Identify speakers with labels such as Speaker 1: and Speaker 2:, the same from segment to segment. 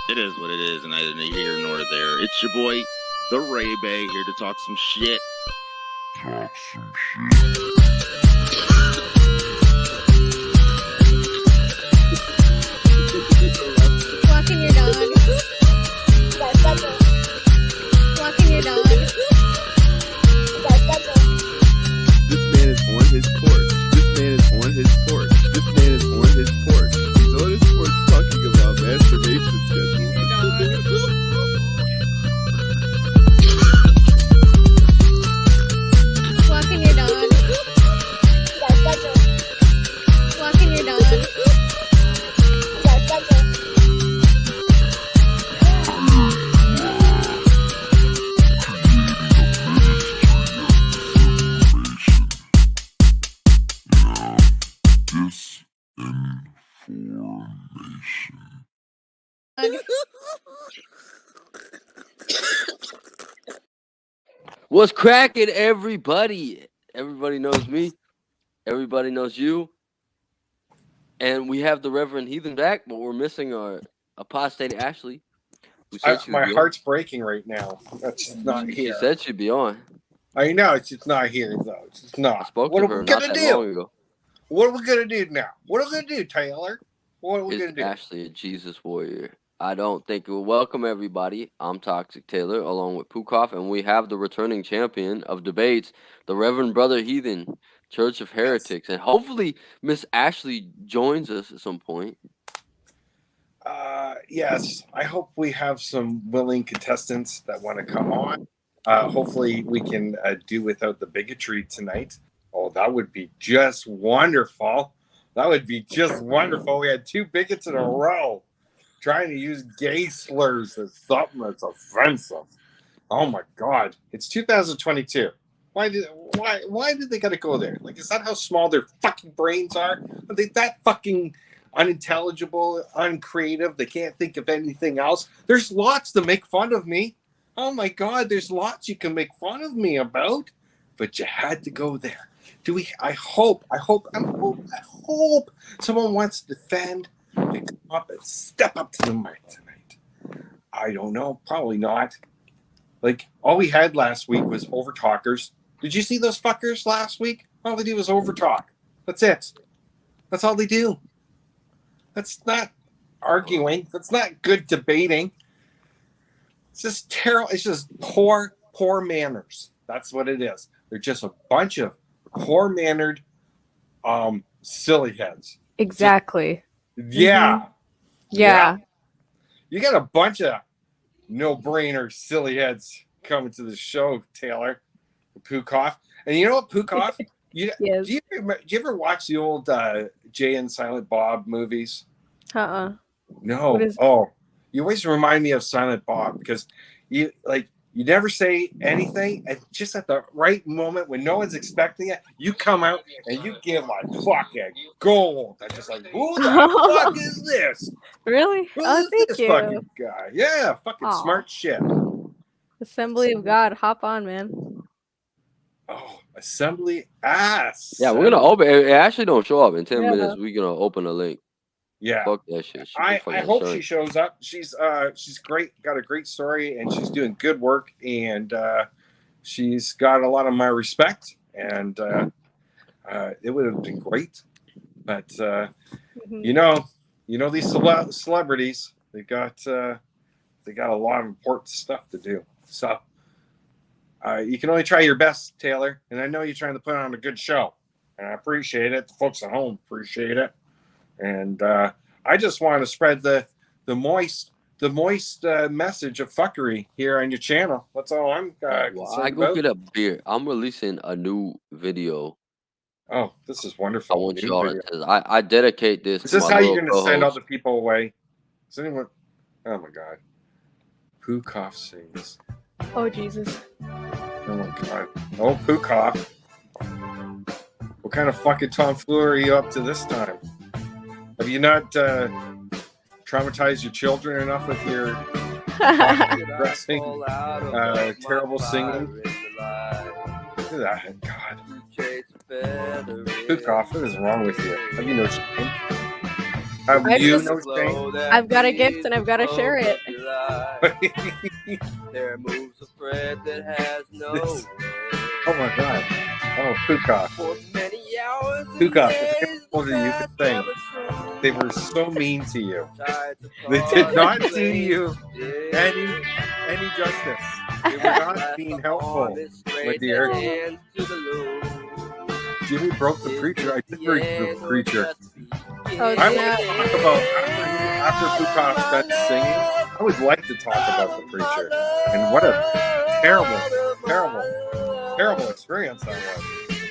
Speaker 1: It is what it is, and neither here nor there. It's your boy, the Ray Bay, here to talk some shit.
Speaker 2: Walking your dog. Walking your dog.
Speaker 3: This man is on his porch. This man is on his porch. This man is on his porch. He's on his porch talking about masturbation schedules.
Speaker 2: Walking your dog. Walking your dog.
Speaker 4: What's cracking, everybody? Everybody knows me. Everybody knows you. And we have the Reverend Heathen back, but we're missing our apostate Ashley. Who said she would
Speaker 5: My
Speaker 4: be
Speaker 5: heart's breaking right now. That's just not
Speaker 4: on. She
Speaker 5: here.
Speaker 4: said she'd be on.
Speaker 5: I know it's just not here though. It's just
Speaker 4: I
Speaker 5: not.
Speaker 4: spoke
Speaker 5: What
Speaker 4: to
Speaker 5: are
Speaker 4: her
Speaker 5: we
Speaker 4: not
Speaker 5: gonna
Speaker 4: that long
Speaker 5: do?
Speaker 4: ago.
Speaker 5: What are we gonna do now? What are we gonna do, Taylor? What are we
Speaker 4: Is
Speaker 5: gonna do?
Speaker 4: Ashley a Jesus warrior? I don't think it will. Welcome, everybody. I'm Toxic Taylor, along with Pukoff, and we have the returning champion of debates, the Reverend Brother Heathen, Church of Heretics. And hopefully Miss Ashley joins us at some point.
Speaker 5: Yes, I hope we have some willing contestants that want to come on. Hopefully we can do without the bigotry tonight. Oh, that would be just wonderful. That would be just wonderful. We had two bigots in a row trying to use gay slurs as something that's offensive. Oh my God. It's 2022. Why did they gotta go there? Like, is that how small their fucking brains are? Are they that fucking unintelligible, uncreative? They can't think of anything else. There's lots to make fun of me. Oh my God, there's lots you can make fun of me about, but you had to go there. I hope someone wants to defend, to come up and step up to the mic tonight. I don't know, probably not. Like, all we had last week was overtalkers. Did you see those fuckers last week? All they do is overtalk. That's it. That's all they do. That's not arguing. That's not good debating. It's just terrible. It's just poor manners. That's what it is. They're just a bunch of poor-mannered, silly heads.
Speaker 6: Exactly.
Speaker 5: Yeah.
Speaker 6: Mm-hmm. Yeah.
Speaker 5: You got a bunch of no-brainer silly heads coming to the show, Taylor. Pukoff. And you know what, Pukoff?
Speaker 6: Yes.
Speaker 5: Do you ever watch the old Jay and Silent Bob movies? No. Oh, you always remind me of Silent Bob because you never say anything, and just at the right moment when no one's expecting it, you come out and you give like fucking gold. I'm just like, who the fuck is this?
Speaker 6: Really?
Speaker 5: Who
Speaker 6: Oh,
Speaker 5: is
Speaker 6: thank
Speaker 5: this
Speaker 6: you.
Speaker 5: fucking guy? Yeah, fucking
Speaker 6: Aw.
Speaker 5: smart shit.
Speaker 6: Assembly of God. Hop on, man.
Speaker 5: Oh, assembly ass.
Speaker 4: Yeah, we're gonna open. It actually don't show up in 10
Speaker 6: Yeah.
Speaker 4: minutes. We're gonna open a link.
Speaker 5: Yeah.
Speaker 4: Fuck that shit.
Speaker 5: I hope she shows up. She's great, got a great story, and she's doing good work, and she's got a lot of my respect, and it would have been great. But you know these celebrities, they got a lot of important stuff to do. So you can only try your best, Taylor, and I know you're trying to put on a good show, and I appreciate it. The folks at home appreciate it. And I just want to spread the moist message of fuckery here on your channel. That's all I'm concerned
Speaker 4: I go
Speaker 5: about.
Speaker 4: get a beer. I'm releasing a new video.
Speaker 5: Oh, this is
Speaker 4: I
Speaker 5: wonderful.
Speaker 4: want
Speaker 5: New
Speaker 4: y'all
Speaker 5: video.
Speaker 4: to. I dedicate this.
Speaker 5: Is
Speaker 4: to
Speaker 5: this
Speaker 4: my
Speaker 5: how you're
Speaker 4: little
Speaker 5: going to send
Speaker 4: co-host.
Speaker 5: other people away? Is anyone? Oh my God. Pukoff sings.
Speaker 6: Oh, Jesus.
Speaker 5: Oh my God. Oh, Pukoff. What kind of fucking tomfoolery are you up to this time? Have you not traumatized your children enough with your depressing, terrible singing? Look at that, God. Pukoff, what is wrong with you? Have you no shame? Have
Speaker 6: I've
Speaker 5: you
Speaker 6: just-
Speaker 5: no shame?
Speaker 6: I've got a gift and I've got to share it.
Speaker 4: There moves a thread that has no
Speaker 5: This-
Speaker 4: end.
Speaker 5: Oh my God. Oh, Puka.
Speaker 4: For many hours and
Speaker 5: Puka,
Speaker 4: days,
Speaker 5: if they told you you could
Speaker 4: the
Speaker 5: sing,
Speaker 4: path
Speaker 5: they were so mean to you.
Speaker 4: tried to
Speaker 5: They
Speaker 4: cause
Speaker 5: did not do
Speaker 4: flames.
Speaker 5: you any justice. They were not being helpful, my dear. Jimmy broke the preacher. I did break the preacher.
Speaker 6: Oh,
Speaker 5: I
Speaker 6: yeah.
Speaker 5: want to talk about after Puka started singing. I would like to talk about the preacher and what a terrible experience that was.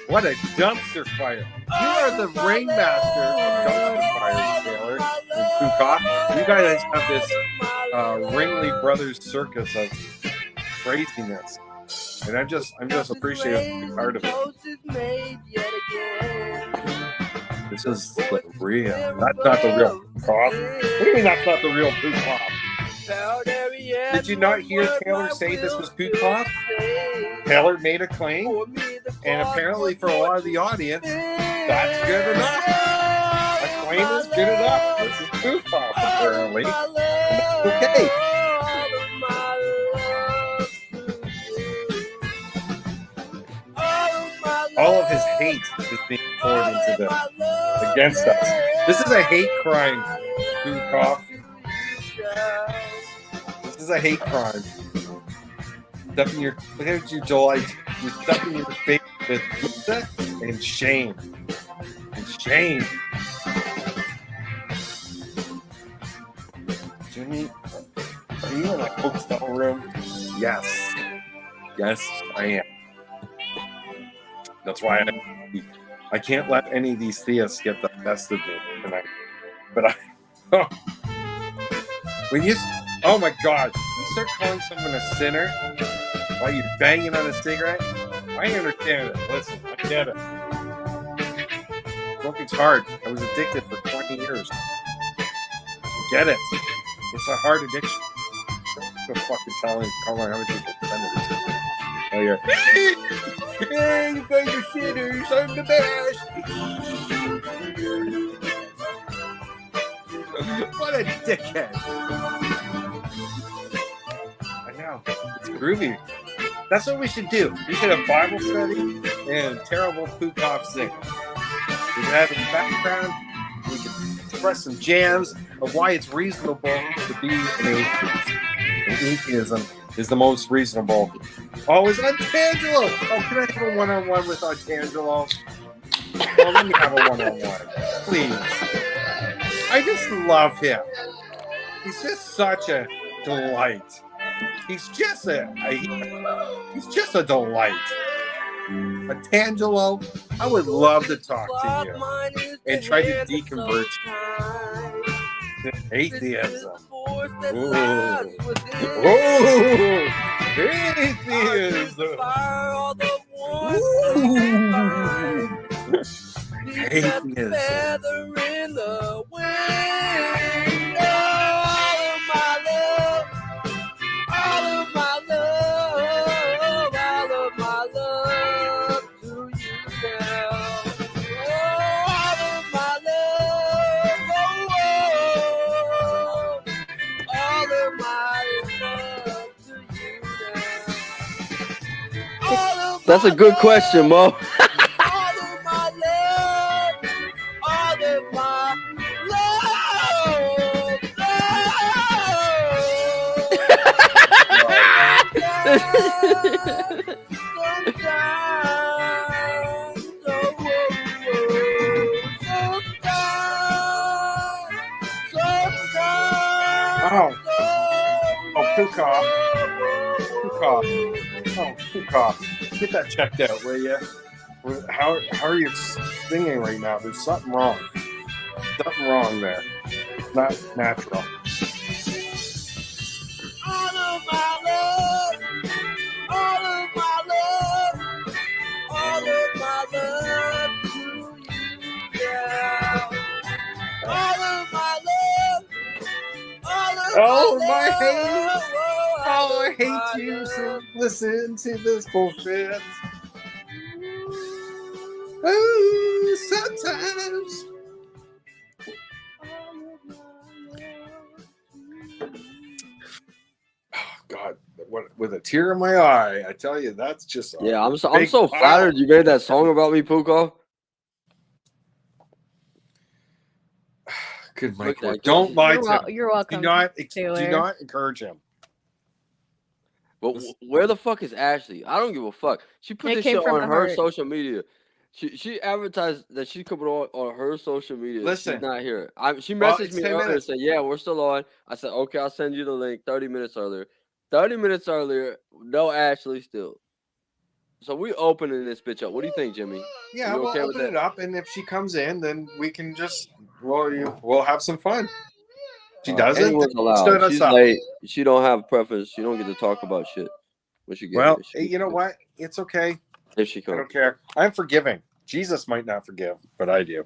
Speaker 5: What a dumpster fire! You are the ringmaster of dumpster fires, Taylor and Puka. You guys have this Ringley Brothers circus of craziness, and I'm just appreciative to be part of it. This is the real. That's not the real Puka. What do you mean that's not the real Puka? Did you not hear Taylor say this was Puka? Taylor made a claim, and apparently for a lot of the audience, that's good enough. A claim is good enough. This is Puka, apparently. Okay. All of his hate is being poured into this against us. This is a hate crime, Puka. This is a hate crime. Stuffing your, look at you, delight. You're stuffing your face with pizza and shame. And shame. Jimmy, are you in a hotel room? Yes. Yes, I am. That's why I can't let any of these theists get the best of me tonight. But when you, oh my God, you start calling someone a sinner while you're banging on a cigarette, I understand it. Listen, I get it. Smoking's hard. I was addicted for 20 years. I get it. It's a hard addiction. Don't fucking tell me how many people pretend it is. Oh, yeah. Hey, you guys are sinners. I'm the best. What a dickhead. I know. It's groovy. That's what we should do. We should have Bible study and terrible Puka sing. We can have it in the background. We can express some jams of why it's reasonable to be an atheist. And atheism is the most reasonable. Oh, is Antangelo? Oh, can I have a one-on-one with Antangelo? Oh, let me have a one-on-one, please. I just love him. He's just such a delight. He's just a delight. Antangelo, I would love to talk to you and try to deconvert you to atheism. Ooh. Ooh. Atheism.
Speaker 4: That's a good question, Mo.
Speaker 5: Puka. Oh, Puka. Get that checked out, will you? How are you singing right now? There's something wrong. Something wrong there. It's not natural.
Speaker 7: All of my love, all of my love, all of my love to you, girl. All of my love, all of
Speaker 5: my hate.
Speaker 7: love,
Speaker 5: Oh, I hate you. So listen to this bullshit. Ooh, sometimes with a tear in my eye. I tell you, that's just
Speaker 4: Yeah, I'm so
Speaker 5: big pile.
Speaker 4: flattered you made that song about me, Puko.
Speaker 5: Good,
Speaker 4: Look
Speaker 5: Michael.
Speaker 4: at
Speaker 5: Don't
Speaker 4: that.
Speaker 5: lie to him.
Speaker 2: You're welcome,
Speaker 5: Do
Speaker 2: Taylor.
Speaker 5: not encourage him.
Speaker 4: But where the fuck is Ashley? I don't give a fuck. She put
Speaker 2: It
Speaker 4: this
Speaker 2: came
Speaker 4: shit
Speaker 2: from
Speaker 4: on
Speaker 2: the
Speaker 4: her
Speaker 2: heart.
Speaker 4: social media. She advertised that she's coming on her social media.
Speaker 5: Listen.
Speaker 4: She's not here. She
Speaker 5: Well,
Speaker 4: messaged
Speaker 5: it's
Speaker 4: me
Speaker 5: 10
Speaker 4: earlier and
Speaker 5: minutes.
Speaker 4: said, yeah, we're still on. I said, okay, I'll send you the link 30 minutes earlier. 30 minutes earlier, no Ashley still. So we opening this bitch up. What do you think, Jimmy?
Speaker 5: Yeah,
Speaker 4: You
Speaker 5: we'll
Speaker 4: okay with
Speaker 5: open
Speaker 4: that?
Speaker 5: it up, and if she comes in, then we can just we'll have some fun. She doesn't.
Speaker 4: Anyone's
Speaker 5: then
Speaker 4: allowed.
Speaker 5: stood us
Speaker 4: She's
Speaker 5: up.
Speaker 4: late. She don't have preference. She don't get to talk about shit when she gets
Speaker 5: Well,
Speaker 4: here. She
Speaker 5: you know what? It's okay.
Speaker 4: if she
Speaker 5: I
Speaker 4: comes.
Speaker 5: don't care. I'm forgiving. Jesus might not forgive, but I do.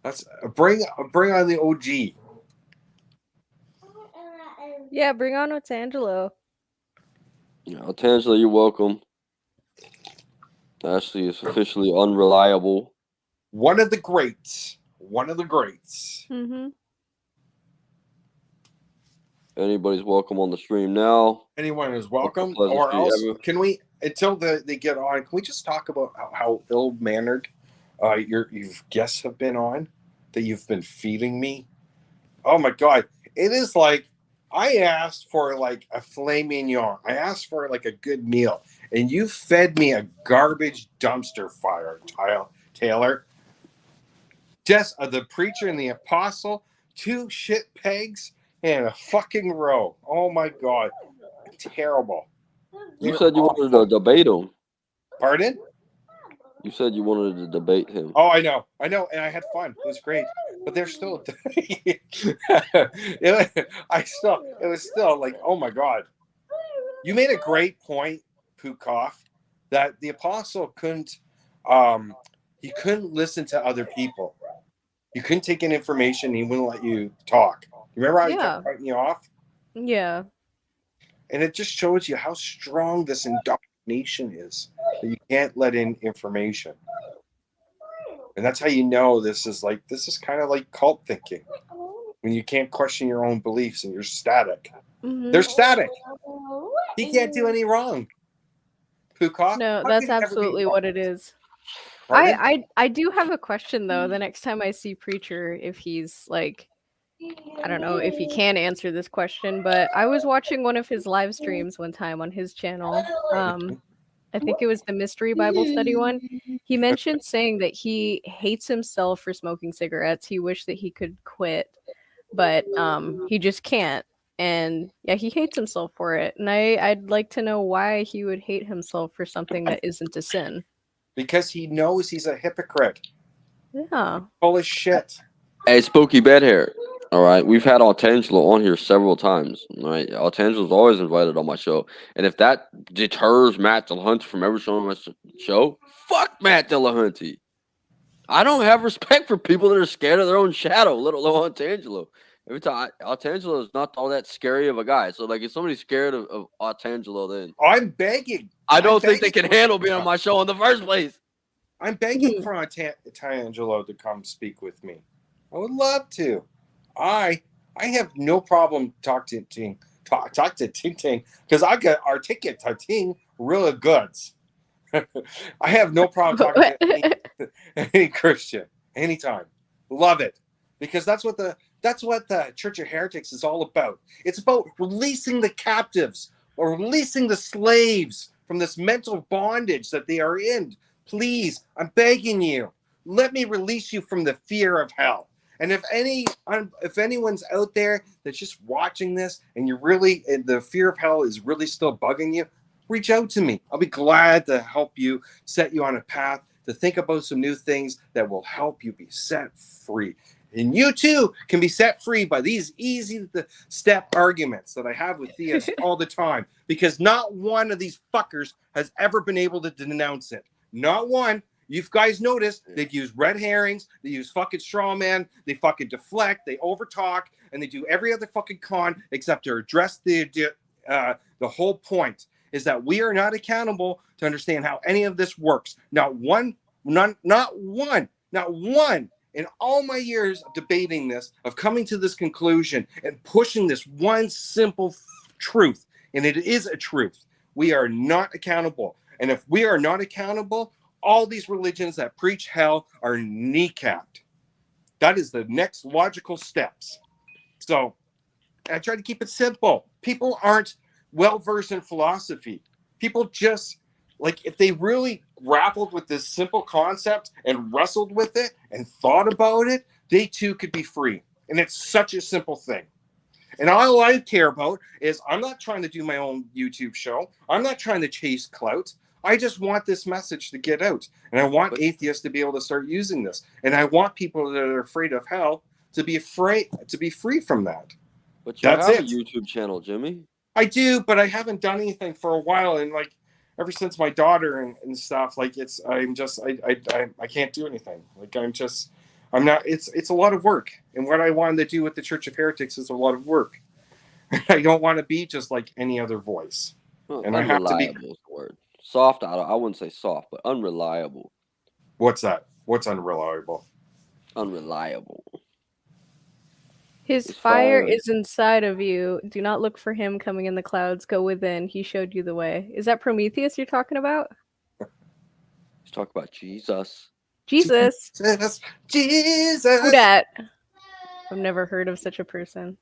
Speaker 5: Let's bring on the OG.
Speaker 6: Yeah, bring on Otangelo.
Speaker 4: Yeah, Tangela, you're welcome. Ashley is officially unreliable.
Speaker 5: One of the greats. One of the greats.
Speaker 6: Mm-hmm.
Speaker 4: Anybody's welcome on the stream now.
Speaker 5: Anyone is welcome.
Speaker 4: Pleasant
Speaker 5: Or
Speaker 4: street
Speaker 5: else,
Speaker 4: ever.
Speaker 5: can we, until they get on, can we just talk about how ill-mannered your guests have been on, that you've been feeding me? Oh my God. It is like, I asked for like a filet mignon. I asked for like a good meal. And you fed me a garbage dumpster fire, Taylor. Just the preacher and the apostle, 2 shit pegs in a fucking row. Oh my God. Terrible.
Speaker 4: You
Speaker 5: They're
Speaker 4: said you
Speaker 5: awful.
Speaker 4: wanted to debate him.
Speaker 5: Pardon?
Speaker 4: You said you wanted to debate him.
Speaker 5: Oh, I know, and I had fun. It was great, but they're still. It was still like, oh my God. You made a great point, Pukoff, that the apostle couldn't. He couldn't listen to other people. You couldn't take in information. He wouldn't let you talk. Remember how he
Speaker 6: Yeah.
Speaker 5: kept cutting you off?
Speaker 6: Yeah.
Speaker 5: And it just shows you how strong this indoctrination is, that you can't let in information. And that's how you know this is kind of like cult thinking, when you can't question your own beliefs and you're static.
Speaker 6: Mm-hmm.
Speaker 5: They're static. He can't do any wrong. Pukoff?
Speaker 6: No,
Speaker 5: How
Speaker 6: that's
Speaker 5: could he ever be
Speaker 6: absolutely
Speaker 5: wrong?
Speaker 6: what it is.
Speaker 5: Pardon?
Speaker 6: I do have a question though. The next time I see Preacher, if he's like, I don't know if he can answer this question, but I was watching one of his live streams one time on his channel. I think it was the Mystery Bible Study one. He mentioned saying that he hates himself for smoking cigarettes. He wished that he could quit, but he just can't. And yeah, he hates himself for it. And I'd like to know why he would hate himself for something that isn't a sin.
Speaker 5: Because he knows he's a hypocrite.
Speaker 6: Yeah.
Speaker 5: Full of shit.
Speaker 4: Hey, Spooky Bedhair. All right, we've had Altangelo on here several times. All right, Altangelo's always invited on my show, and if that deters Matt Dillahunty from ever showing my show, fuck Matt Dillahunty. I don't have respect for people that are scared of their own shadow, let alone Altangelo. Every time Altangelo is not all that scary of a guy. So, like, if somebody's scared of Altangelo, then
Speaker 5: I'm begging.
Speaker 4: I don't think they
Speaker 5: begging
Speaker 4: can
Speaker 5: for
Speaker 4: handle being on my show in the first place.
Speaker 5: I'm begging for Tangelo to come speak with me. I would love to. I have no problem talk to Ting because I got articulate to Ting really goods. I have no problem talking to any Christian anytime. Love it, because that's what the Church of Heretics is all about. It's about releasing the captives or releasing the slaves from this mental bondage that they are in. Please, I'm begging you, let me release you from the fear of hell. And if anyone's out there that's just watching this and the fear of hell is really still bugging you, reach out to me. I'll be glad to help you, set you on a path to think about some new things that will help you be set free. And you too can be set free by these easy step arguments that I have with theists all the time, because not one of these fuckers has ever been able to denounce it. Not one. You guys notice they've used red herrings, they use fucking straw man, they fucking deflect, they overtalk, and they do every other fucking con except to address the whole point is that we are not accountable to understand how any of this works. Not one in all my years of debating this, of coming to this conclusion and pushing this one simple truth, and it is a truth. We are not accountable. And if we are not accountable, all these religions that preach hell are kneecapped. That is the next logical steps. So I try to keep it simple. People aren't well-versed in philosophy. People just, like, if they really grappled with this simple concept and wrestled with it and thought about it, they too could be free. And it's such a simple thing. And all I care about is I'm not trying to do my own YouTube show. I'm not trying to chase clout. I just want this message to get out. And I want atheists to be able to start using this. And I want people that are afraid of hell to be free from that.
Speaker 4: But you
Speaker 5: That's
Speaker 4: have
Speaker 5: it.
Speaker 4: a YouTube channel, Jimmy.
Speaker 5: I do, but I haven't done anything for a while. And like ever since my daughter and stuff, like I can't do anything. Like I'm not, it's a lot of work. And what I wanted to do with the Church of Heretics is a lot of work. I don't want to be just like any other voice.
Speaker 4: Well,
Speaker 5: and I have to be.
Speaker 4: Unreliable is the word. Soft, I wouldn't say soft, but unreliable.
Speaker 5: What's that? What's unreliable?
Speaker 4: Unreliable.
Speaker 6: His fire is inside of you. Do not look for him coming in the clouds. Go within. He showed you the way. Is that Prometheus you're talking about?
Speaker 4: He's talking about Jesus.
Speaker 6: Jesus.
Speaker 5: Jesus.
Speaker 6: Who dat? I've never heard of such a person.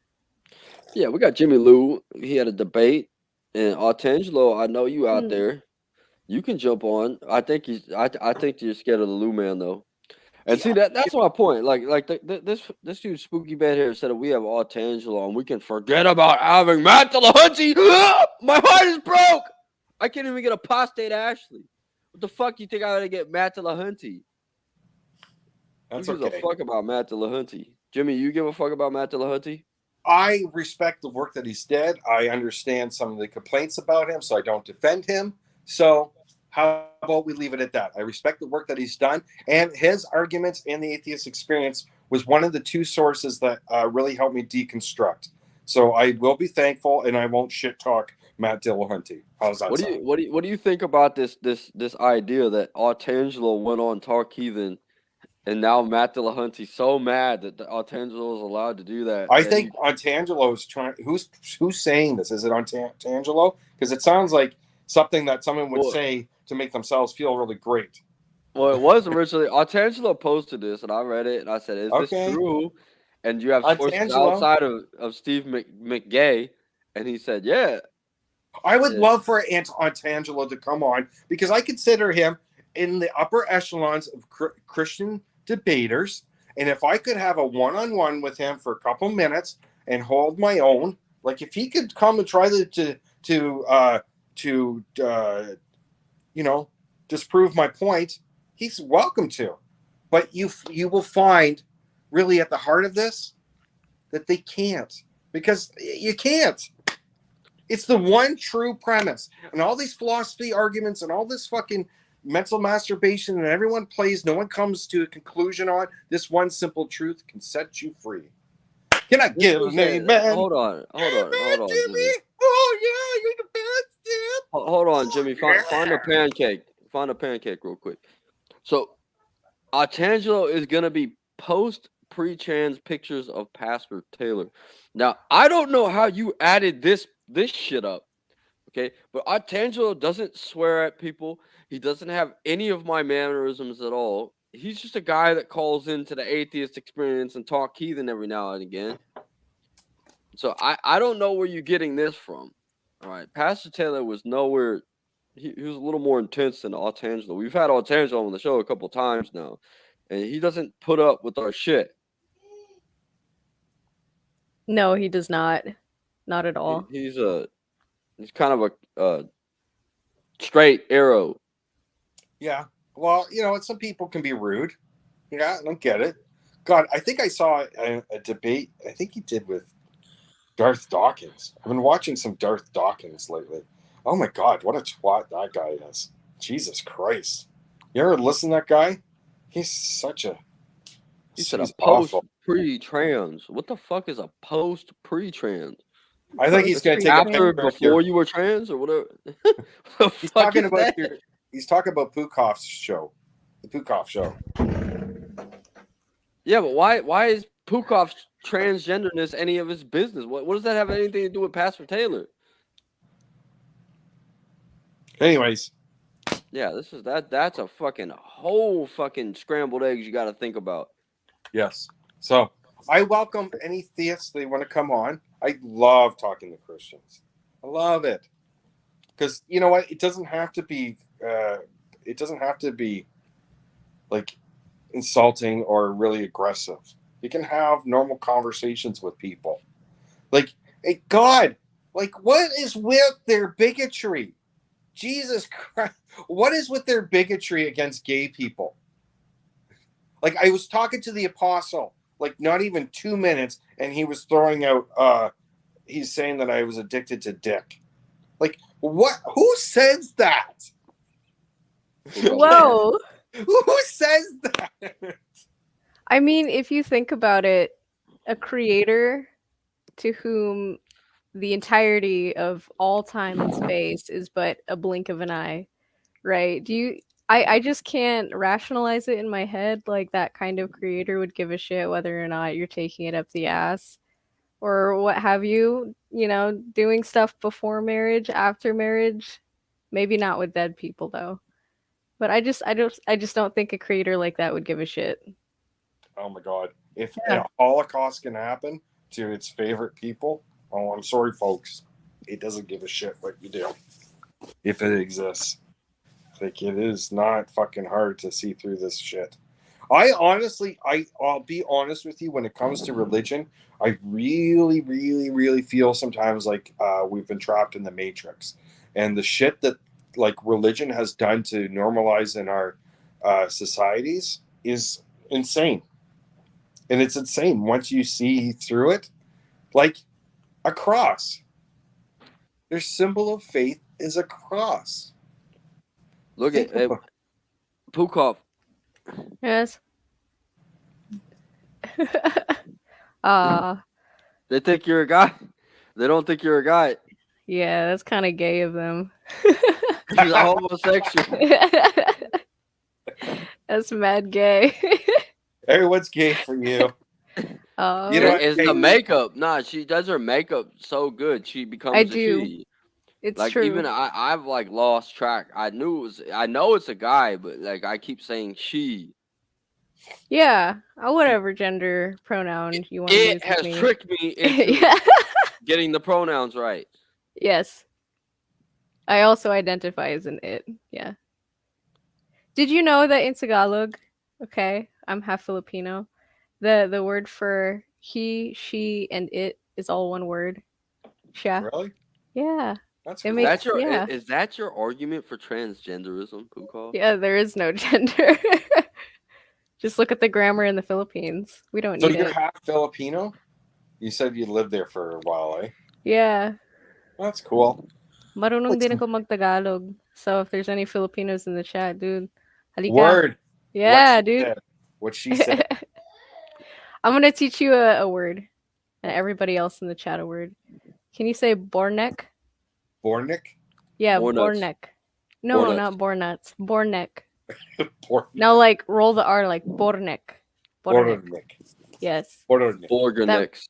Speaker 4: Yeah, we got Jimmy Lou. He had a debate. And Artangelo, I know you out there. You can jump on. I think you're scared of the Lou man though. And see that's my point. Like this dude Spooky Bad Hair said that we have Artangelo and we can forget about having Matt Dillahunty. My heart is broke. I can't even get a prostate Ashley. What the fuck you think I gotta get Matt Dillahunty?
Speaker 5: That's
Speaker 4: Who gives a fuck about Matt Dillahunty? Jimmy, you give a fuck about Matt Dillahunty?
Speaker 5: I respect the work that he's did. I understand some of the complaints about him, so I don't defend him. So how about we leave it at that? I respect the work that he's done, and his arguments and the atheist experience was one of the two sources that really helped me deconstruct. So I will be thankful, and I won't shit talk Matt Dillahunty. How's that sound?
Speaker 4: What do you think about this idea that Artangelo went on Talk Heathen? And now Matt Dillahunty's so mad that Artangelo is allowed to do that.
Speaker 5: I think Artangelo is trying. Who's saying this? Is it Artangelo? Because it sounds like something that someone would say to make themselves feel really great.
Speaker 4: Well, it was originally Artangelo posted this, and I read it, and I said, "Is this true?" And you have sources outside of Steve McGay, and he said, "Yeah."
Speaker 5: I would love for Artangelo to come on because I consider him in the upper echelons of Christian debaters, and if I could have a one-on-one with him for a couple minutes and hold my own, like if he could come and try to disprove my point, he's welcome to. But you will find really at the heart of this that they can't, because you can't. It's the one true premise, and all these philosophy arguments and all this fucking mental masturbation, and everyone plays, no one comes to a conclusion on this one simple truth can set you free. Can I give an amen?
Speaker 4: Hold on, Jimmy.
Speaker 5: Oh yeah, you're the best, dude.
Speaker 4: Hold on, Jimmy. Find a pancake. Find a pancake real quick. So, Artangelo is gonna be post pre-trans pictures of Pastor Taylor. Now, I don't know how you added this shit up. Okay, but Artangelo doesn't swear at people. He doesn't have any of my mannerisms at all. He's just a guy that calls into the atheist experience and talk heathen every now and again. So I don't know where you're getting this from. All right, Pastor Taylor was nowhere. He was a little more intense than Artangelo. We've had Artangelo on the show a couple times now, and he doesn't put up with our shit.
Speaker 6: No, he does not. Not at all.
Speaker 4: He's kind of a straight arrow.
Speaker 5: Yeah. Well, some people can be rude. Yeah, I don't get it. God, I think I saw a debate. I think he did with Darth Dawkins. I've been watching some Darth Dawkins lately. Oh my God, what a twat that guy is. Jesus Christ. You ever listen to that guy? He's such a...
Speaker 4: He said a post pre-trans. What the fuck is a post pre-trans?
Speaker 5: I think he's going to take
Speaker 4: after before you were trans or whatever.
Speaker 5: He's talking about He's talking about Pukoff's show, the Pukoff show.
Speaker 4: Yeah, but why is Pukov's transgenderness any of his business? What does that have anything to do with Pastor Taylor?
Speaker 5: Anyways,
Speaker 4: Yeah, that's a fucking whole fucking scrambled eggs you got to think about.
Speaker 5: yes. So I welcome any theists that want to come on. I love talking to Christians. I love it because you know what? It doesn't have to be. It doesn't have to be like insulting or really aggressive. You can have normal conversations with people. Like, hey, God, like, what is with their bigotry? Jesus Christ, what is with their bigotry against gay people? Like, I was talking to the apostle, like, not even 2 minutes, and he was throwing out, he's saying that I was addicted to dick. Like, what? Who says that?
Speaker 6: Whoa.
Speaker 5: Who says that?
Speaker 6: I mean, if you think about it, a creator to whom the entirety of all time and space is but a blink of an eye, right? I just can't rationalize it in my head like that kind of creator would give a shit whether or not you're taking it up the ass or what have you, doing stuff before marriage, after marriage. Maybe not with dead people though. But I just don't think a creator like that would give a shit.
Speaker 5: Oh my God. If
Speaker 6: Yeah.
Speaker 5: a Holocaust can happen to its favorite people, oh, I'm sorry, folks. It doesn't give a shit what you do if it exists. Like, it is not fucking hard to see through this shit. I'll be honest with you, when it comes to religion, I really, really, really feel sometimes like we've been trapped in the Matrix. And the shit that like religion has done to normalize in our societies is insane. And it's insane once you see through it, like a cross. Their symbol of faith is a cross.
Speaker 4: Look at Pukov.
Speaker 6: Yes.
Speaker 4: They think you're a guy. They don't think you're a guy.
Speaker 6: Yeah, that's kind of gay of them.
Speaker 4: He's a homosexual.
Speaker 6: That's mad gay.
Speaker 5: Hey, what's gay for you?
Speaker 6: Oh,
Speaker 5: You know what?
Speaker 4: It's the makeup. Nah, she does her makeup so good. She becomes
Speaker 6: I
Speaker 4: a
Speaker 6: do.
Speaker 4: she.
Speaker 6: It's
Speaker 4: Like
Speaker 6: true.
Speaker 4: even I've like lost track. I know it's a guy, but like I keep saying she.
Speaker 6: Yeah, whatever gender pronoun you want to use
Speaker 4: It
Speaker 6: with
Speaker 4: has
Speaker 6: me.
Speaker 4: tricked me into
Speaker 6: Yeah.
Speaker 4: getting the pronouns right.
Speaker 6: Yes. I also identify as an it. Yeah. Did you know that in Tagalog, okay, I'm half Filipino, the word for he, she, and it is all one word. Siya.
Speaker 5: Really?
Speaker 6: Yeah.
Speaker 5: That's
Speaker 6: It
Speaker 5: cool.
Speaker 6: makes yeah.
Speaker 4: Is that your argument for transgenderism, Pukov?
Speaker 6: Yeah, there is no gender. Just look at the grammar in the Philippines. We don't
Speaker 5: So
Speaker 6: need
Speaker 5: you're
Speaker 6: it.
Speaker 5: half Filipino? You said you lived there for a while, eh?
Speaker 6: Yeah.
Speaker 5: That's cool.
Speaker 6: Marunong din ako mag-Tagalog. So if there's any Filipinos in the chat, dude, halika.
Speaker 5: Word.
Speaker 6: Yeah,
Speaker 5: What she
Speaker 6: dude.
Speaker 5: said. What she said.
Speaker 6: I'm gonna teach you a word, and everybody else in the chat a word. Can you say Bornek?
Speaker 5: Bornik?
Speaker 6: Yeah,
Speaker 4: Bornuts.
Speaker 6: Bornek. No,
Speaker 4: Bornuts.
Speaker 6: not Bornuts. Bornek.
Speaker 5: Bornik.
Speaker 6: Now, like, roll the R like Bornek. Bornek.
Speaker 5: Bornik.
Speaker 6: Yes.
Speaker 5: Bornik.
Speaker 4: Borgernix.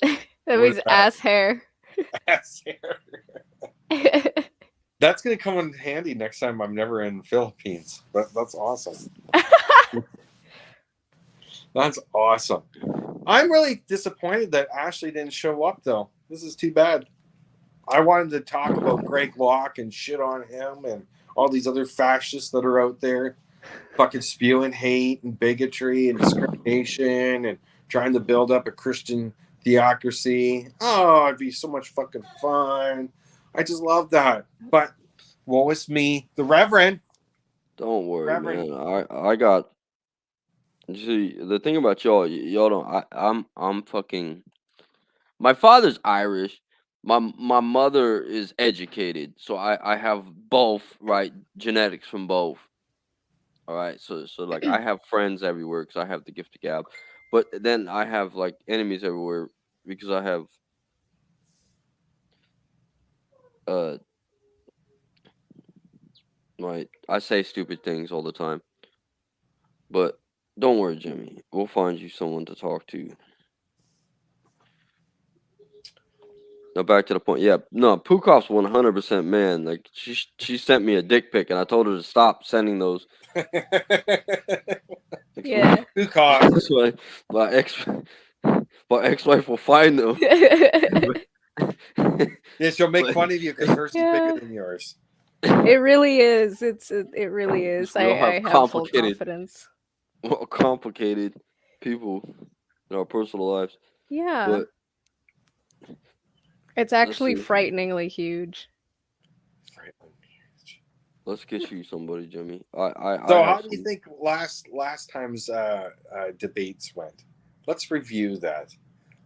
Speaker 6: That
Speaker 5: What
Speaker 6: means
Speaker 5: is that?
Speaker 6: ass hair.
Speaker 5: Ass hair. That's going to come in handy next time I'm never in the Philippines. But that's awesome. That's awesome. I'm really disappointed that Ashley didn't show up, though. This is too bad. I wanted to talk about Greg Locke and shit on him and all these other fascists that are out there fucking spewing hate and bigotry and discrimination and trying to build up a Christian theocracy. Oh, it'd be so much fucking fun. I just love that. But woe is me, the Reverend.
Speaker 4: Don't worry,
Speaker 5: Reverend.
Speaker 4: man. I got. You see, the thing about y'all don't. I'm fucking. My father's Irish. My mother is educated, so I have both, right? Genetics from both. All right, so like I have friends everywhere because I have the gift of gab, but then I have like enemies everywhere because I have I say stupid things all the time, but Don't worry, Jimmy. We'll find you someone to talk to. Now back to the point. Yeah, no, Pukov's 100% man. Like she sent me a dick pic, and I told her to stop sending those.
Speaker 6: Yeah.
Speaker 5: Pukov.
Speaker 4: So my ex-wife will find them.
Speaker 5: Yeah, she'll make
Speaker 4: But-
Speaker 5: fun of you because hers is
Speaker 6: Yeah.
Speaker 5: bigger than yours.
Speaker 6: It really is. It really is.
Speaker 4: We all
Speaker 6: I
Speaker 4: have
Speaker 6: have full
Speaker 4: complicated-
Speaker 6: confidence.
Speaker 4: Well, complicated people in our personal lives.
Speaker 6: Yeah.
Speaker 4: But
Speaker 6: It's actually
Speaker 4: see.
Speaker 6: frighteningly huge.
Speaker 4: let's get you somebody, Jimmy. I
Speaker 5: So
Speaker 4: have
Speaker 5: how do you
Speaker 4: some-
Speaker 5: think last time's debates went? Let's review that.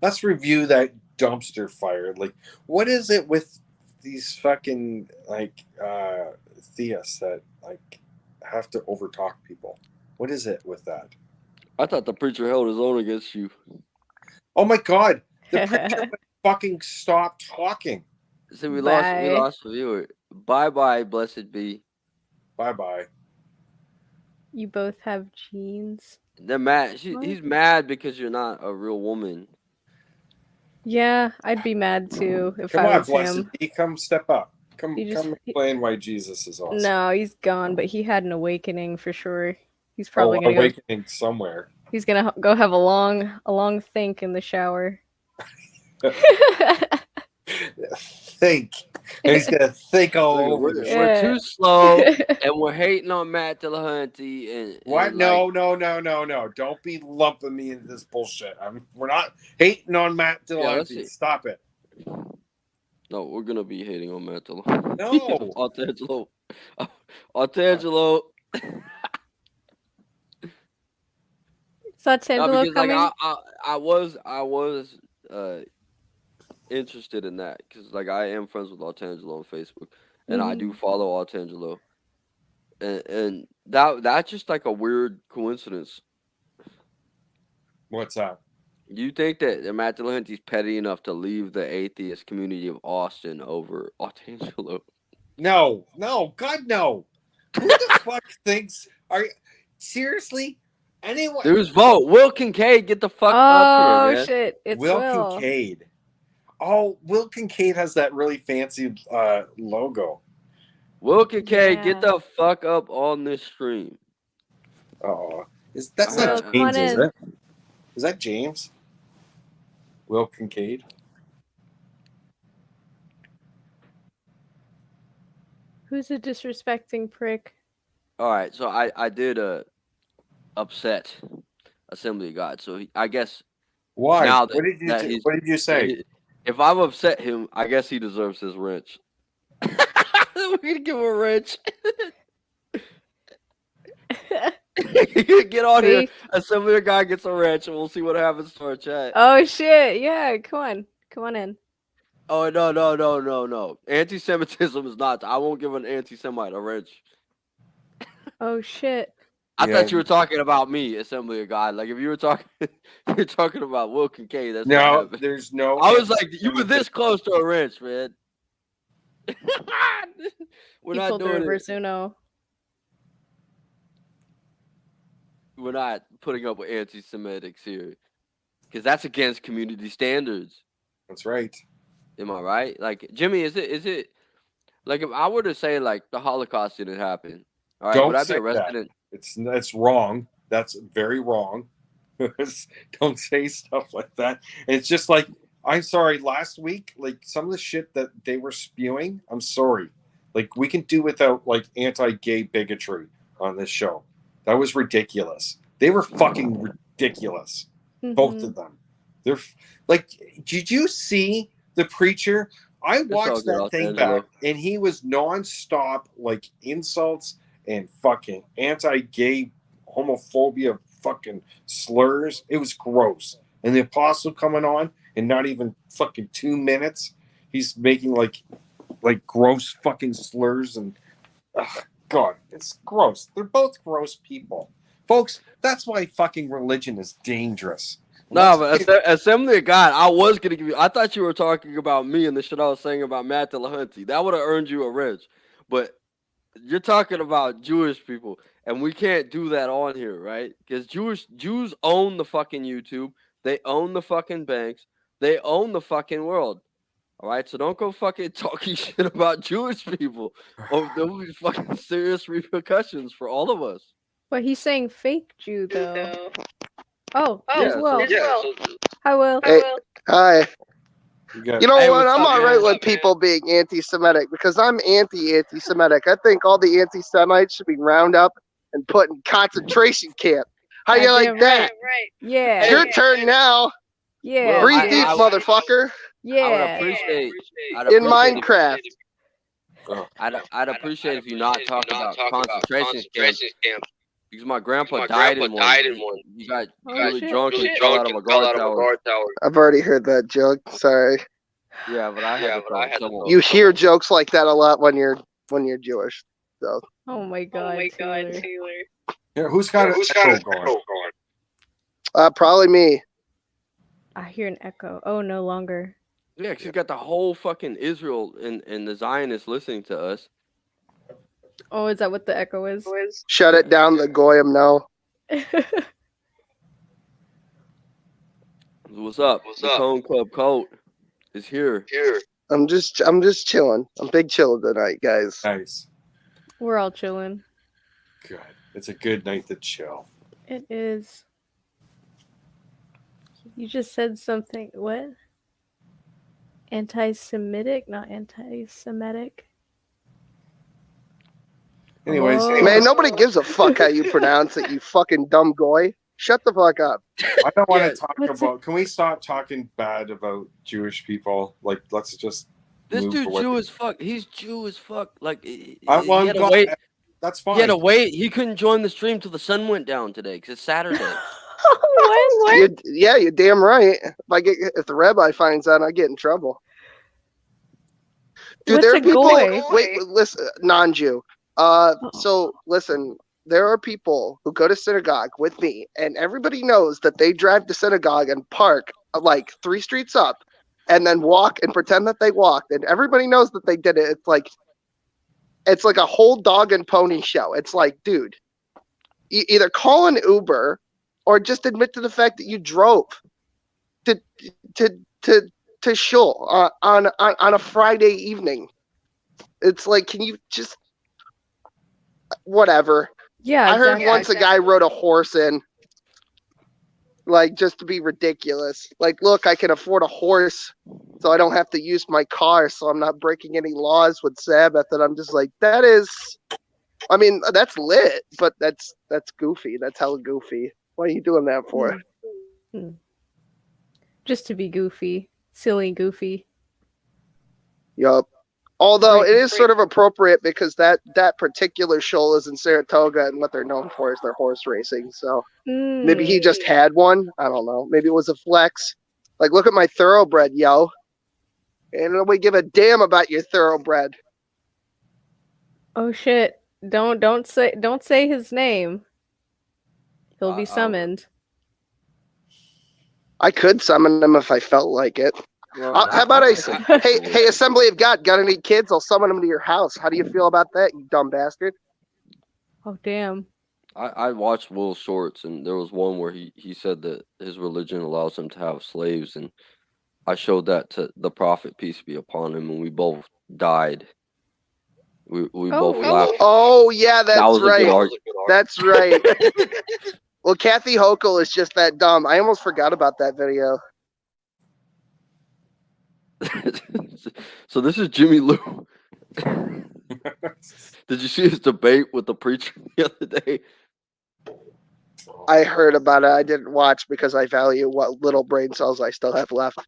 Speaker 5: Let's review that dumpster fire. Like, what is it with these fucking like theists that like have to overtalk people? What is it with that?
Speaker 4: I thought the preacher held his own against you.
Speaker 5: Oh my god, the preacher would fucking stop talking.
Speaker 4: See, we
Speaker 6: Bye.
Speaker 4: lost a viewer. Bye, blessed be.
Speaker 5: Bye bye.
Speaker 6: You both have genes.
Speaker 4: They're mad.
Speaker 6: What?
Speaker 4: He's mad because you're not a real woman.
Speaker 6: Yeah, I'd be mad too if
Speaker 5: Come
Speaker 6: I
Speaker 5: on,
Speaker 6: was
Speaker 5: blessed
Speaker 6: him.
Speaker 5: be. Come step up. Come
Speaker 6: You just-
Speaker 5: come explain why Jesus is awesome.
Speaker 6: No, he's gone, but he had an awakening for sure. He's probably
Speaker 5: Oh,
Speaker 6: gonna
Speaker 5: awakening somewhere.
Speaker 6: He's gonna go have a long think in the shower.
Speaker 5: Think. And he's gonna think all
Speaker 4: Look,
Speaker 5: over
Speaker 4: we're,
Speaker 5: the
Speaker 6: Yeah.
Speaker 4: we're too slow, and we're hating on Matt Dillahunty. And
Speaker 5: What?
Speaker 4: and,
Speaker 5: No,
Speaker 4: like,
Speaker 5: no. Don't be lumping me into this bullshit. We're not hating on Matt
Speaker 4: let's
Speaker 5: Dillahunty.
Speaker 4: see.
Speaker 5: Stop it.
Speaker 4: No, we're gonna be hating on Matt Dillahunty.
Speaker 5: No.
Speaker 4: Artangelo. Artangelo.
Speaker 6: Is that
Speaker 4: No,
Speaker 6: Tangelo
Speaker 4: because like
Speaker 6: coming?
Speaker 4: I was interested in that because like I am friends with Artangelo on Facebook, and I do follow Artangelo, and that's just like a weird coincidence.
Speaker 5: What's up?
Speaker 4: You think that Matt Dillahunty's petty enough to leave the atheist community of Austin over Artangelo?
Speaker 5: No, God, no. Who the fuck thinks? Are you seriously? Anyone?
Speaker 4: There's vote. Will Kincaid, get the fuck up
Speaker 6: Oh
Speaker 4: here, man.
Speaker 6: shit! It's
Speaker 5: Will
Speaker 6: Will.
Speaker 5: Kincaid. Oh, Will Kincaid has that really fancy logo.
Speaker 4: Will Kincaid, get
Speaker 6: Yeah.
Speaker 4: the fuck up on this stream.
Speaker 5: Oh, that's
Speaker 6: Will,
Speaker 5: not
Speaker 6: come
Speaker 5: James,
Speaker 6: on
Speaker 5: is
Speaker 6: in.
Speaker 5: it? Is that James? Will Kincaid.
Speaker 6: Who's a disrespecting prick?
Speaker 4: All right, so I did upset Assembly of God. So I guess
Speaker 5: Why?
Speaker 4: Now that-
Speaker 5: what did you
Speaker 4: that
Speaker 5: do?
Speaker 4: he's-
Speaker 5: What did you say?
Speaker 4: if I've upset him, I guess he deserves his wrench. We're gonna give him a wrench. Get on here.
Speaker 6: See?
Speaker 4: Assembly of God gets a wrench, and we'll see what happens to our chat.
Speaker 6: Oh shit! Yeah, come on in.
Speaker 4: Oh no. Anti-Semitism is not. I won't give an anti-Semite a wrench.
Speaker 6: Oh shit!
Speaker 4: I
Speaker 5: Yeah.
Speaker 4: thought you were talking about me, Assembly of God. Like if you were talking, you're talking about Will Kincaid. That's what
Speaker 5: No,
Speaker 4: happened.
Speaker 5: there's no.
Speaker 4: I was like, you were this close to a wrench, man. We're
Speaker 6: He
Speaker 4: not
Speaker 6: pulled the
Speaker 4: doing it.
Speaker 6: reverse Uno.
Speaker 4: We're not putting up with anti-Semitics here, because that's against community standards.
Speaker 5: That's right.
Speaker 4: Am I right? Like Jimmy, is it like if I were to say like the Holocaust didn't happen, all right?
Speaker 5: Don't
Speaker 4: Would I
Speaker 5: say
Speaker 4: be arrested?
Speaker 5: that.
Speaker 4: In,
Speaker 5: That's wrong. That's very wrong. Don't say stuff like that. It's just like, I'm sorry, last week, like some of the shit that they were spewing, I'm sorry. Like we can do without like anti-gay bigotry on this show. That was ridiculous. They were fucking ridiculous. Both
Speaker 6: Mhm.
Speaker 5: of them. They're like, did you see the preacher? I
Speaker 4: all
Speaker 5: watched
Speaker 4: good,
Speaker 5: that thing
Speaker 4: Angelo.
Speaker 5: back and he was nonstop like insults and fucking anti-gay homophobia fucking slurs. It was gross. And the apostle coming on in not even fucking 2 minutes, he's making like gross fucking slurs and God, it's gross. They're both gross people. Folks, that's why fucking religion is dangerous.
Speaker 4: no,
Speaker 5: Let's
Speaker 4: but Assembly of God, I was gonna give you. I thought you were talking about me and the shit I was saying about Matt Dillahunty. That would have earned you a wrench. But You're talking about Jewish people, and we can't do that on here, right? Because Jews own the fucking YouTube. They own the fucking banks. They own the fucking world. All right, so don't go fucking talking shit about Jewish people, or there will be fucking serious repercussions for all of us.
Speaker 6: But he's saying fake Jew though. Oh,
Speaker 4: Yeah,
Speaker 6: there's
Speaker 4: so-
Speaker 6: Will.
Speaker 4: yeah, so-
Speaker 6: Hi, Will.
Speaker 8: Hey, hi.
Speaker 5: got-
Speaker 8: You know
Speaker 4: Hey,
Speaker 8: what?
Speaker 4: what's
Speaker 8: I'm
Speaker 4: up,
Speaker 8: all
Speaker 4: man?
Speaker 8: right with people being anti-Semitic because I'm anti-Semitic. I think all the anti-Semites should be round up and put in concentration camp. How you like
Speaker 6: Goddamn
Speaker 8: that?
Speaker 6: Yeah.
Speaker 8: Your turn now.
Speaker 6: Yeah.
Speaker 4: Well,
Speaker 8: Breathe deep, motherfucker.
Speaker 6: Yeah.
Speaker 4: I would appreciate
Speaker 8: In Minecraft.
Speaker 4: I'd appreciate if you not talk about concentration camps because my grandpa died in one. He got really
Speaker 6: shit.
Speaker 4: drunk and fell out of a guard tower.
Speaker 8: I've already heard that joke. Sorry.
Speaker 4: Yeah, but I had to tell someone.
Speaker 8: You hear jokes like that a lot when you're Jewish. So
Speaker 6: Oh my god. Taylor.
Speaker 5: Here, who's got an echo going?
Speaker 8: probably me.
Speaker 6: I hear an echo. Oh, no longer.
Speaker 4: Yeah, 'cause you got the whole fucking Israel and the Zionists listening to us.
Speaker 6: Oh, is that what the echo is?
Speaker 8: Shut it down, the goyim now.
Speaker 4: What's up? The Cone Club coat is here.
Speaker 8: I'm just chilling. I'm big chilling tonight, guys.
Speaker 5: Nice.
Speaker 6: We're all chilling.
Speaker 5: Good. It's a good night to chill.
Speaker 6: It is. You just said something. What? Anti-Semitic, not anti-Semitic.
Speaker 5: Anyways,
Speaker 6: Oh.
Speaker 8: Man, nobody gives a fuck how you pronounce it, you fucking dumb goy. Shut the fuck up.
Speaker 5: I don't want
Speaker 4: Yeah,
Speaker 5: to talk
Speaker 6: what's
Speaker 5: about. Can we stop talking bad about Jewish people? Like, let's just.
Speaker 4: This
Speaker 5: move
Speaker 4: dude
Speaker 5: away.
Speaker 4: Jew as fuck. He's Jew as fuck. Like he
Speaker 5: Well, I'm
Speaker 4: had to
Speaker 5: glad-
Speaker 4: wait.
Speaker 5: That's fine.
Speaker 4: He had to wait. He couldn't join the stream till the sun went down today because it's Saturday.
Speaker 6: What?
Speaker 8: You're damn right. If the rabbi finds out, I get in trouble. Dude,
Speaker 6: What's
Speaker 8: there are
Speaker 6: a
Speaker 8: people.
Speaker 6: goy?
Speaker 8: Wait, listen, non-Jew. So listen, there are people who go to synagogue with me, and everybody knows that they drive to synagogue and park like 3 streets up, and then walk and pretend that they walked, and everybody knows that they did it. It's like a whole dog and pony show. It's like, dude, either call an Uber or just admit to the fact that you drove to shul on a Friday evening. It's like, can you just whatever?
Speaker 6: Yeah,
Speaker 8: I heard
Speaker 6: exactly.
Speaker 8: once a guy rode a horse in, like, just to be ridiculous. Like, look, I can afford a horse, so I don't have to use my car, so I'm not breaking any laws with Sabbath. And I'm just like, that is, I mean, that's lit, but that's goofy. That's hella goofy. What are you doing that for?
Speaker 6: Just to be goofy. Silly goofy.
Speaker 8: Yup. Although
Speaker 6: Right.
Speaker 8: it is sort of appropriate because that particular shul is in Saratoga, and what they're known for is their horse racing. So maybe he just had one. I don't know. Maybe it was a flex. Like, look at my thoroughbred, yo. And we give a damn about your thoroughbred.
Speaker 6: Oh shit. Don't say his name. He'll be
Speaker 4: Uh-oh.
Speaker 6: summoned.
Speaker 8: I could summon him if I felt like it.
Speaker 4: Well,
Speaker 8: How about hey, Assembly of God, got any kids? I'll summon them to your house. How do you feel about that, you dumb bastard?
Speaker 6: Oh damn.
Speaker 4: I watched Will's shorts, and there was one where he said that his religion allows him to have slaves, and I showed that to the prophet, peace be upon him, and we both died. We both laughed.
Speaker 8: Oh yeah,
Speaker 4: That was
Speaker 8: that's
Speaker 4: a good
Speaker 8: right.
Speaker 4: argument.
Speaker 8: That's right. Well, Kathy Hochul is just that dumb. I almost forgot about that video.
Speaker 4: So this is Jimmy Lou. Did you see his debate with the preacher the other day?
Speaker 8: I heard about it. I didn't watch because I value what little brain cells I still have left.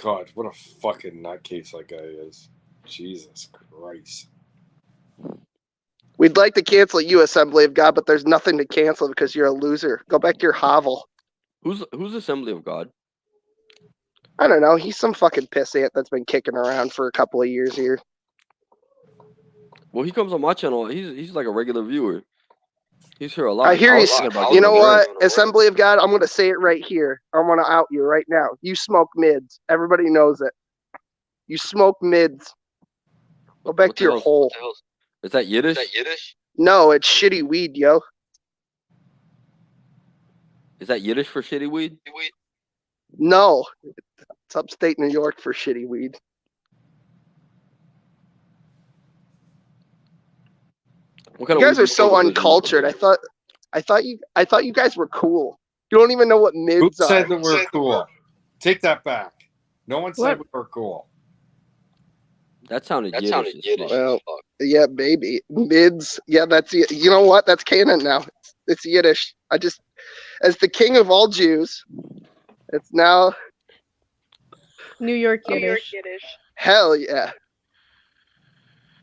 Speaker 5: God, what a fucking nutcase that guy is. Jesus Christ.
Speaker 8: We'd like to cancel you, Assembly of God, but there's nothing to cancel because you're a loser. Go back to your hovel.
Speaker 4: Who's Assembly of God?
Speaker 8: I don't know. He's some fucking pissant that's been kicking around for a couple of years here.
Speaker 4: Well, he comes on my channel. He's like a regular viewer. He's here a lot.
Speaker 8: I hear
Speaker 4: was
Speaker 8: he's.
Speaker 4: talking about
Speaker 8: You know
Speaker 4: giving away.
Speaker 8: what? Assembly of God, I'm going to say it right here. I want to out you right now. You smoke mids. Everybody knows it. You smoke mids. Go back
Speaker 4: What
Speaker 8: to
Speaker 4: the
Speaker 8: your
Speaker 4: hell's-
Speaker 8: hole.
Speaker 4: Is that Yiddish?
Speaker 8: No, it's shitty weed, yo.
Speaker 4: Is that Yiddish for shitty weed?
Speaker 8: No, it's upstate New York for shitty weed.
Speaker 4: What kind
Speaker 8: You
Speaker 4: of
Speaker 8: guys
Speaker 4: weed
Speaker 8: are so
Speaker 4: smoke, Lizzie?
Speaker 8: uncultured. I thought you guys were cool. You don't even know what
Speaker 5: Who
Speaker 8: mids are.
Speaker 5: said that we're cool? Take that back. No one said
Speaker 6: What?
Speaker 5: we were cool.
Speaker 4: That sounded Yiddish. as fuck.
Speaker 8: Well, yeah, baby. Mids. Yeah, that's you know what? That's canon now. It's Yiddish. As the king of all Jews, it's now
Speaker 6: New York Yiddish.
Speaker 8: hell yeah.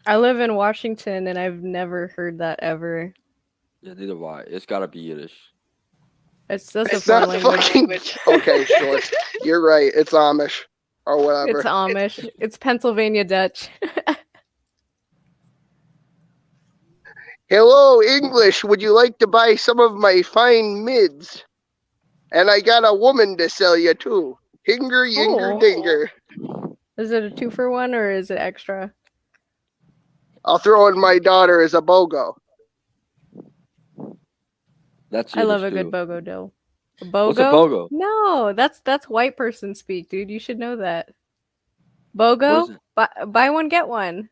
Speaker 6: I live in Washington and I've never heard that ever.
Speaker 4: Yeah, neither have I. It's gotta be Yiddish.
Speaker 6: That's a
Speaker 8: It's
Speaker 6: foreign
Speaker 8: not
Speaker 6: language.
Speaker 8: fucking okay, sure. You're right. It's Amish or whatever.
Speaker 6: It's Amish. It's Pennsylvania Dutch.
Speaker 8: Hello, English. Would you like to buy some of my fine mids? And I got a woman to sell you too. Hinger, yinger,
Speaker 6: Oh.
Speaker 8: dinger.
Speaker 6: Is it a 2-for-1 or is it extra?
Speaker 8: I'll throw in my daughter as a BOGO.
Speaker 4: That's
Speaker 6: I
Speaker 4: Yiddish
Speaker 6: love a
Speaker 4: too.
Speaker 6: good BOGO dough. A
Speaker 4: What's a
Speaker 6: BOGO?
Speaker 4: BOGO?
Speaker 6: No, that's white person speak, dude. You should know that.
Speaker 4: What
Speaker 6: BOGO?
Speaker 4: is it?
Speaker 6: Buy one, get one.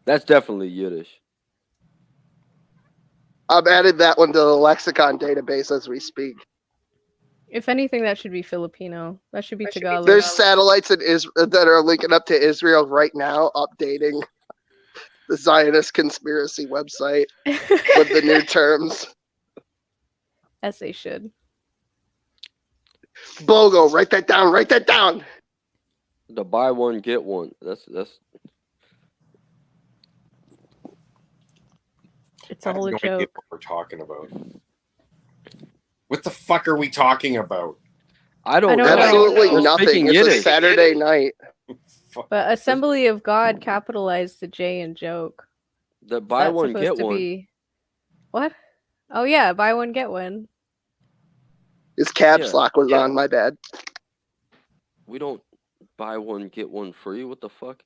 Speaker 4: That's definitely Yiddish.
Speaker 8: I've added that one to the lexicon database as we speak.
Speaker 6: If anything, that should be Filipino. That should be Tagalog.
Speaker 8: There's satellites that are linking up to Israel right now, updating the Zionist conspiracy website with the new terms.
Speaker 6: As they should.
Speaker 8: BOGO, write that down. Write that down.
Speaker 4: The buy one get one. That's
Speaker 6: It's
Speaker 5: I
Speaker 6: a
Speaker 5: have
Speaker 6: whole
Speaker 5: no idea
Speaker 6: joke.
Speaker 5: what we're talking about. What the fuck are we talking about?
Speaker 4: I don't
Speaker 6: I don't
Speaker 4: know.
Speaker 6: know.
Speaker 8: Absolutely
Speaker 4: They're
Speaker 8: nothing.
Speaker 4: speaking
Speaker 8: It's a
Speaker 4: Yiddish.
Speaker 8: Saturday night.
Speaker 5: Fuck.
Speaker 6: But Assembly of God capitalized the J in joke.
Speaker 4: The
Speaker 6: Is
Speaker 4: buy
Speaker 6: that
Speaker 4: one
Speaker 6: supposed
Speaker 4: get
Speaker 6: to
Speaker 4: one.
Speaker 6: be- What? Oh yeah, buy one get one.
Speaker 8: His caps
Speaker 4: Yeah.
Speaker 8: lock was on. My bad.
Speaker 4: We don't buy one get one free. What the fuck?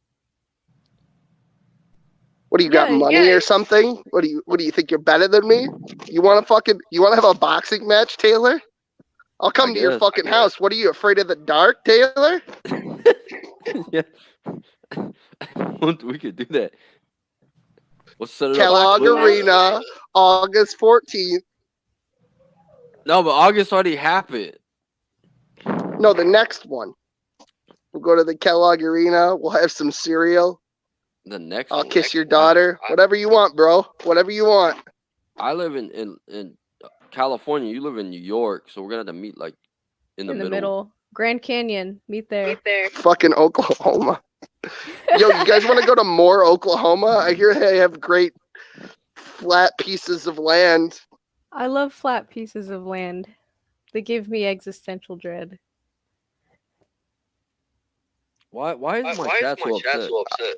Speaker 8: What do you got?
Speaker 6: Yeah,
Speaker 8: Money or something? What do you think you're better than me? You want to have a boxing match, Taylor? I'll come to your
Speaker 4: guess.
Speaker 8: fucking house. What are you afraid of the dark, Taylor?
Speaker 4: Yeah. We could do that. Let's set it
Speaker 8: Kellogg
Speaker 4: up.
Speaker 8: Arena, August 14th.
Speaker 4: No, but August already happened.
Speaker 8: No, the next one. We'll go to the Kellogg Arena. We'll have some cereal.
Speaker 4: The next
Speaker 8: I'll
Speaker 4: one.
Speaker 8: kiss your daughter. Whatever you want, bro. Whatever you want.
Speaker 4: I live in California. You live in New York, so we're gonna have to meet like in the middle.
Speaker 6: Grand Canyon. Meet there.
Speaker 8: Fucking Oklahoma. Yo, you guys want to go to more Oklahoma? I hear they have great flat pieces of land.
Speaker 6: I love flat pieces of land. They give me existential dread.
Speaker 4: Why is my chat so upset?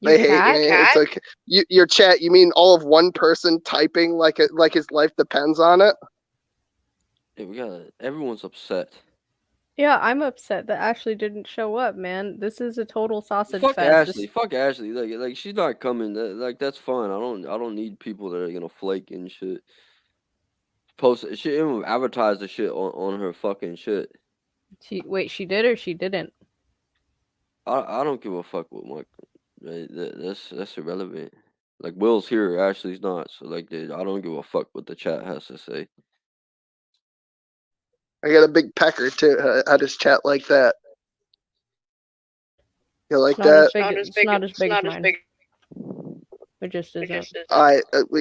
Speaker 8: They
Speaker 6: Your
Speaker 8: hate
Speaker 6: cat?
Speaker 8: me. It's like your chat. You mean all of one person typing like his life depends on it?
Speaker 4: Yeah, everyone's upset.
Speaker 6: Yeah, I'm upset that Ashley didn't show up, man. This is a total sausage
Speaker 4: Fuck
Speaker 6: fest.
Speaker 4: Ashley. Fuck Ashley. Like she's not coming. Like that's fine. I don't need people that are gonna flake and shit. Post she even advertise the shit on her fucking shit.
Speaker 6: She did or she didn't?
Speaker 4: I don't give a fuck what my that's irrelevant. Like Will's here, Ashley's not. So like I don't give a fuck what the chat has to say.
Speaker 8: I got a big pecker too. I just chat like that. You like that?
Speaker 6: It's not as big as mine. It just isn't.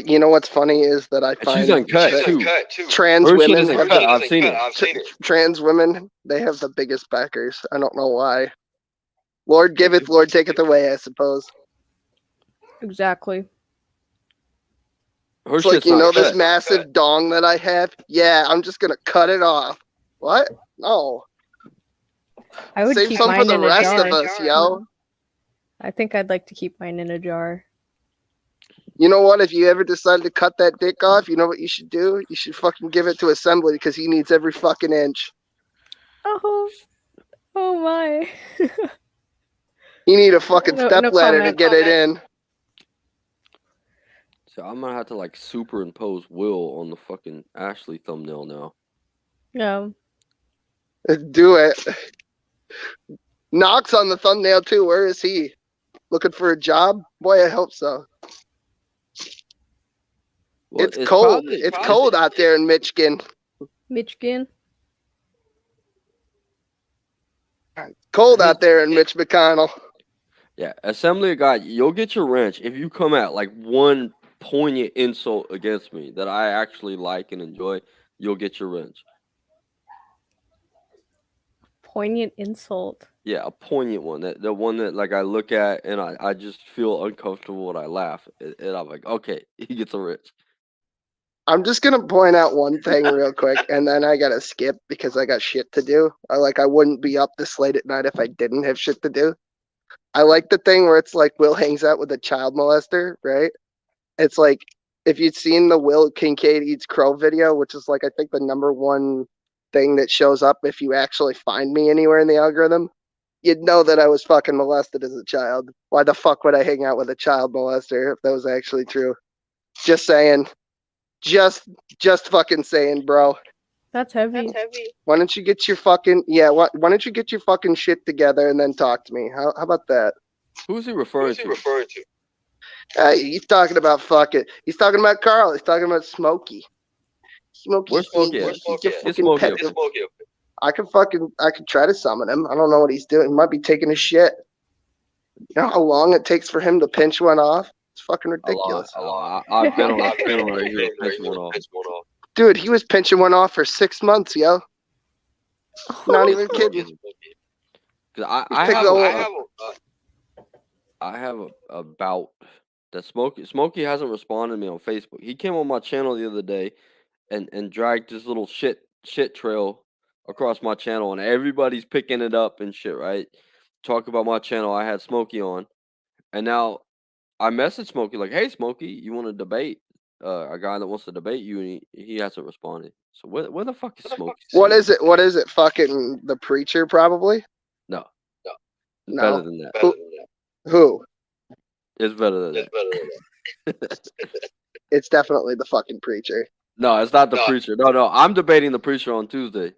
Speaker 8: You know what's funny is that I find
Speaker 4: She's uncut
Speaker 8: that
Speaker 4: too.
Speaker 8: trans
Speaker 4: Her shit
Speaker 8: women
Speaker 4: isn't
Speaker 8: have
Speaker 4: cut. I've seen it.
Speaker 8: trans women, they have the biggest backers. I don't know why. Lord giveth, Lord taketh away, I suppose.
Speaker 6: Exactly.
Speaker 4: Her
Speaker 8: It's like,
Speaker 4: shit's
Speaker 8: you
Speaker 4: not
Speaker 8: know, this
Speaker 4: cut.
Speaker 8: massive dong that I have? Yeah, I'm just going to cut it off. What? No.
Speaker 6: I would
Speaker 8: Save
Speaker 6: keep
Speaker 8: some
Speaker 6: mine
Speaker 8: for the
Speaker 6: in a
Speaker 8: rest
Speaker 6: jar.
Speaker 8: of us, yo.
Speaker 6: I think I'd like to keep mine in a jar.
Speaker 8: You know what? If you ever decide to cut that dick off, you know what you should do? You should fucking give it to Assembly because he needs every fucking inch.
Speaker 6: Oh my.
Speaker 8: You need a fucking
Speaker 6: No-
Speaker 8: step
Speaker 6: no
Speaker 8: ladder to
Speaker 6: comment.
Speaker 8: get it in.
Speaker 4: So I'm gonna have to like superimpose Will on the fucking Ashley thumbnail now.
Speaker 6: Yeah.
Speaker 8: Do it. Knox on the thumbnail too. Where is he? Looking for a job? Boy, I hope so.
Speaker 4: Well,
Speaker 8: It's cold.
Speaker 4: probably-
Speaker 8: It's cold out there in Michigan.
Speaker 6: Michigan.
Speaker 8: Cold out there in Mitch McConnell.
Speaker 4: Yeah, Assembly of God, you'll get your wrench if you come at like one poignant insult against me that I actually like and enjoy. You'll get your wrench.
Speaker 6: Poignant insult.
Speaker 4: Yeah, a poignant one. The one that like I look at and I just feel uncomfortable and I laugh and I'm like, okay, he gets a wrench.
Speaker 8: I'm just gonna point out one thing real quick, and then I gotta skip because I got shit to do. I wouldn't be up this late at night if I didn't have shit to do. I like the thing where it's like Will hangs out with a child molester, right? It's like if you'd seen the Will Kincaid Eats Crow video, which is like I think the #1 thing that shows up if you actually find me anywhere in the algorithm, you'd know that I was fucking molested as a child. Why the fuck would I hang out with a child molester if that was actually true? Just saying. Just fucking saying, bro.
Speaker 6: That's heavy.
Speaker 8: Why don't you get your fucking why don't you get your fucking shit together and then talk to me? How about that?
Speaker 4: Who's he referring to?
Speaker 8: He's talking about fucking. He's talking about Carl. He's talking about Smokey. Smokey.
Speaker 4: Where's Smokey at? Get Smokey up here.
Speaker 8: I could try to summon him. I don't know what he's doing. He might be taking a shit. You know how long it takes for him to pinch one off? It's fucking ridiculous.
Speaker 4: A lot. I've been on right here pinching one off.
Speaker 8: Dude, he was pinching one off for 6 months, yo. Not even kidding.
Speaker 4: 'Cause I have a bout that Smokey hasn't responded to me on Facebook. He came on my channel the other day and dragged this little shit trail across my channel, and everybody's picking it up and shit, right? Talk about my channel. I had Smokey on, and now I messaged Smokey like, "Hey, Smokey, you want to debate a guy that wants to debate you?" And he hasn't responded. So where the fuck is Smokey?
Speaker 8: What is it? What is it? Fucking the preacher, probably.
Speaker 4: No.
Speaker 8: No.
Speaker 4: Better than that.
Speaker 8: Who?
Speaker 4: It's better than that.
Speaker 8: It's definitely the fucking preacher.
Speaker 4: No, it's not the preacher. No, I'm debating the preacher on Tuesday.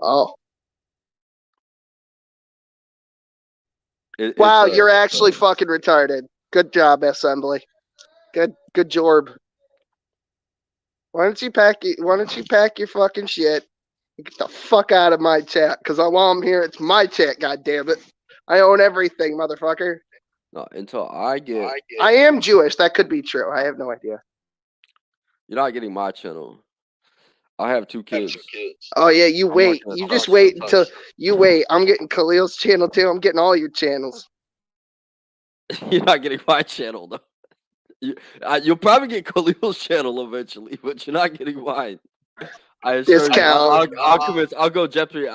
Speaker 8: Oh. Wow, you're actually fucking retarded. Good job, Assembly. Good job. Why don't you pack your fucking shit and get the fuck out of my chat? Because while I'm here, it's my chat, goddammit. I own everything, motherfucker.
Speaker 4: No, until I get...
Speaker 8: I am Jewish. That could be true. I have no idea.
Speaker 4: You're not getting my channel. I have 2 kids.
Speaker 8: Oh, yeah, you wait. You just wait until... You wait. I'm getting Khalil's channel, too. I'm getting all your channels.
Speaker 4: You're not getting my channel, though. You'll probably get Khalil's channel eventually, but you're not getting mine.
Speaker 8: Discount.
Speaker 4: I'll go Jeffrey.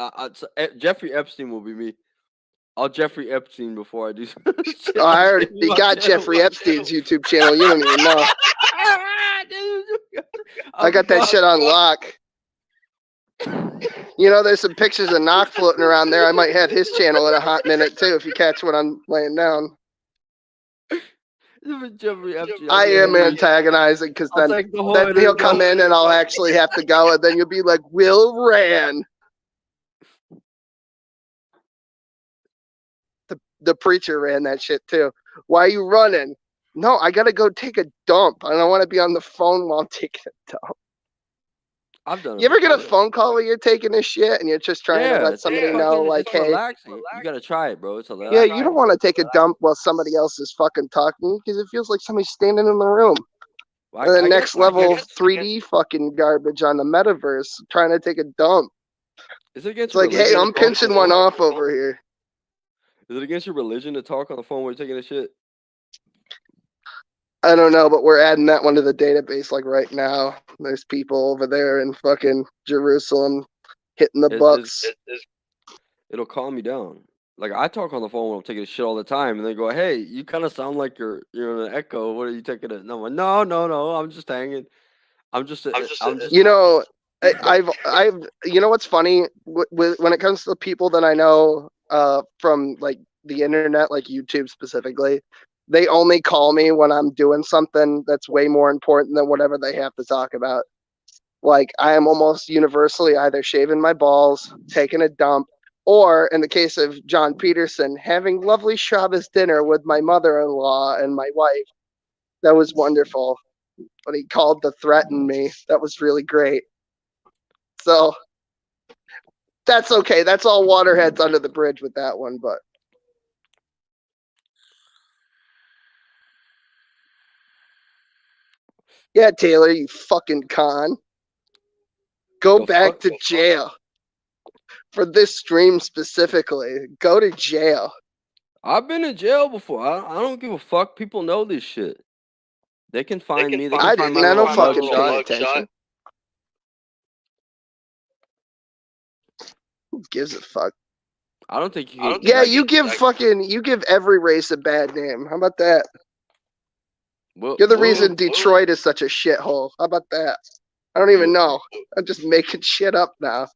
Speaker 4: Jeffrey Epstein will be me. I'll Jeffrey Epstein before I do.
Speaker 8: Oh, I already got Jeffrey Epstein's YouTube channel. You don't even know. I got that shit on lock. You know, there's some pictures of Knock floating around there. I might have his channel in a hot minute too, if you catch what I'm laying down. I am antagonizing because then he'll come in and I'll actually have to go, and then you'll be like, Will ran. The preacher ran that shit too. Why are you running? No, I gotta go take a dump. I don't want to be on the phone while I'm taking a dump.
Speaker 4: I've done it.
Speaker 8: You ever get a phone call where you're taking a shit and you're just trying to let somebody know, like, hey,
Speaker 4: relaxing. You gotta try it, bro. It's relaxing.
Speaker 8: Yeah, you don't want to take a dump while somebody else is fucking talking because it feels like somebody's standing in the room. And the next level 3D fucking garbage on the metaverse trying to take a dump.
Speaker 4: Is it against
Speaker 8: It's like, hey, I'm pinching one off over here.
Speaker 4: Is it against your religion to talk on the phone while you're taking a shit?
Speaker 8: I don't know, but we're adding that one to the database like right now. There's people over there in fucking Jerusalem hitting the bucks.
Speaker 4: It'll calm me down. Like, I talk on the phone when I'm taking a shit all the time, and they go, "Hey, you kind of sound like you're in an echo. What are you taking it?" No, I'm like, no, I'm just hanging. I'm just.
Speaker 8: You know, I've. You know what's funny when it comes to the people that I know from like the internet, like YouTube specifically, they only call me when I'm doing something that's way more important than whatever they have to talk about. Like I am almost universally either shaving my balls, taking a dump, or in the case of John Peterson, having lovely Shabbos dinner with my mother-in-law and my wife. That was wonderful. When he called to threaten me, that was really great. So that's okay. That's all waterheads under the bridge with that one, but yeah, Taylor, you fucking con. Go back to jail. For this stream specifically, go to jail.
Speaker 4: I've been in jail before. I don't give a fuck. People know this shit. They can find me. They can
Speaker 8: I
Speaker 4: find
Speaker 8: didn't.
Speaker 4: my
Speaker 8: I don't
Speaker 4: little
Speaker 8: fucking pay
Speaker 4: mugshot.
Speaker 8: attention. Who gives a fuck?
Speaker 4: I don't think you can.
Speaker 8: Yeah, you give every race a bad name. How about that? You're the reason Detroit is such a shithole. How about that? I don't even know. I'm just making shit up now.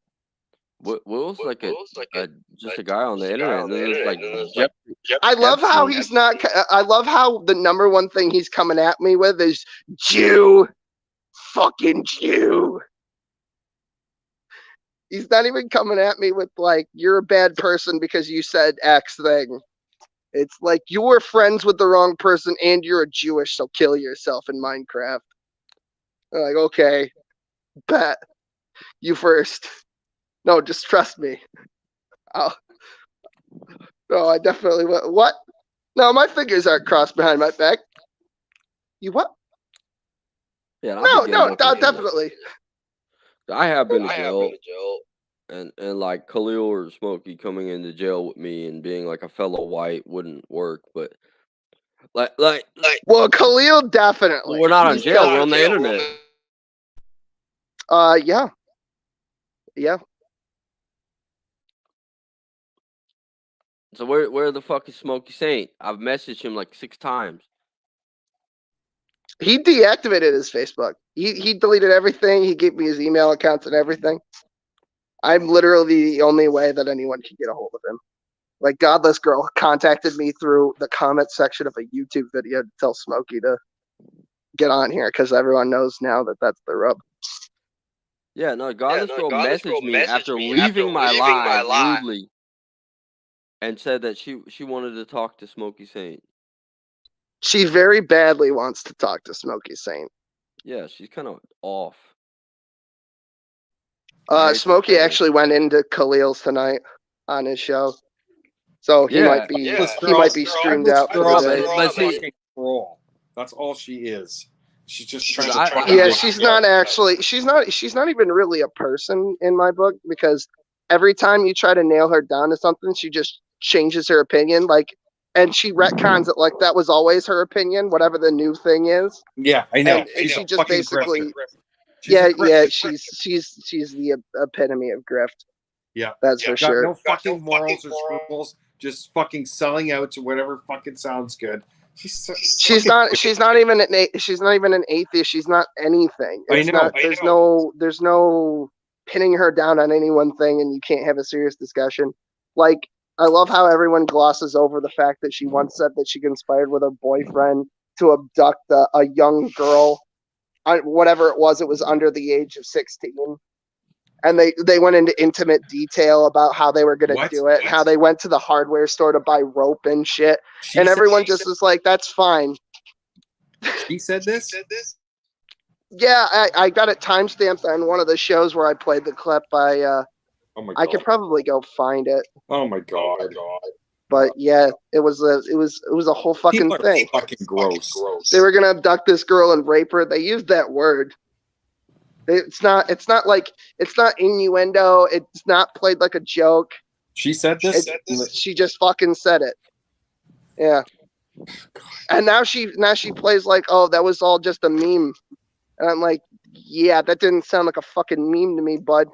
Speaker 4: Will's like just a guy on the internet. And then there's like
Speaker 8: I love how he's not. I love how the number one thing he's coming at me with is Jew, fucking Jew. He's not even coming at me with like you're a bad person because you said X thing. It's like you were friends with the wrong person and you're a Jewish, so kill yourself in Minecraft. I'm like, okay, bet you first. No, just trust me. No, I definitely will. What? No, my fingers aren't crossed behind my back. You what?
Speaker 4: Yeah,
Speaker 8: no, definitely.
Speaker 4: I have been to jail. And like Khalil or Smokey coming into jail with me and being like a fellow white wouldn't work, but like
Speaker 8: well, Khalil definitely.
Speaker 4: We're not on jail. We're on the internet.
Speaker 8: Yeah.
Speaker 4: So where the fuck is Smokey Saint? I've messaged him like 6 times.
Speaker 8: He deactivated his Facebook. He deleted everything. He gave me his email accounts and everything. I'm literally the only way that anyone can get a hold of him. Like Godless Girl contacted me through the comment section of a YouTube video to tell Smokey to get on here because everyone knows now that that's the rub.
Speaker 4: Yeah, no, Godless Girl messaged me after leaving my live rudely and said that she wanted to talk to Smokey Saint.
Speaker 8: She very badly wants to talk to Smokey Saint.
Speaker 4: Yeah, she's kind of off.
Speaker 8: Smokey actually went into Khalil's tonight on his show, so he might be streamed out for the day.
Speaker 5: That's all she is. She's just trying to.
Speaker 8: Yeah, she's not actually. She's not even really a person in my book because every time you try to nail her down to something, she just changes her opinion. Like, and she retcons it like that was always her opinion, whatever the new thing is.
Speaker 5: Yeah, I know.
Speaker 8: And she just
Speaker 5: fucking
Speaker 8: basically.
Speaker 5: grifter.
Speaker 8: She's the epitome of grift.
Speaker 5: Yeah,
Speaker 8: that's for sure.
Speaker 5: No fucking morals or scruples. Just fucking selling out to whatever fucking sounds good.
Speaker 8: She's not even an atheist. She's not anything.
Speaker 5: I know.
Speaker 8: There's no pinning her down on any one thing, and you can't have a serious discussion. Like I love how everyone glosses over the fact that she once said that she conspired with her boyfriend to abduct a young girl. Whatever it was under the age of 16, and they went into intimate detail about how they were going to do it, how they went to the hardware store to buy rope and shit, and everyone just is like, "That's fine."
Speaker 5: She said this.
Speaker 8: Yeah, I got it timestamped on one of the shows where I played the clip. Oh my God. I could probably go find it.
Speaker 5: Oh my God.
Speaker 8: But yeah, it was a whole fucking thing.
Speaker 5: Fucking gross.
Speaker 8: They were gonna abduct this girl and rape her. They used that word. It's not innuendo. It's not played like a joke.
Speaker 5: She said this.
Speaker 8: She just fucking said it. Yeah. And now she plays like, oh, that was all just a meme. And I'm like, yeah, that didn't sound like a fucking meme to me, bud.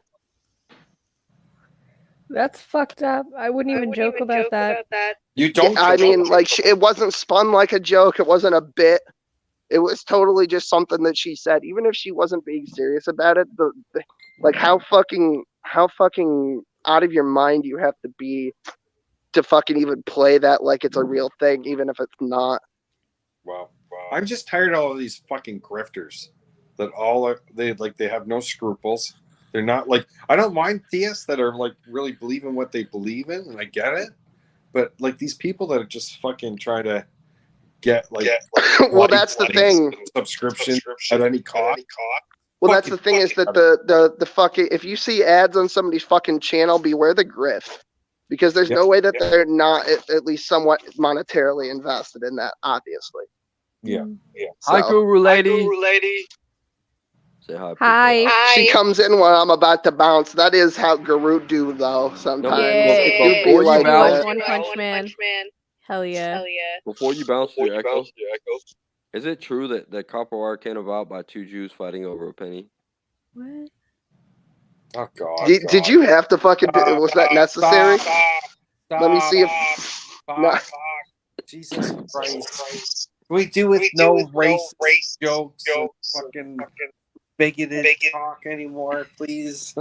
Speaker 6: That's fucked up. I wouldn't even joke about that.
Speaker 5: You don't.
Speaker 8: Yeah, I mean, like, it wasn't spun like a joke. It wasn't a bit. It was totally just something that she said. Even if she wasn't being serious about it, like how fucking out of your mind you have to be to fucking even play that like it's a real thing, even if it's not.
Speaker 5: Well, I'm just tired of all of these fucking grifters that all are they have no scruples. They're not like, I don't mind theists that are like really believing what they believe in, and I get it. But like these people that are just fucking try to get like
Speaker 8: well, that's the thing.
Speaker 5: Subscription at any cost.
Speaker 8: Well, that's the thing is that the fucking, if you see ads on somebody's fucking channel, beware the grift, because there's no way that they're not at least somewhat monetarily invested in that. Obviously.
Speaker 5: Yeah.
Speaker 8: So,
Speaker 4: Hi, Guru Lady. Say hi.
Speaker 6: Hi.
Speaker 8: she comes in when I'm about to bounce. That is how Guru do though. Sometimes
Speaker 6: Yay.
Speaker 8: it do be
Speaker 4: Before you
Speaker 8: like
Speaker 4: bounce-
Speaker 8: that.
Speaker 6: One Punch Man. Hell yeah.
Speaker 4: Before you bounce to your echo, is it true that the copper wire came about by two Jews fighting over a penny?
Speaker 6: What?
Speaker 5: Oh God.
Speaker 8: Did you have to fucking do? Was that necessary? Let me see if. No.
Speaker 5: Jesus Christ. We do with no race jokes and fucking bigoted talk anymore, please.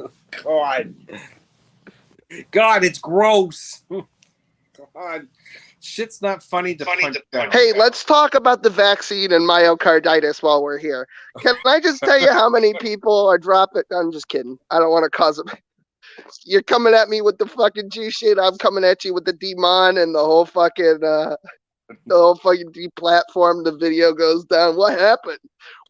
Speaker 5: God, it's gross. God, shit's not funny to punch down.
Speaker 8: Hey, let's talk about the vaccine and myocarditis while we're here. Can I just tell you how many people are dropping? I'm just kidding. I don't want to cause them. You're coming at me with the fucking G shit. I'm coming at you with the demon and the whole fucking deplatform. The video goes down. What happened?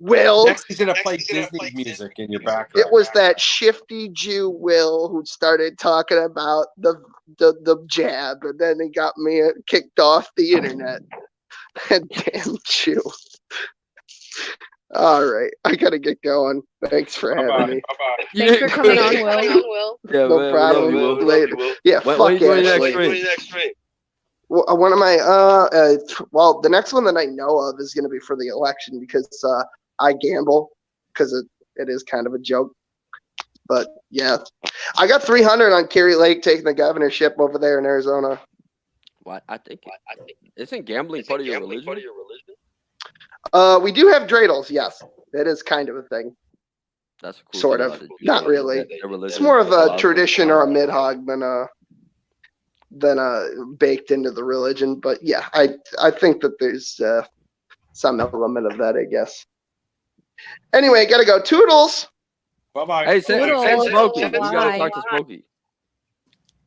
Speaker 8: Will,
Speaker 5: Next, he's gonna play Disney music in your background.
Speaker 8: it was that shifty Jew Will who started talking about the jab, and then he got me kicked off the internet. Damn Jew. All right, I gotta get going. Thanks for having me.
Speaker 6: Thanks for coming on, Will.
Speaker 4: Yeah,
Speaker 8: No
Speaker 4: man,
Speaker 8: problem.
Speaker 4: we love you, Will.
Speaker 8: Later. Yeah,
Speaker 4: When
Speaker 8: fuck
Speaker 4: you doing your
Speaker 8: Ashley.
Speaker 4: next stream?
Speaker 8: Well, one of my well, the next one that I know of is going to be for the election because I gamble because it is kind of a joke. But yeah, I got 300 on Kerry Lake taking the governorship over there in Arizona.
Speaker 4: What? I think isn't gambling part of your religion?
Speaker 8: We do have dreidels, yes. That is kind of a thing.
Speaker 4: That's a cool
Speaker 8: Sort
Speaker 4: thing
Speaker 8: of.
Speaker 4: about the Jews,
Speaker 8: Not
Speaker 4: that
Speaker 8: really.
Speaker 4: their religion
Speaker 8: It's more of
Speaker 4: allows
Speaker 8: a
Speaker 4: them
Speaker 8: tradition
Speaker 4: to-
Speaker 8: or a mid-hog than baked into the religion. But yeah, I think that there's some element of that, I guess. Anyway, gotta go. Toodles.
Speaker 5: Bye-bye.
Speaker 4: Hey, send
Speaker 6: Toodles.
Speaker 4: Smokey. You
Speaker 6: Bye.
Speaker 4: gotta talk to Smokey.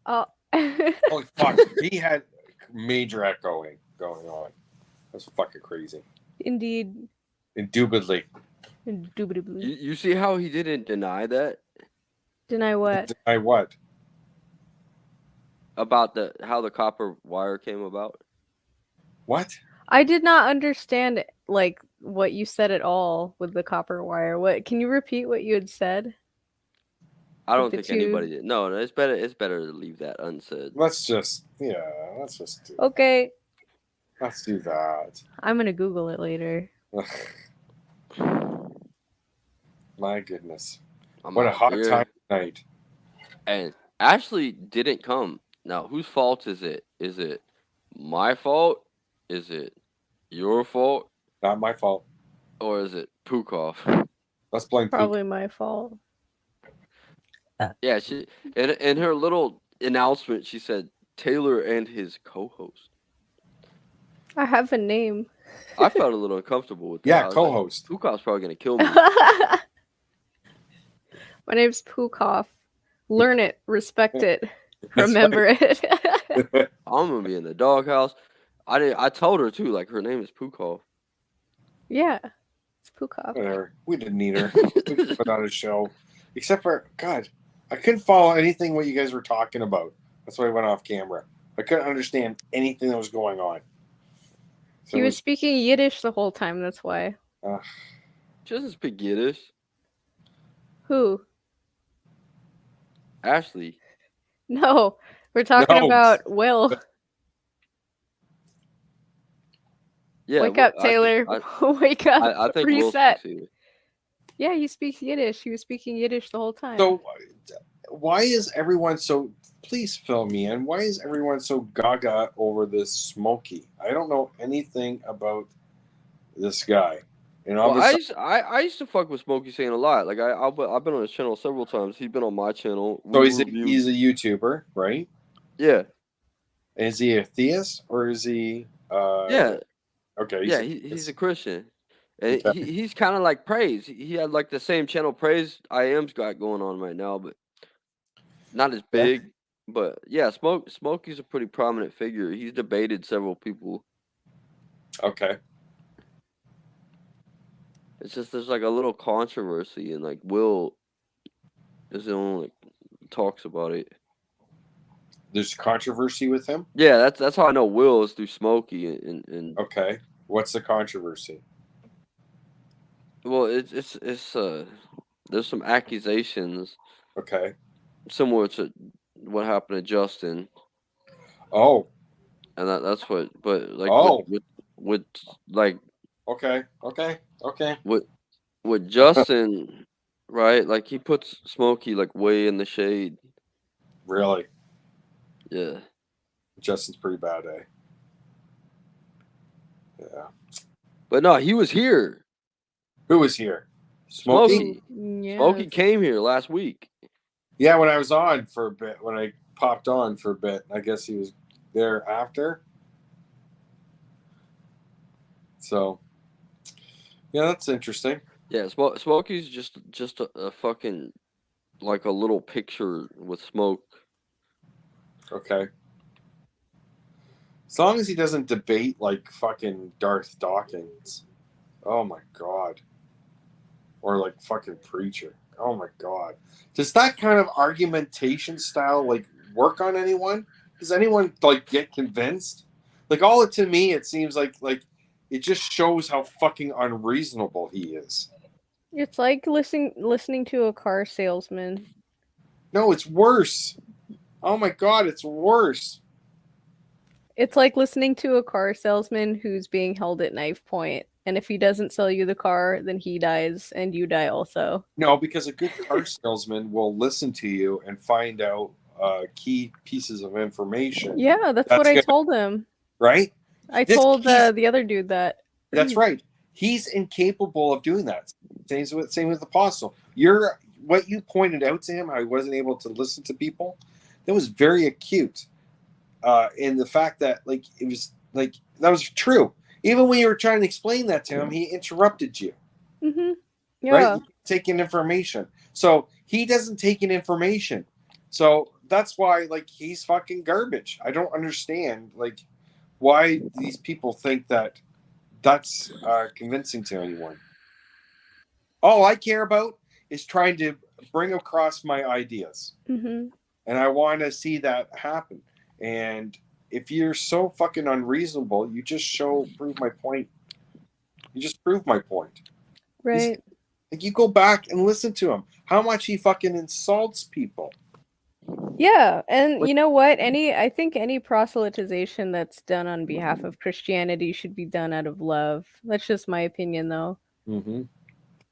Speaker 6: Oh.
Speaker 5: Holy fuck. He had major echoing going on. That's fucking crazy.
Speaker 6: Indeed.
Speaker 5: Indubitably.
Speaker 6: Indubitably.
Speaker 4: You see how he didn't deny that
Speaker 6: Deny what?
Speaker 5: Deny what?
Speaker 4: about how the copper wire came about?
Speaker 5: What?
Speaker 6: I did not understand like what you said at all with the copper wire. What? Can you repeat what you had said?
Speaker 4: I don't
Speaker 6: the
Speaker 4: think
Speaker 6: two-
Speaker 4: anybody did. No, it's better. It's better to leave that unsaid.
Speaker 5: Let's just do
Speaker 6: Okay,
Speaker 5: let's do that.
Speaker 6: I'm gonna Google it later.
Speaker 5: My goodness.
Speaker 4: I'm
Speaker 5: What a
Speaker 4: out
Speaker 5: hot
Speaker 4: here.
Speaker 5: time tonight.
Speaker 4: And Ashley didn't come. Now, whose fault is it? Is it my fault? Is it your fault?
Speaker 5: Not my fault.
Speaker 4: Or is it Pukov?
Speaker 5: Let's blame
Speaker 6: Probably my fault.
Speaker 4: Yeah, she in her little announcement, she said Taylor and his co-host.
Speaker 6: I have a name.
Speaker 4: I felt a little uncomfortable with that.
Speaker 5: Yeah,
Speaker 4: I was
Speaker 5: co-host.
Speaker 4: Like, Pukov's probably gonna kill me.
Speaker 6: My name's Pukov. Learn it, respect it, remember it.
Speaker 4: I'm gonna be in the doghouse. I told her too. Like her name is Pukov.
Speaker 6: Yeah, it's Pukov.
Speaker 5: Whatever. We didn't need her. We could put on a show. Except for, God, I couldn't follow anything what you guys were talking about. That's why I went off camera. I couldn't understand anything that was going on. So
Speaker 6: He was speaking Yiddish the whole time. That's why.
Speaker 4: She doesn't speak Yiddish.
Speaker 6: Who?
Speaker 4: Ashley.
Speaker 6: No, we're talking
Speaker 5: No.
Speaker 6: about Will.
Speaker 4: Yeah.
Speaker 6: Wake up, Taylor. Wake up.
Speaker 4: I think Will
Speaker 6: Reset.
Speaker 4: speaks Yiddish.
Speaker 6: Yeah, he speaks Yiddish. He was speaking Yiddish the whole time.
Speaker 5: So, why is everyone so? Please fill me in. Why is everyone so gaga over this Smokey? I don't know anything about this guy. And
Speaker 4: Well,
Speaker 5: obviously,
Speaker 4: I used to fuck with Smokey saying a lot. Like I've been on his channel several times. He's been on my channel.
Speaker 5: so
Speaker 4: We
Speaker 5: he's a
Speaker 4: reviewed-
Speaker 5: YouTuber, right?
Speaker 4: Yeah.
Speaker 5: Is he a theist or is he?
Speaker 4: Yeah,
Speaker 5: Okay.
Speaker 4: yeah, he's a Christian. And
Speaker 5: Okay.
Speaker 4: he's kind of like Praise. He had like the same channel Praise I am's got going on right now, but not as
Speaker 5: Yeah.
Speaker 4: big. But yeah, Smokey's a pretty prominent figure. He's debated several people.
Speaker 5: Okay.
Speaker 4: It's just there's like a little controversy, and like Will is the only like, talks about it.
Speaker 5: There's controversy with him.
Speaker 4: Yeah, that's how I know Will is through Smokey and
Speaker 5: Okay. What's the controversy?
Speaker 4: well, it's there's some accusations
Speaker 5: Okay.
Speaker 4: similar to what happened to Justin,
Speaker 5: Oh.
Speaker 4: and that's what. But like
Speaker 5: Oh.
Speaker 4: with like
Speaker 5: Okay. Okay. Okay.
Speaker 4: with Justin, right? Like he puts Smokey like way in the shade.
Speaker 5: Really?
Speaker 4: Yeah.
Speaker 5: Justin's pretty bad, eh? Yeah.
Speaker 4: But no, he was here.
Speaker 5: Who was here? Smokey?
Speaker 4: Smokey
Speaker 6: Yes.
Speaker 4: came here last week.
Speaker 5: Yeah, when I was on for a bit, when I popped on for a bit, I guess he was there after. So, yeah, that's interesting.
Speaker 4: Yeah, Smokey's just a fucking like a little picture with smoke.
Speaker 5: Okay. As long as he doesn't debate like fucking Darth Dawkins. Oh my god. Or like fucking Preacher. Oh my god. Does that kind of argumentation style like work on anyone? Does anyone like get convinced? Like all to me it seems like it just shows how fucking unreasonable he is.
Speaker 6: It's like listening to a car salesman.
Speaker 5: No, it's worse. Oh my god, it's worse.
Speaker 6: It's like listening to a car salesman who's being held at knife point, and if he doesn't sell you the car, then he dies and you die also.
Speaker 5: No, because a good car salesman will listen to you and find out key pieces of information.
Speaker 6: Yeah, that's what I told him.
Speaker 5: Right?
Speaker 6: I told the other dude that.
Speaker 5: That's right. He's incapable of doing that. Same with Apostle. What you pointed out to him, how he wasn't able to listen to people, that was very acute. And the fact that like it was like that was true. Even when you were trying to explain that to him, he interrupted you.
Speaker 6: Mm-hmm. Yeah.
Speaker 5: Right? Taking information. So he doesn't take in information. So that's why like he's fucking garbage. I don't understand like why these people think that that's convincing to anyone. All I care about is trying to bring across my ideas.
Speaker 6: Mm-hmm.
Speaker 5: And I want to see that happen. And if you're so fucking unreasonable, you just prove my point. You just prove my point.
Speaker 6: Right.
Speaker 5: Like you go back and listen to him. How much he fucking insults people.
Speaker 6: Yeah, and you know what? I think any proselytization that's done on behalf of Christianity should be done out of love. That's just my opinion, though.
Speaker 5: Mm-hmm.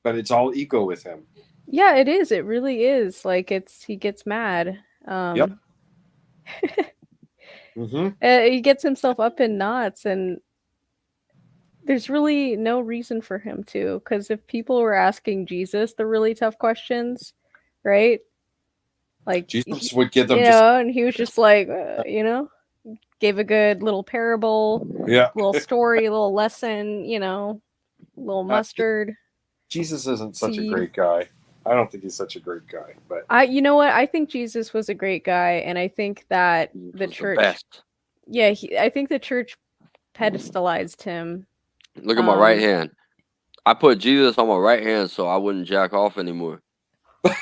Speaker 5: But it's all ego with him.
Speaker 6: Yeah, it is. It really is. Like he gets mad.
Speaker 5: Yep. Mm-hmm.
Speaker 6: He gets himself up in knots, and there's really no reason for him to. Because if people were asking Jesus the really tough questions, right? Like
Speaker 5: Jesus would give them,
Speaker 6: and he was just like, gave a good little parable, little story, a little lesson, little mustard.
Speaker 5: Jesus isn't such a great guy. I don't think he's such a great guy, but
Speaker 6: you know what? I think Jesus was a great guy, and I think that the church, I think the church pedestalized him.
Speaker 4: Look at my right hand. I put Jesus on my right hand so I wouldn't jack off anymore.
Speaker 5: Go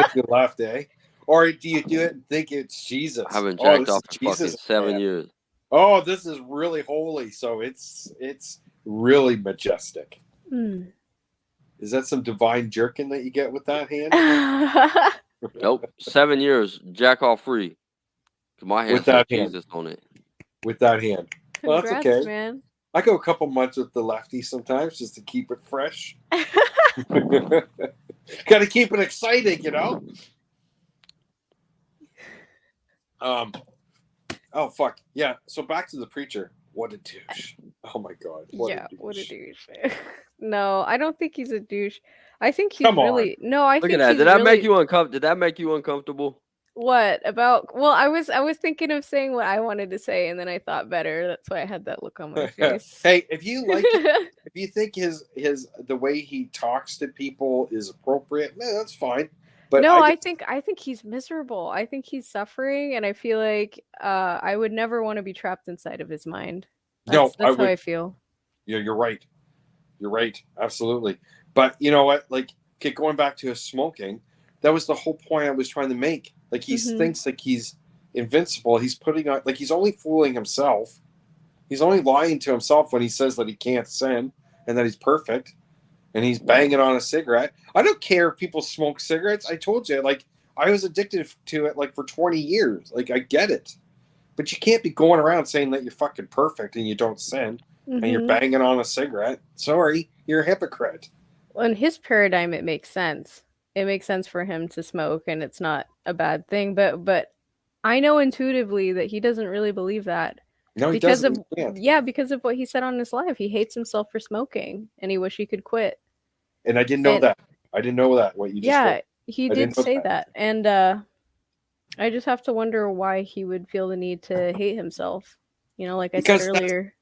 Speaker 5: to the left, eh? Or do you do it and think it's Jesus?
Speaker 4: I haven't jacked off in fucking 7 years.
Speaker 5: Oh, this is really holy, so it's really majestic.
Speaker 6: Mm.
Speaker 5: Is that some divine jerking that you get with that hand?
Speaker 4: Nope. 7 years, jack off free. My hand says Jesus on it.
Speaker 5: With that hand. Well, that's okay.
Speaker 6: Man.
Speaker 5: I go a couple months with the lefty sometimes just to keep it fresh. Got to keep it exciting, Oh fuck yeah! So back to the preacher. What a douche! Oh my god! What a douche!
Speaker 6: No, I don't think he's a douche. I think he's
Speaker 5: Come
Speaker 6: really
Speaker 5: on.
Speaker 6: No. I
Speaker 4: Look
Speaker 6: think
Speaker 4: at that.
Speaker 6: he's
Speaker 4: Did that
Speaker 6: really...
Speaker 4: make you uncomfortable? Did that make you uncomfortable?
Speaker 6: What about? Well, I was thinking of saying what I wanted to say, and then I thought better. That's why I had that look on my face.
Speaker 5: Hey, if you like it, if you think his the way he talks to people is appropriate, man, that's fine. But
Speaker 6: No,
Speaker 5: I
Speaker 6: I think he's miserable. I think he's suffering, and I feel like I would never want to be trapped inside of his mind.
Speaker 5: no, I
Speaker 6: That's how
Speaker 5: would.
Speaker 6: I feel.
Speaker 5: Yeah, you're right. You're right. Absolutely. But you know what? Like, okay, going back to his smoking, that was the whole point I was trying to make. Like, he thinks like he's invincible. He's putting on like he's only fooling himself. He's only lying to himself when he says that he can't sin and that he's perfect. And he's banging on a cigarette. I don't care if people smoke cigarettes. I told you, like, I was addicted to it like for 20 years. Like, I get it. But you can't be going around saying that you're fucking perfect and you don't sin and you're banging on a cigarette. Sorry, you're a hypocrite.
Speaker 6: Well, in his paradigm, it makes sense. It makes sense for him to smoke, and it's not a bad thing. But I know intuitively that he doesn't really believe that.
Speaker 5: No, he
Speaker 6: Because
Speaker 5: doesn't.
Speaker 6: of
Speaker 5: He can't.
Speaker 6: yeah, because of what he said on his live. He hates himself for smoking, and he wish he could quit.
Speaker 5: And I didn't know
Speaker 6: And
Speaker 5: that. I didn't know that. What you just
Speaker 6: yeah,
Speaker 5: told.
Speaker 6: he
Speaker 5: I
Speaker 6: did
Speaker 5: didn't know
Speaker 6: say
Speaker 5: that.
Speaker 6: that, and I just have to wonder why he would feel the need to hate himself. You know, like I said
Speaker 5: Because
Speaker 6: earlier.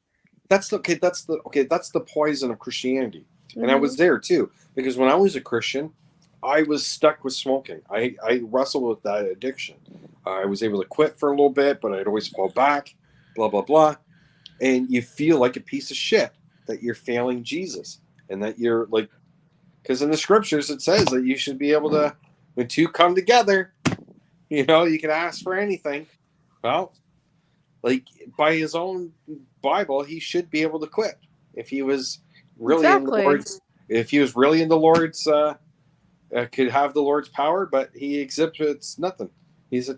Speaker 5: that's the poison of Christianity. And I was there too. Because when I was a Christian, I was stuck with smoking. I wrestled with that addiction. I was able to quit for a little bit, but I'd always fall back, blah, blah, blah. And you feel like a piece of shit that you're failing Jesus. And that you're like, because in the scriptures it says that you should be able to, when two come together, you know, you can ask for anything. Well, like by his own Bible, he should be able to quit if he was really in the
Speaker 6: Exactly.
Speaker 5: Lord's. If he was really in the Lord's, could have the Lord's power, but he exhibits nothing. He's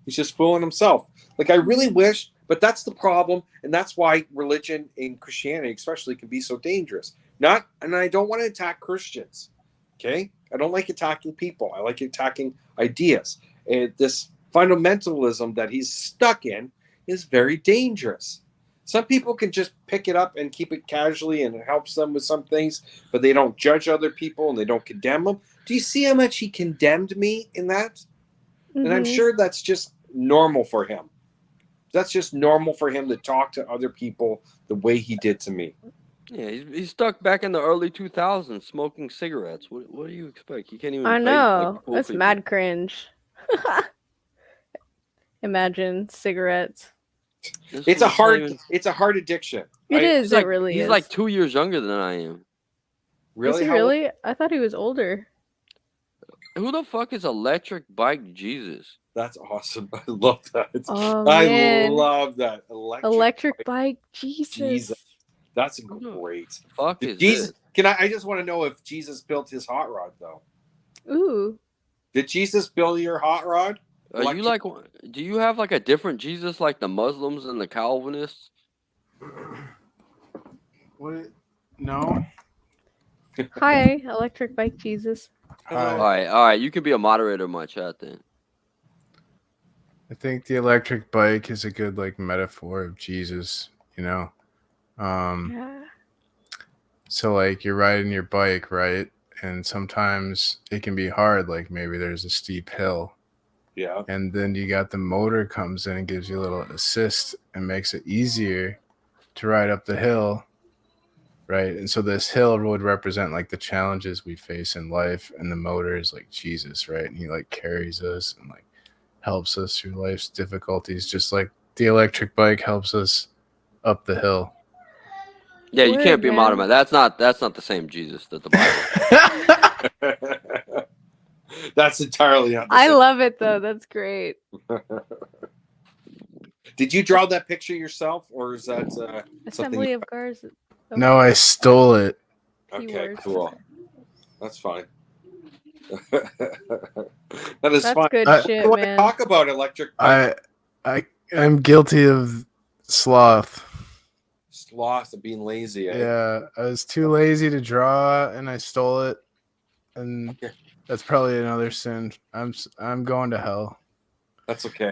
Speaker 5: just fooling himself. Like I really wish, but that's the problem, and that's why religion in Christianity, especially, can be so dangerous. And I don't want to attack Christians. Okay, I don't like attacking people. I like attacking ideas. And this fundamentalism that he's stuck in is very dangerous. Some people can just pick it up and keep it casually, and it helps them with some things, but they don't judge other people and they don't condemn them. Do you see how much he condemned me in that? And I'm sure that's just normal for him. That's just normal for him to talk to other people the way he did to me.
Speaker 4: Yeah, he's stuck back in the early 2000s smoking cigarettes. What do you expect? He can't even.
Speaker 6: I
Speaker 4: face,
Speaker 6: know.
Speaker 4: cool
Speaker 6: That's
Speaker 4: people.
Speaker 6: mad cringe. Imagine cigarettes.
Speaker 4: This
Speaker 5: It's a
Speaker 4: fool's not
Speaker 5: hard
Speaker 4: even-
Speaker 5: it's a hard addiction.
Speaker 6: It is.
Speaker 4: He's like,
Speaker 6: It really
Speaker 4: he's
Speaker 6: is.
Speaker 4: like 2 years younger than I am.
Speaker 5: Really?
Speaker 6: Is he
Speaker 5: How-
Speaker 6: really? I thought he was older.
Speaker 4: Who the fuck is Electric Bike Jesus?
Speaker 5: That's awesome. I love that.
Speaker 6: Oh,
Speaker 5: I
Speaker 6: man.
Speaker 5: love that.
Speaker 6: Electric bike. Jesus.
Speaker 5: Jesus. That's great.
Speaker 4: Fuck
Speaker 5: Did
Speaker 4: is
Speaker 5: Jesus
Speaker 4: this?
Speaker 5: Can I just want to know if Jesus built his hot rod though.
Speaker 6: Ooh.
Speaker 5: Did Jesus build your hot rod?
Speaker 4: Are you like? Do you have like a different Jesus like the Muslims and the Calvinists?
Speaker 9: What? No.
Speaker 6: Hi, Electric Bike Jesus.
Speaker 4: All right. You can be a moderator in my chat then.
Speaker 9: I think the electric bike is a good like metaphor of Jesus, you know.
Speaker 6: Yeah.
Speaker 9: So like you're riding your bike, right? And sometimes it can be hard, like maybe there's a steep hill.
Speaker 5: Yeah.
Speaker 9: And then you got the motor comes in and gives you a little assist and makes it easier to ride up the hill. Right. And so this hill would represent like the challenges we face in life, and the motor is like Jesus, right? And he like carries us and like helps us through life's difficulties, just like the electric bike helps us up the hill.
Speaker 4: Yeah, you
Speaker 6: Word,
Speaker 4: can't be a
Speaker 6: man.
Speaker 4: moderator. That's not the same Jesus that the Bible.
Speaker 5: That's entirely not the
Speaker 6: I
Speaker 5: same.
Speaker 6: love it though. That's great.
Speaker 5: Did you draw that picture yourself, or is that
Speaker 6: Assembly
Speaker 5: something?
Speaker 6: of Cars.
Speaker 9: No, I stole it.
Speaker 5: Okay,
Speaker 6: Keywords.
Speaker 5: cool. That's fine. That is
Speaker 6: That's
Speaker 5: fine.
Speaker 6: good
Speaker 9: I
Speaker 6: shit,
Speaker 5: I want to
Speaker 6: man.
Speaker 5: talk about electric bike.
Speaker 9: I'm guilty of sloth.
Speaker 5: Sloth of being lazy. Eh?
Speaker 9: Yeah, I was too lazy to draw, and I stole it, and
Speaker 5: Okay.
Speaker 9: that's probably another sin. I'm going to hell.
Speaker 5: That's okay.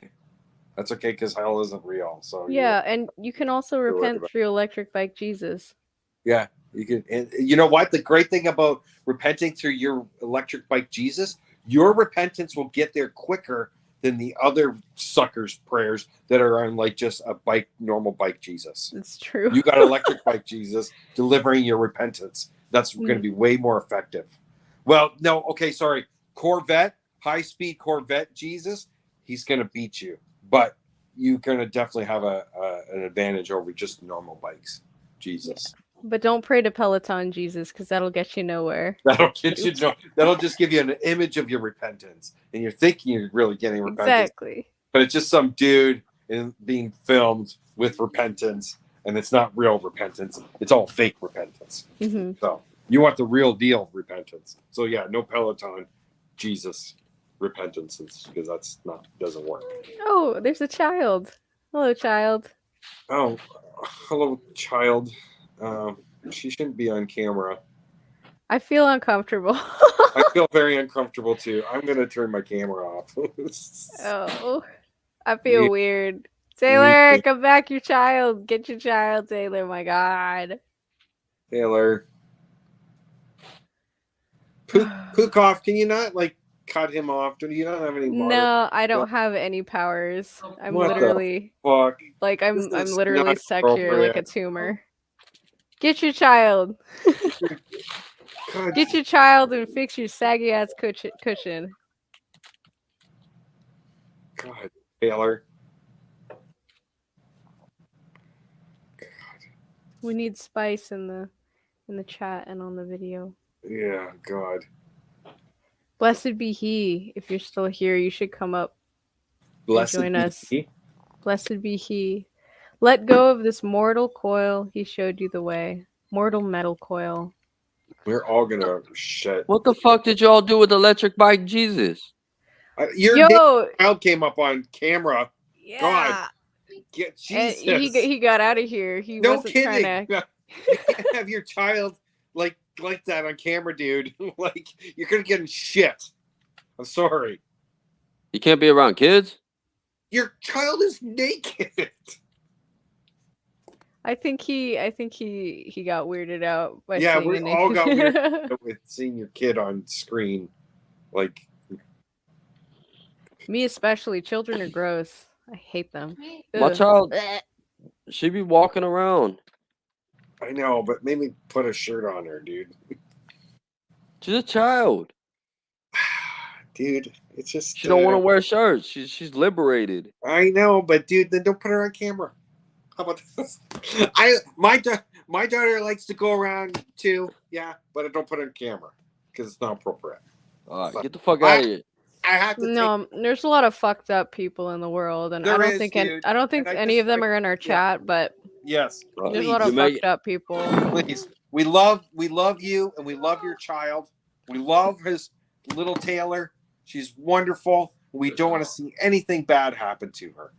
Speaker 5: That's okay because hell isn't real. So
Speaker 6: Yeah, and you can also
Speaker 5: worried
Speaker 6: repent
Speaker 5: about
Speaker 6: through Electric Bike Jesus.
Speaker 5: yeah, you can. And you know what? The great thing about repenting through your electric bike Jesus, Your repentance will get there quicker than the other suckers' prayers that are on like just a bike, normal bike Jesus.
Speaker 6: It's true.
Speaker 5: You got electric bike Jesus delivering your repentance. That's going to be way more effective. Well, no, okay, sorry. Corvette, high-speed Corvette Jesus, he's going to beat you. But you're going to definitely have an advantage over just normal bikes Jesus.
Speaker 6: But don't pray to Peloton Jesus, because that'll get you nowhere.
Speaker 5: That'll get you. That'll just give you an image of your repentance, and you're thinking you're really getting repentance.
Speaker 6: Exactly.
Speaker 5: But it's just some dude being filmed with repentance, and it's not real repentance. It's all fake repentance.
Speaker 6: Mm-hmm.
Speaker 5: So you want the real deal repentance. So yeah, no Peloton, Jesus repentances, because doesn't work.
Speaker 6: Oh, there's a child. Hello, child.
Speaker 5: Oh, hello, child. She shouldn't be on camera.
Speaker 6: I feel uncomfortable.
Speaker 5: I feel very uncomfortable too. I'm gonna turn my camera off.
Speaker 6: Oh, I feel weird. Taylor, come back, your child. Get your child, Taylor. My God.
Speaker 5: Taylor. Pookoff, can you not like cut him off? Do you not have any water?
Speaker 6: No, I don't have any powers. I'm
Speaker 5: What
Speaker 6: literally
Speaker 5: Fuck.
Speaker 6: like I'm
Speaker 5: This is
Speaker 6: literally
Speaker 5: not
Speaker 6: stuck here like a
Speaker 5: appropriate.
Speaker 6: tumor. Get your child.
Speaker 5: God,
Speaker 6: Get your child and fix your saggy ass cushion.
Speaker 5: God, Taylor.
Speaker 6: We need spice in the chat and on the video.
Speaker 5: Yeah, God.
Speaker 6: Blessed be he. If you're still here, you should come up
Speaker 5: Blessed
Speaker 6: and join
Speaker 5: be
Speaker 6: us.
Speaker 5: he.
Speaker 6: Blessed be he. Let go of this mortal coil. He showed you the way. Mortal metal coil.
Speaker 5: We're all gonna shit.
Speaker 4: What the fuck did y'all do with electric bike Jesus?
Speaker 5: Your
Speaker 6: Yo,
Speaker 5: child came up on camera.
Speaker 6: yeah.
Speaker 5: God.
Speaker 6: And
Speaker 5: Jesus.
Speaker 6: he got out of here. He
Speaker 5: No
Speaker 6: wasn't
Speaker 5: kidding.
Speaker 6: trying to.
Speaker 5: You can't have your child like that on camera, dude. Like you're gonna get in shit. I'm sorry.
Speaker 4: You can't be around kids?
Speaker 5: Your child is naked.
Speaker 6: I think he got weirded out by
Speaker 5: Yeah,
Speaker 6: seeing
Speaker 5: we
Speaker 6: a
Speaker 5: all
Speaker 6: naked-
Speaker 5: got weirded with seeing your kid on screen. Like
Speaker 6: Me especially. Children are gross. I hate them.
Speaker 4: My
Speaker 6: Ugh.
Speaker 4: child, she be walking around.
Speaker 5: I know, but maybe put a shirt on her, dude.
Speaker 4: She's a child.
Speaker 5: Dude, it's just
Speaker 4: She don't want to wear shirts. She's liberated.
Speaker 5: I know, but dude, then don't put her on camera. How about this? My daughter likes to go around too, yeah, but I don't put her on camera because it's not appropriate.
Speaker 4: All right, get the fuck out of here.
Speaker 5: I have to.
Speaker 6: No, there's a lot of fucked up people in the world, and I
Speaker 5: There
Speaker 6: don't
Speaker 5: is,
Speaker 6: think
Speaker 5: dude.
Speaker 6: I don't think
Speaker 5: And I
Speaker 6: any
Speaker 5: just,
Speaker 6: of them
Speaker 5: like,
Speaker 6: are in our chat, but
Speaker 5: Yes,
Speaker 6: there's a lot of
Speaker 4: You make-
Speaker 6: fucked up people.
Speaker 5: please. We love you, and we love your child. We love his little Taylor. She's wonderful. We don't want to see anything bad happen to her.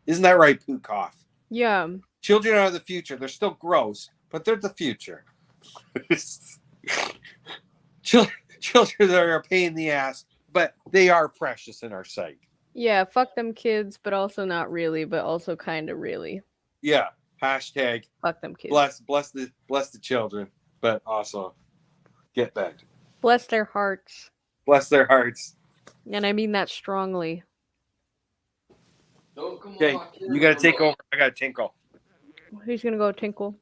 Speaker 5: Isn't that right, Pookoff?
Speaker 6: Yeah.
Speaker 5: Children are the future. They're still gross, but they're the future. Children are a pain in the ass, but they are precious in our sight.
Speaker 6: Yeah, fuck them kids, but also not really, but also kind of really.
Speaker 5: Yeah. Hashtag
Speaker 6: Fuck them kids.
Speaker 5: bless the children, but also get back.
Speaker 6: Bless their hearts.
Speaker 5: Bless their hearts.
Speaker 6: And I mean that strongly.
Speaker 5: Okay, you gotta take over. I gotta tinkle.
Speaker 6: Who's gonna go tinkle?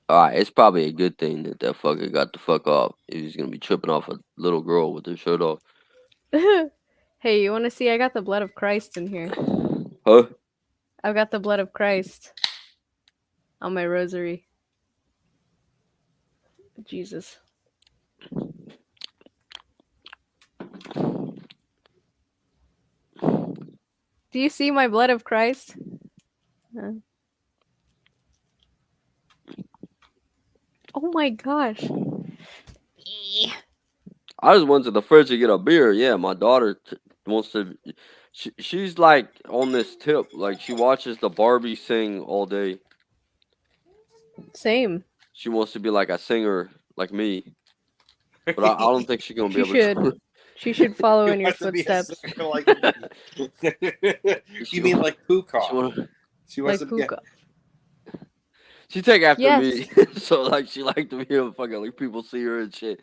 Speaker 4: All right, it's probably a good thing that fucker got the fuck off. He's gonna be tripping off a little girl with her shirt off.
Speaker 6: Hey, you want to see? I got the blood of Christ in here.
Speaker 4: Huh?
Speaker 6: I've got the blood of Christ on my rosary. Jesus. Do you see my blood of Christ? Oh my gosh.
Speaker 4: I just went to the fridge to get a beer. Yeah, my daughter wants to. She's like on this tip. Like she watches the Barbie sing all day.
Speaker 6: Same.
Speaker 4: She wants to be like a singer like me. But I don't think she's gonna be
Speaker 6: She
Speaker 4: able to.
Speaker 6: should. She should follow
Speaker 5: You
Speaker 6: in your
Speaker 5: want to be a
Speaker 6: footsteps.
Speaker 5: singer like me. You mean like Pookoff? She wants
Speaker 6: Like
Speaker 5: to be.
Speaker 6: Puka.
Speaker 4: She take after
Speaker 6: Yes.
Speaker 4: me, so like she like to be able to fucking like people see her and shit.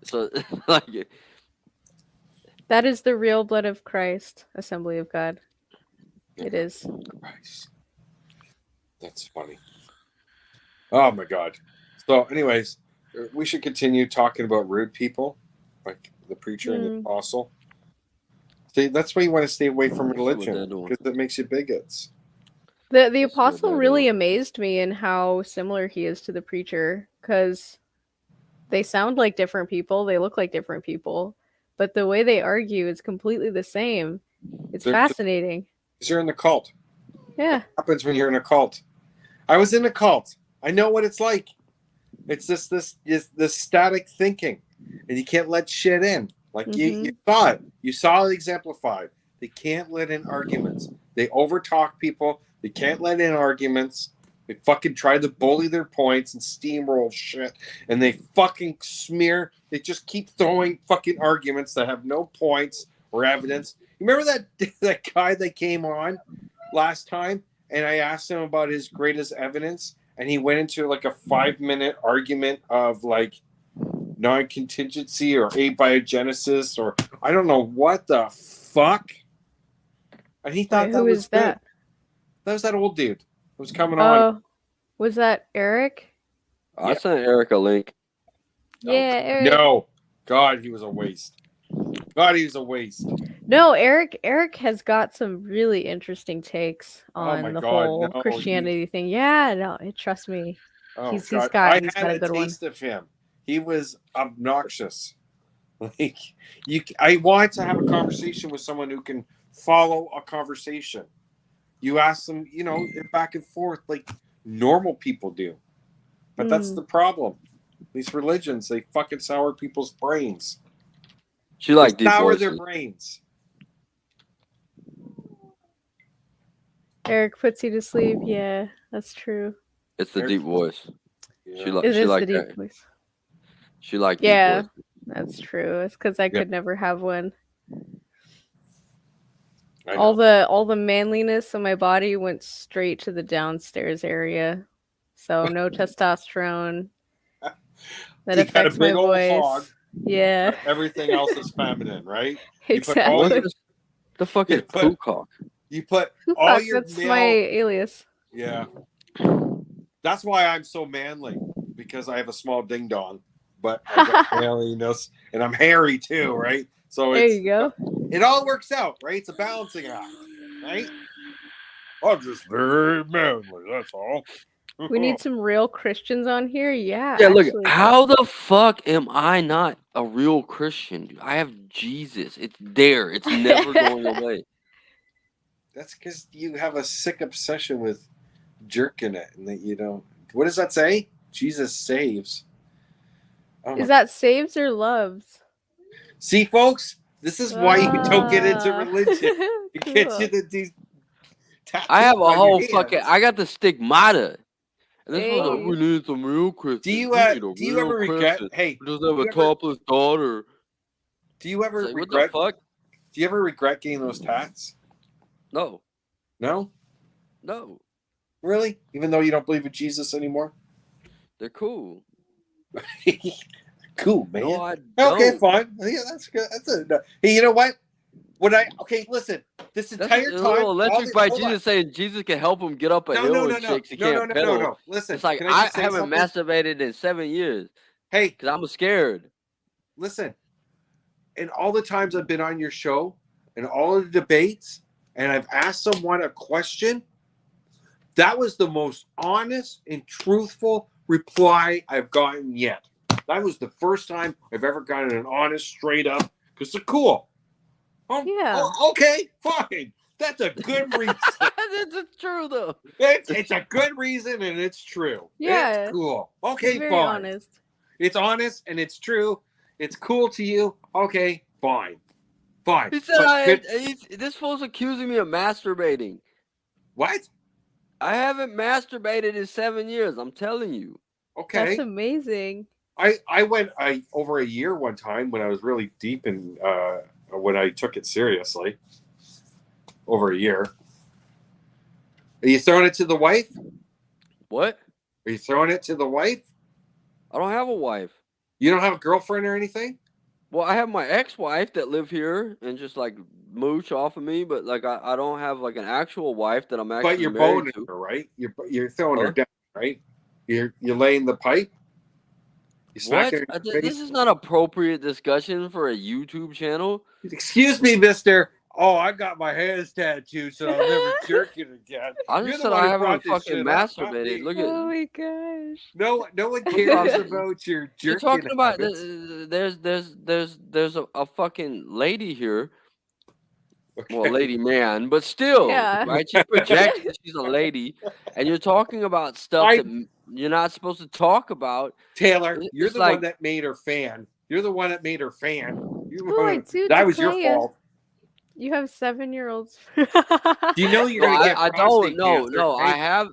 Speaker 4: So like
Speaker 6: That is the real blood of Christ, Assembly of God. It is.
Speaker 5: Christ. That's funny. Oh my god. So, anyways, we should continue talking about rude people, like the preacher and the apostle. See, that's why you want to stay away from religion, because it makes you bigots.
Speaker 6: The apostle really amazed me in how similar he is to the preacher, because they sound like different people, they look like different people, but the way they argue is completely the same. It's fascinating.
Speaker 5: Because you're in the cult.
Speaker 6: Yeah.
Speaker 5: What happens when you're in a cult? I was in a cult. I know what it's like. It's just this static thinking, and you can't let shit in. Like you saw it. You saw it exemplified. They can't let in arguments. They overtalk people. They can't let in arguments. They fucking try to bully their points and steamroll shit, and they fucking smear. They just keep throwing fucking arguments that have no points or evidence. You remember that guy that came on last time, and I asked him about his greatest evidence, and he went into like a 5-minute argument of like non-contingency or abiogenesis or I don't know what the fuck. And he thought
Speaker 6: who is that?
Speaker 5: That was that old dude who was coming on.
Speaker 6: Was that Eric?
Speaker 4: I sent Eric a link.
Speaker 6: Yeah, Eric.
Speaker 5: No. God, he was a waste. God, he was a waste.
Speaker 6: No, Eric has got some really interesting takes on the whole Christianity thing. Yeah, no, trust me. He's got
Speaker 5: I
Speaker 6: a
Speaker 5: had
Speaker 6: good
Speaker 5: a
Speaker 6: one.
Speaker 5: taste of him. He was obnoxious. Like I want to have a conversation with someone who can follow a conversation. You ask them, back and forth like normal people do. But that's the problem. These religions, they fucking sour people's brains.
Speaker 4: She like
Speaker 5: deep sour their brains.
Speaker 6: Eric puts you to sleep. Yeah, that's true.
Speaker 4: It's the deep voice.
Speaker 5: Yeah.
Speaker 6: It is the deep voice.
Speaker 4: She like deep voice.
Speaker 6: That's true. It's because I could never have one.
Speaker 5: All
Speaker 6: the manliness of my body went straight to the downstairs area, so no testosterone. That affects my voice.
Speaker 5: Hog,
Speaker 6: yeah.
Speaker 5: Everything else is feminine, right?
Speaker 6: Exactly.
Speaker 4: The fuck is Pookawk?
Speaker 5: You put all your
Speaker 6: that's my alias.
Speaker 5: Yeah. That's why I'm so manly, because I have a small ding dong, but I got manliness, and I'm hairy too, right? So
Speaker 6: there you go.
Speaker 5: It all works out, right? It's a balancing act, right? I'm just very manly, that's all.
Speaker 6: We need some real Christians on here. Yeah.
Speaker 4: Yeah, look, how the fuck am I not a real Christian? Dude? I have Jesus. It's there. It's never going away.
Speaker 5: That's because you have a sick obsession with jerking it, and that you don't. What does that say? Jesus saves.
Speaker 6: Is that saves or loves?
Speaker 5: See, folks, this is why you don't get into religion. It gets you these tattoos.
Speaker 4: I have a whole fucking. I got the stigmata. And this was
Speaker 5: Hey.
Speaker 4: we need some real Christians.
Speaker 5: Do you ever regret? Hey,
Speaker 4: does have a topless daughter?
Speaker 5: Do you ever
Speaker 4: like,
Speaker 5: regret?
Speaker 4: What the fuck?
Speaker 5: Do you ever regret getting those tats?
Speaker 4: No.
Speaker 5: No.
Speaker 4: No.
Speaker 5: Really? Even though you don't believe in Jesus anymore?
Speaker 4: They're cool.
Speaker 5: Cool, man.
Speaker 4: No, I
Speaker 5: okay,
Speaker 4: don't.
Speaker 5: fine. Yeah, that's good. Hey, you know what? Listen. This entire
Speaker 4: That's
Speaker 5: time,
Speaker 4: electric by Jesus saying Jesus can help him get up a hill and chicks he can't pedal.
Speaker 5: No. Listen,
Speaker 4: it's like
Speaker 5: can
Speaker 4: I
Speaker 5: just say
Speaker 4: haven't
Speaker 5: something?
Speaker 4: masturbated in 7 years.
Speaker 5: Hey,
Speaker 4: because I'm scared.
Speaker 5: Listen, and all the times I've been on your show and all of the debates, and I've asked someone a question, that was the most honest and truthful reply I've gotten yet. That was the first time I've ever gotten an honest, straight up, because they're cool.
Speaker 6: Yeah.
Speaker 5: Okay, fine. That's a good reason.
Speaker 4: That's true, though.
Speaker 5: It's a good reason, and it's true.
Speaker 6: Yeah.
Speaker 5: It's cool. Okay,
Speaker 6: very
Speaker 5: fine.
Speaker 6: honest.
Speaker 5: It's honest, and it's true. It's cool to you. Okay, fine. Fine.
Speaker 4: He said, this fool's accusing me of masturbating.
Speaker 5: What?
Speaker 4: I haven't masturbated in 7 years. I'm telling you.
Speaker 5: Okay.
Speaker 6: That's amazing.
Speaker 5: I went over a year one time when I was really deep in when I took it seriously. Over a year. Are you throwing it to the wife?
Speaker 4: What?
Speaker 5: Are you throwing it to the wife?
Speaker 4: I don't have a wife.
Speaker 5: You don't have a girlfriend or anything?
Speaker 4: Well, I have my ex-wife that live here and just like mooch off of me, but like I don't have like an actual wife that I'm
Speaker 5: But
Speaker 4: actually
Speaker 5: you're
Speaker 4: married
Speaker 5: boning
Speaker 4: to.
Speaker 5: her, right? You're throwing her
Speaker 4: Huh?
Speaker 5: down, right? You're laying the pipe. You smacking her in the
Speaker 4: This
Speaker 5: face.
Speaker 4: is not appropriate discussion for a YouTube channel.
Speaker 5: Excuse me, mister. Oh, I got my hands tattooed, so I'll never jerk it again.
Speaker 4: I
Speaker 5: You're
Speaker 4: just
Speaker 5: the
Speaker 4: said
Speaker 5: one
Speaker 4: I
Speaker 5: who
Speaker 4: haven't
Speaker 5: brought this
Speaker 4: fucking
Speaker 5: shit up, not
Speaker 4: masturbated.
Speaker 5: me.
Speaker 4: Look
Speaker 6: Oh
Speaker 4: at
Speaker 6: my gosh.
Speaker 5: No one
Speaker 4: Look,
Speaker 5: cares
Speaker 4: Fox,
Speaker 5: about your
Speaker 4: you're
Speaker 5: jerking
Speaker 4: talking about
Speaker 5: habits.
Speaker 4: there's a fucking lady here. Well,
Speaker 5: Okay.
Speaker 4: lady man, but still,
Speaker 6: Yeah.
Speaker 4: right? She projects that she's a lady, and you're talking about stuff
Speaker 5: I-
Speaker 4: that you're not supposed to talk about.
Speaker 5: Taylor,
Speaker 4: It's
Speaker 5: you're the
Speaker 4: like-
Speaker 5: one that made her fan. You're the one that made her fan.
Speaker 6: That
Speaker 5: Was your fault.
Speaker 6: You have 7-year-olds.
Speaker 5: Do you know you're
Speaker 4: No,
Speaker 5: gonna get
Speaker 4: I
Speaker 5: prostate
Speaker 4: don't.
Speaker 5: cancer?
Speaker 4: No, I
Speaker 5: right?
Speaker 4: have.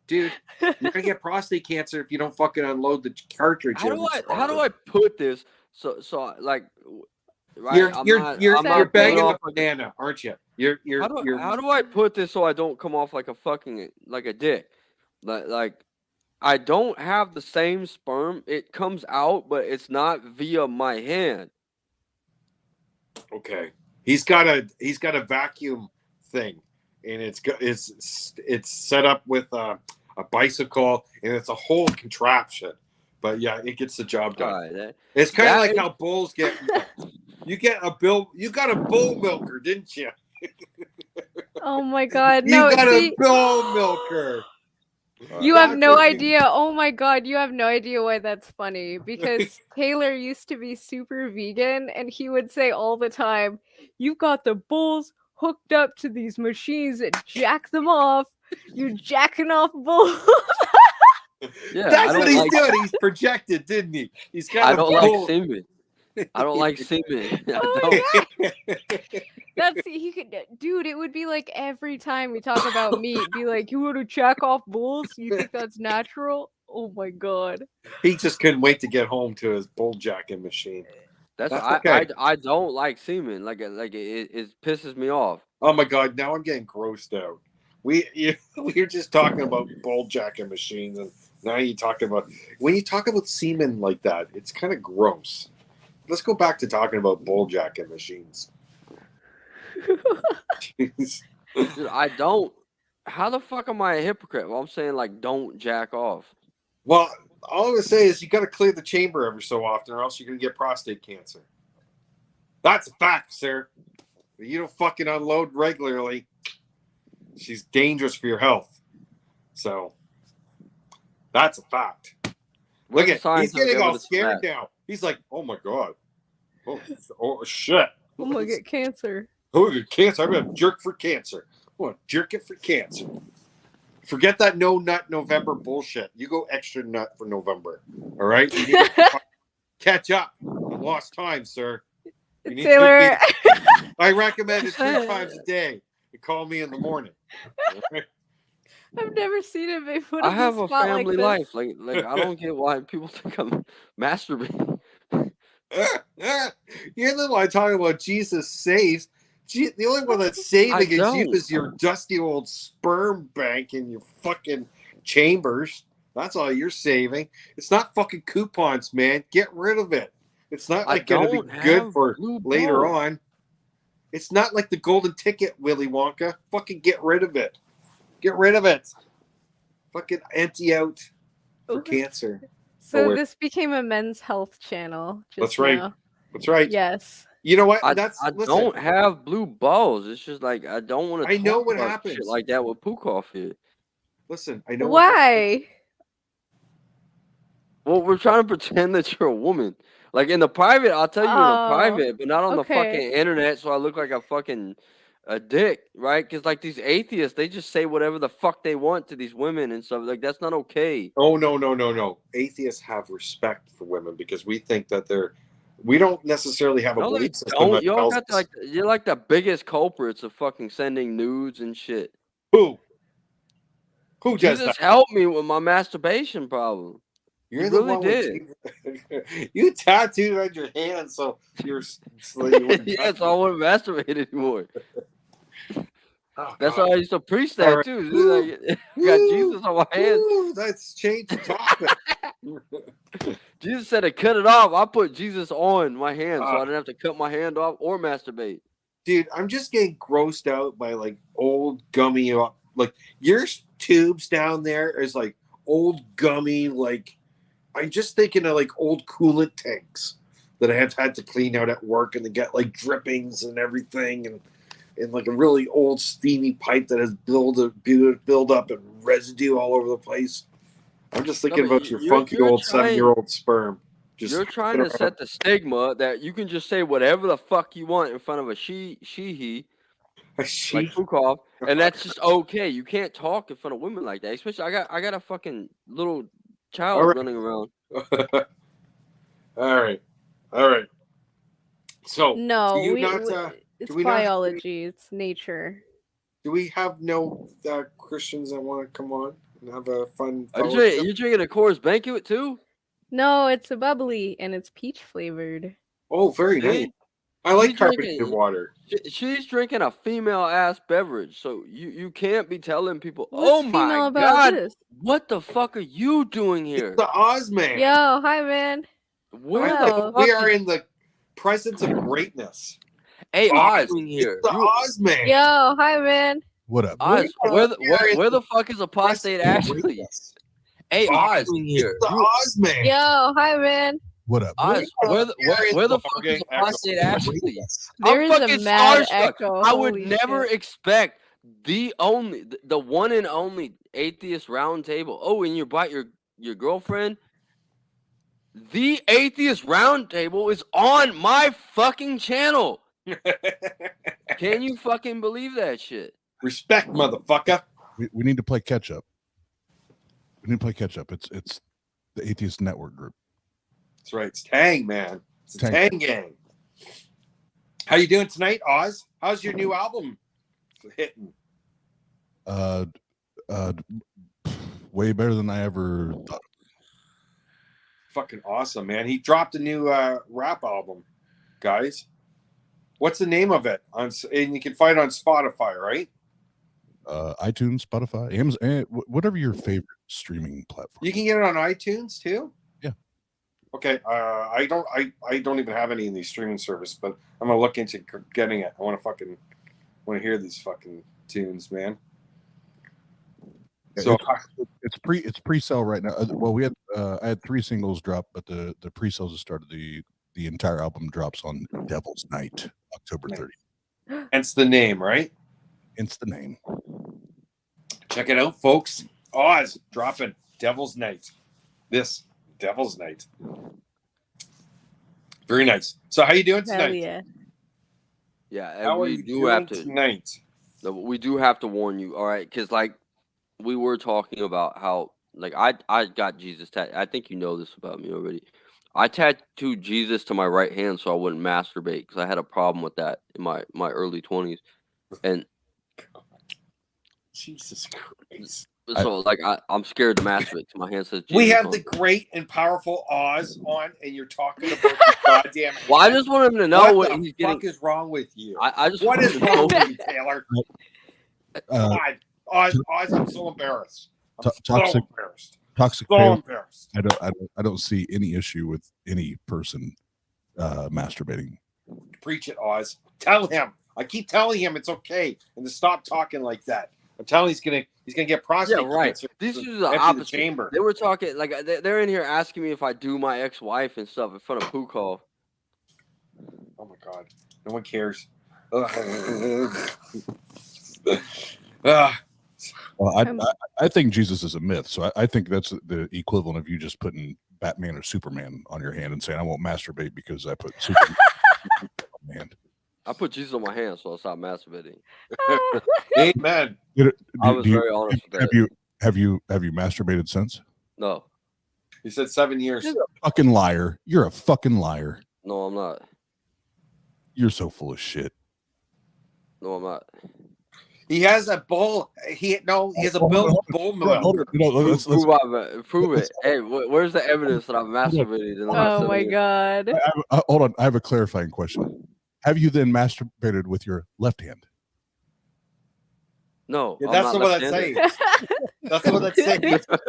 Speaker 5: Dude, you're gonna get prostate cancer if you don't fucking unload the cartridge.
Speaker 4: How do
Speaker 5: every
Speaker 4: I put this so like right?
Speaker 5: You're
Speaker 4: I'm
Speaker 5: you're
Speaker 4: not
Speaker 5: bagging
Speaker 4: coming
Speaker 5: the
Speaker 4: off like
Speaker 5: banana, aren't you?
Speaker 4: how do I put this so I don't come off like a fucking like a dick? Like I don't have the same sperm. It comes out, but it's not via my hand.
Speaker 5: Okay. He's got a vacuum thing, and it's set up with a bicycle, and it's a whole contraption. But yeah, it gets the job done.
Speaker 4: Right,
Speaker 5: It's kind of
Speaker 4: that
Speaker 5: like
Speaker 4: is-
Speaker 5: how bulls get milked. You got a bull milker, didn't you?
Speaker 6: Oh my god.
Speaker 5: You
Speaker 6: No,
Speaker 5: got
Speaker 6: see,
Speaker 5: a bull milker.
Speaker 6: you have
Speaker 5: That's
Speaker 6: no
Speaker 5: what you-
Speaker 6: idea. Oh my god, you have no idea why that's funny. Because Taylor used to be super vegan, and he would say all the time, "You've got the bulls hooked up to these machines that jack them off. You're jacking off bulls."
Speaker 4: Yeah,
Speaker 5: That's what he's doing. He's projected, didn't he? He's got
Speaker 4: I
Speaker 5: a
Speaker 4: don't
Speaker 5: bull.
Speaker 4: like semen. I don't like semen. I
Speaker 6: Oh
Speaker 4: don't.
Speaker 6: my god. That's he could dude, it would be like every time we talk about meat, be like, "You want to jack off bulls? You think that's natural?" Oh my god.
Speaker 5: He just couldn't wait to get home to his bull jacking machine.
Speaker 4: That's
Speaker 5: okay.
Speaker 4: I don't like semen. Like it pisses me off.
Speaker 5: Oh my god! Now I'm getting grossed out. We were just talking about bull jacking machines, and now you talking about when you talk about semen like that, it's kind of gross. Let's go back to talking about bull jacking machines. Jeez.
Speaker 4: Dude, I don't. How the fuck am I a hypocrite? Well, I'm saying like don't jack off.
Speaker 5: Well, all I'm gonna say is you got to clear the chamber every so often, or else you're gonna get prostate cancer. That's a fact, sir. If you don't fucking unload regularly, she's dangerous for your health. So that's a fact. Look at he's getting all scared now. He's like, "Oh my god, oh shit,
Speaker 6: I'm gonna get cancer."
Speaker 5: Oh, cancer! I'm gonna jerk for cancer. I'm gonna jerk it for cancer. Forget that no nut November bullshit. You go extra nut for November. All right, you need to catch up on lost time, sir. You need
Speaker 6: Taylor.
Speaker 5: I recommend it 3 times a day. You call me in the morning.
Speaker 6: I've never seen it before.
Speaker 4: I have a family life. Like I don't get why people think I'm masturbating.
Speaker 5: You're the one talking about Jesus saves. The only one that's saving is you is your dusty old sperm bank in your fucking chambers. That's all you're saving. It's not fucking coupons, man. Get rid of it. It's not like going to be good for later on. It's not like the golden ticket, Willy Wonka. Fucking get rid of it. Get rid of it. Fucking empty out for cancer.
Speaker 6: So this became a men's health channel.
Speaker 5: That's right.
Speaker 6: Now.
Speaker 5: That's right.
Speaker 6: Yes.
Speaker 5: You know what?
Speaker 4: I don't have blue balls. It's just like I don't want to.
Speaker 5: I know what
Speaker 4: about
Speaker 5: happens
Speaker 4: shit like that with Pukov here.
Speaker 5: Listen, I know.
Speaker 6: Why?
Speaker 4: Well, we're trying to pretend that you're a woman. Like in the private, I'll tell you in the private, but not on the fucking internet. So I look like a dick, right? Because like these atheists, they just say whatever the fuck they want to these women and stuff. Like that's not okay.
Speaker 5: Oh no! Atheists have respect for women because we think that we don't necessarily have a belief system.
Speaker 4: You're like the biggest culprits of fucking sending nudes and shit.
Speaker 5: Who does
Speaker 4: Jesus
Speaker 5: that?
Speaker 4: Help me with my masturbation problem.
Speaker 5: You
Speaker 4: really
Speaker 5: one
Speaker 4: did.
Speaker 5: You tattooed on your hand, so you're.
Speaker 4: Yeah, so I wouldn't masturbate anymore.
Speaker 5: Oh,
Speaker 4: That's
Speaker 5: God.
Speaker 4: how I used to preach
Speaker 5: All
Speaker 4: that
Speaker 5: right.
Speaker 4: too. It's like, I got Jesus on my hands.
Speaker 5: Woo, let's change the topic.
Speaker 4: Jesus said to cut it off. I put Jesus on my hand so I
Speaker 5: Ah.
Speaker 4: didn't have to cut my hand off or masturbate.
Speaker 5: Dude, I'm just getting grossed out by like old gummy, like your tubes down there is like old gummy, like I'm just thinking of like old coolant tanks that I have had to clean out at work, and they get like drippings and everything, and like a really old steamy pipe that has build up and residue all over the place. I'm just thinking
Speaker 4: but
Speaker 5: about your
Speaker 4: you're
Speaker 5: funky old
Speaker 4: trying-
Speaker 5: 7-year-old sperm.
Speaker 4: You're trying to set the stigma that you can just say whatever the fuck you want in front of a he, like Fukov, and that's just okay. You can't talk in front of women like that. Especially I got a fucking little child
Speaker 5: All right.
Speaker 4: running around.
Speaker 5: All right. So
Speaker 6: No,
Speaker 5: do you
Speaker 6: we,
Speaker 5: not,
Speaker 6: we-
Speaker 5: do
Speaker 6: it's
Speaker 5: we not-
Speaker 6: biology. It's nature.
Speaker 5: do we have no Christians that want to come on and have a fun
Speaker 4: Are
Speaker 5: fellowship?
Speaker 4: you drinking a Coors Banquet too?
Speaker 6: No, it's a bubbly and it's peach flavored.
Speaker 5: Oh, very
Speaker 4: See?
Speaker 5: nice. I like
Speaker 4: She's
Speaker 5: carbonated
Speaker 4: drinking-
Speaker 5: water.
Speaker 4: She's drinking a female ass beverage, so you can't be telling people,
Speaker 6: What's
Speaker 4: "Oh
Speaker 6: female
Speaker 4: my
Speaker 6: about
Speaker 4: god,
Speaker 6: this?
Speaker 4: what the fuck are you doing here?
Speaker 5: It's the Ozman.
Speaker 6: Yo, hi man.
Speaker 4: Where
Speaker 5: I
Speaker 4: the
Speaker 6: Hello.
Speaker 5: think
Speaker 4: fuck
Speaker 5: we are
Speaker 4: is
Speaker 5: in the presence of greatness.
Speaker 4: Hey Oz in
Speaker 5: It's
Speaker 4: here?
Speaker 5: the
Speaker 4: You-
Speaker 5: Ozman.
Speaker 6: Yo, hi man.
Speaker 9: What up?
Speaker 4: Oz, where the fuck is apostate
Speaker 5: Presence of
Speaker 4: Ashley?
Speaker 5: greatness.
Speaker 4: Hey Oz in
Speaker 5: It's
Speaker 4: here?
Speaker 5: the
Speaker 4: You-
Speaker 5: Ozman.
Speaker 6: Yo, hi man.
Speaker 9: What up?
Speaker 4: Oz, where the fuck
Speaker 5: Okay,
Speaker 4: is apostate Ashley?
Speaker 6: There
Speaker 4: I'm
Speaker 6: is
Speaker 4: fucking
Speaker 6: a mad
Speaker 4: starstruck.
Speaker 6: echo.
Speaker 4: I would
Speaker 6: Holy
Speaker 4: never
Speaker 6: shit.
Speaker 4: expect the one and only atheist roundtable. Oh, and you brought your girlfriend. The atheist roundtable is on my fucking channel. Can you fucking believe that shit?
Speaker 5: Respect, motherfucker.
Speaker 9: We need to play catch up. We need to play catch up. It's the Atheist Network group.
Speaker 5: That's right. It's Tang, man. It's a
Speaker 9: Tang.
Speaker 5: Tang gang. How you doing tonight, Oz? How's your new album hitting?
Speaker 9: Way better than I ever thought.
Speaker 5: Fucking awesome, man. He dropped a new rap album, guys. What's the name of it? And you can find it on Spotify, right?
Speaker 9: iTunes, Spotify, Amazon, whatever your favorite streaming platform.
Speaker 5: You can get it on iTunes too.
Speaker 9: Yeah.
Speaker 5: Okay. I don't even have any of these streaming services, but I'm gonna look into getting it. I want to hear these fucking tunes, man.
Speaker 9: Yeah,
Speaker 5: So
Speaker 9: it's pre-sale right now. Well, we had I had 3 singles drop, but the pre-sales have started. The entire album drops on Devil's Night, October 30th.
Speaker 5: hence the name, right?
Speaker 9: It's the name.
Speaker 5: Check it out, folks. Oz dropping Devil's Night. This Devil's Night. Very nice. So how you doing
Speaker 6: Hell
Speaker 5: tonight?
Speaker 6: yeah.
Speaker 4: Yeah, and
Speaker 5: How are
Speaker 4: we
Speaker 5: you
Speaker 4: do
Speaker 5: doing
Speaker 4: have to.
Speaker 5: tonight?
Speaker 4: No, we do have to warn you, all right? Because like we were talking about how like I got Jesus I think you know this about me already. I tattooed Jesus to my right hand so I wouldn't masturbate because I had a problem with that in my early 20s, and
Speaker 5: Jesus Christ.
Speaker 4: so like I'm scared to masturbate. 'Cause my hand says Jesus
Speaker 5: We have
Speaker 4: on
Speaker 5: the
Speaker 4: it.
Speaker 5: great and powerful Oz on, and you're talking about this goddamn.
Speaker 4: Well, I just want him to know what
Speaker 5: the
Speaker 4: he's
Speaker 5: fuck
Speaker 4: getting.
Speaker 5: is wrong with you?
Speaker 4: I just
Speaker 5: What
Speaker 4: want
Speaker 5: is
Speaker 4: him to know.
Speaker 5: wrong with you, Taylor?
Speaker 9: Uh,
Speaker 5: God, Oz, I'm so embarrassed. I'm so
Speaker 9: toxic-
Speaker 5: embarrassed.
Speaker 9: Toxic.
Speaker 5: So
Speaker 9: Taylor,
Speaker 5: embarrassed.
Speaker 9: I don't see any issue with any person masturbating.
Speaker 5: Preach it, Oz. Tell him. I keep telling him it's okay, and to stop talking like that. I'm telling he's gonna get prostate
Speaker 4: Yeah, right.
Speaker 5: cancer.
Speaker 4: These are the
Speaker 5: Empty the
Speaker 4: opposite.
Speaker 5: chamber.
Speaker 4: They were talking like they're in here asking me if I do my ex-wife and stuff in front of Pukov.
Speaker 5: Oh my God, no one cares. Ah,
Speaker 9: Well, I think Jesus is a myth, so I think that's the equivalent of you just putting Batman or Superman on your hand and saying I won't masturbate because I put Superman on my hand.
Speaker 4: I put Jesus on my hand, so I stopped masturbating.
Speaker 5: amen.
Speaker 4: I was very honest with that.
Speaker 9: Have you masturbated since?
Speaker 4: No,
Speaker 5: He said 7 years.
Speaker 9: You're a fucking liar. You're a fucking liar.
Speaker 4: no, I'm not.
Speaker 9: You're so full of shit.
Speaker 4: No, I'm not.
Speaker 5: He has a bull. He has a bull milk.
Speaker 9: Hold on. No, let's,
Speaker 4: Prove it. Hey, where's the evidence that I've masturbated in the last
Speaker 6: Oh
Speaker 4: 7
Speaker 6: my
Speaker 4: years?
Speaker 6: god.
Speaker 9: hold on. I have a clarifying question. Have you then masturbated with your left hand?
Speaker 4: No,
Speaker 5: Yeah,
Speaker 4: I'm
Speaker 5: that's
Speaker 4: not
Speaker 5: the one that's
Speaker 4: left-handed.
Speaker 5: saying. That's the one that's saying.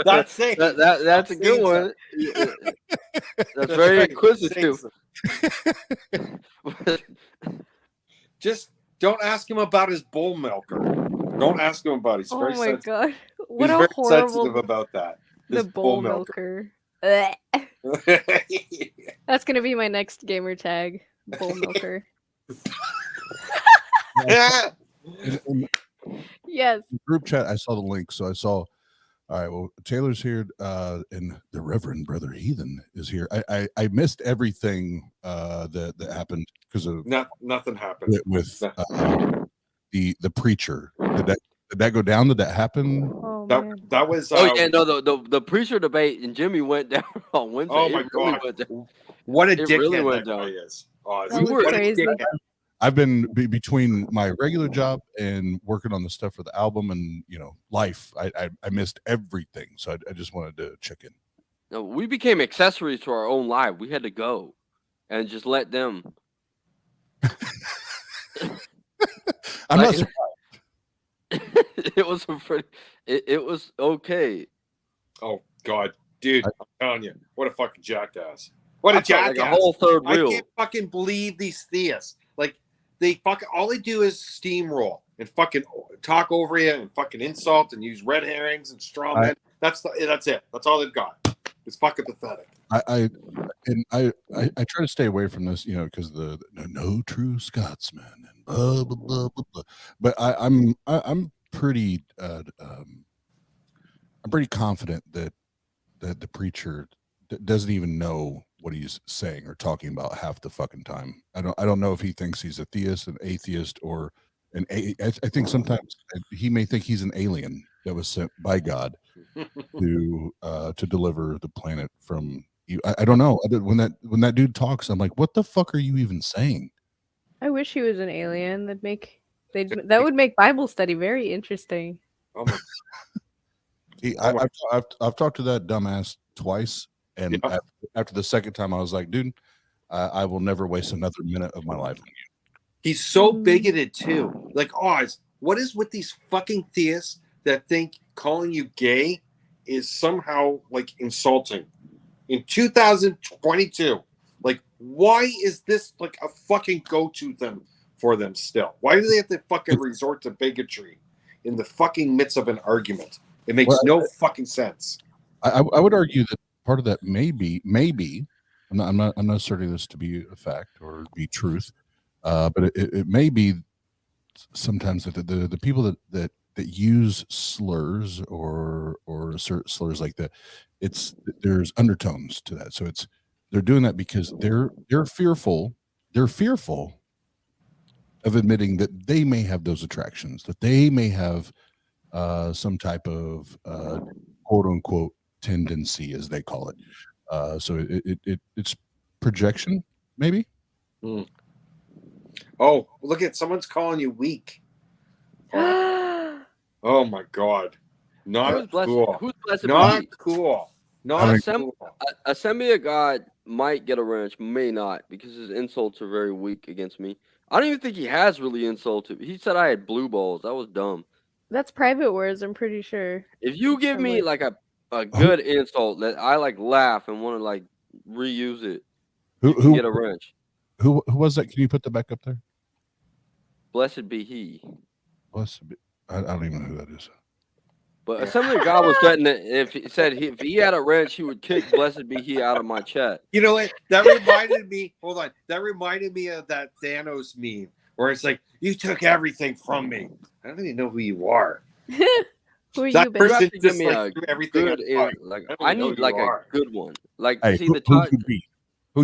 Speaker 5: That's saying.
Speaker 4: That's a good
Speaker 5: saying
Speaker 4: one. That's
Speaker 5: That's
Speaker 4: very
Speaker 5: right,
Speaker 4: inquisitive.
Speaker 5: Just don't ask him about his bull milker. Don't ask him about it. He's
Speaker 6: Oh
Speaker 5: very
Speaker 6: my
Speaker 5: sensitive.
Speaker 6: god. What
Speaker 5: He's
Speaker 6: a
Speaker 5: very
Speaker 6: horrible
Speaker 5: sensitive about that.
Speaker 6: the
Speaker 5: His
Speaker 6: bull milker. Ugh. That's gonna be my next gamer tag. Bull milker.
Speaker 10: In
Speaker 6: Yes.
Speaker 10: the group chat, I saw the link, so I saw. All right, well, Taylor's here, and the Reverend Brother Heathen is here. I missed everything that happened because of
Speaker 5: nothing happened
Speaker 10: with the preacher. Did that go down? Did that happen?
Speaker 6: Oh man.
Speaker 5: That was.
Speaker 4: Oh yeah, no, the preacher debate and Jimmy went down on Wednesday.
Speaker 5: Oh my
Speaker 4: It really
Speaker 5: god!
Speaker 4: went down.
Speaker 5: What a
Speaker 4: It
Speaker 5: dickhead
Speaker 4: really went
Speaker 5: that guy
Speaker 4: down.
Speaker 5: is. Oh,
Speaker 6: That was
Speaker 5: what a
Speaker 6: crazy.
Speaker 5: dickhead.
Speaker 10: I've been between my regular job and working on the stuff for the album and life. I missed everything, so I just wanted to check in.
Speaker 4: No, we became accessories to our own life. We had to go and just let them.
Speaker 10: I'm not.
Speaker 4: It was a pretty. It was okay.
Speaker 5: Oh god, dude! I'm telling you, what a fucking jackass! What a
Speaker 4: I felt
Speaker 5: jackass!
Speaker 4: like a whole third
Speaker 5: I
Speaker 4: wheel.
Speaker 5: can't fucking believe these theists. Like they fucking all they do is steamroll and fucking talk over you and fucking insult and use red herrings and straw men. That's it. That's all they've got. It's fucking pathetic.
Speaker 10: I try to stay away from this, because the no true Scotsman and blah blah blah blah blah. But I'm pretty I'm pretty confident that the preacher doesn't even know what he's saying or talking about half the fucking time. I don't know if he thinks he's a theist, an atheist, or I think sometimes he may think he's an alien that was sent by God to deliver the planet from you. I don't know. When that dude talks, I'm like, what the fuck are you even saying?
Speaker 6: I wish he was an alien. That would make Bible study very interesting.
Speaker 5: Oh my.
Speaker 10: I've talked to that dumbass twice, and after the second time, I was like, dude, I will never waste another minute of my life on you.
Speaker 5: He's so bigoted too. Like, Oz, what is with these fucking theists that think calling you gay is somehow like insulting? In 2022, like, why is this like a fucking go-to for them still? Why do they have to fucking resort to bigotry in the fucking midst of an argument? It makes no fucking sense.
Speaker 10: I would argue that part of that maybe I'm not asserting this to be a fact or be truth, but it may be sometimes that the people that use slurs or assert slurs like that, there's undertones to that. So they're doing that because they're fearful of admitting that they may have those attractions, that they may have some type of quote unquote tendency, as they call it. So it's projection, maybe.
Speaker 5: Oh, look at someone's calling you weak. Oh my god, not cool.
Speaker 4: Who's blessed?
Speaker 5: Not cool. Not cool.
Speaker 4: Assembly of God might get a wrench, may not, because his insults are very weak against me. I don't even think he has really insulted. He said I had blue balls. That was dumb.
Speaker 6: That's private words, I'm pretty sure.
Speaker 4: If you give me like a good insult that I like laugh and want to like reuse it,
Speaker 10: who
Speaker 4: get a wrench.
Speaker 10: Who was that? Can you put that back up there?
Speaker 4: Blessed be he.
Speaker 10: Blessed be. I don't even know who that is.
Speaker 4: But Assembly of God was threatening that if he had a wrench, he would kick "Blessed be he" out of my chat.
Speaker 5: You know what? That reminded me. Hold on. That reminded me of that Thanos meme where it's like, "You took everything from me." I don't even know who you are.
Speaker 6: Who are
Speaker 5: That
Speaker 6: you,
Speaker 5: person
Speaker 6: bitch?
Speaker 5: just like threw everything.
Speaker 4: Good like I need like a good one. Like
Speaker 10: Hey,
Speaker 4: see
Speaker 10: who
Speaker 4: the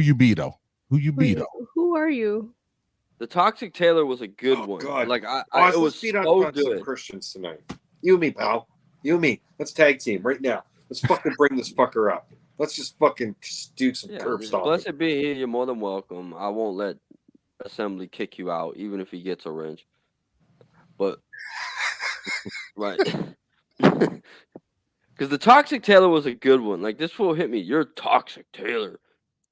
Speaker 10: you be though? Who you be though?
Speaker 6: Who are you?
Speaker 4: The Toxic Taylor was a good one.
Speaker 5: God.
Speaker 4: Like it
Speaker 5: Let's
Speaker 4: was
Speaker 5: beat on
Speaker 4: so
Speaker 5: some
Speaker 4: good.
Speaker 5: Christians tonight. You and me, pal. You and me. Let's tag team right now. Let's fucking bring this fucker up. Let's just fucking do some curb stomping.
Speaker 4: Blessed be he. You're more than welcome. I won't let Assembly kick you out, even if he gets a wrench. But right. Because the Toxic Taylor was a good one. Like, this fool hit me. You're Toxic Taylor.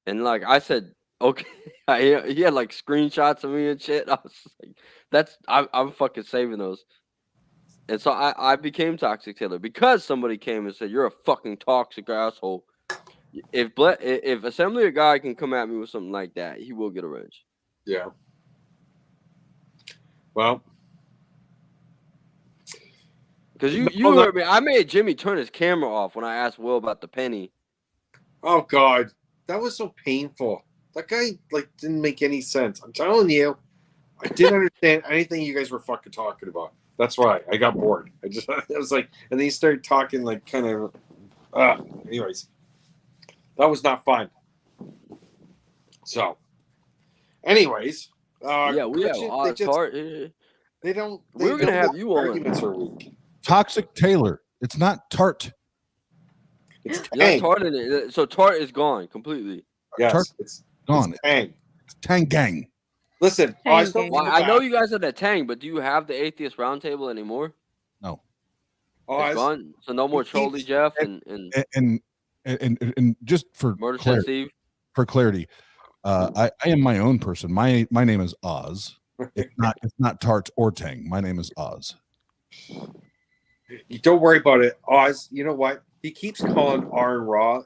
Speaker 4: And, like, I said, okay. He had, like, screenshots of me and shit. I was just like, I'm fucking saving those. And so I became Toxic Taylor because somebody came and said, "You're a fucking toxic asshole." If Assembly of God can come at me with something like that, he will get a wrench.
Speaker 5: Yeah. Well,
Speaker 4: because you heard me. I made Jimmy turn his camera off when I asked Will about the penny.
Speaker 5: Oh God, that was so painful. That guy didn't make any sense. I'm telling you, I didn't understand anything you guys were fucking talking about. That's why I got bored. I was like, and then he started talking like kind of. Anyways, that was not fun. So, anyways,
Speaker 4: yeah, we have Tart.
Speaker 5: They don't.
Speaker 4: We were gonna have you on.
Speaker 5: Arguments are weak.
Speaker 10: Toxic Taylor. It's not Tart.
Speaker 5: It's
Speaker 4: Tang. Tart in it. So Tart is gone completely.
Speaker 5: Yes,
Speaker 10: Tart
Speaker 5: it's
Speaker 10: gone.
Speaker 5: It's Tang.
Speaker 10: It's Tang Gang.
Speaker 5: Listen,
Speaker 4: I know you guys are the Tang, but do you have the Atheist Roundtable anymore?
Speaker 10: No.
Speaker 4: It's gone. So no more Trolly Jeff and
Speaker 10: just for
Speaker 4: Murder
Speaker 10: clarity,
Speaker 4: Steve.
Speaker 10: For clarity, I am my own person. My name is Oz. It's not Tart or Tang. My name is Oz.
Speaker 5: You don't worry about it, Oz. You know what? He keeps calling Aaron Raw.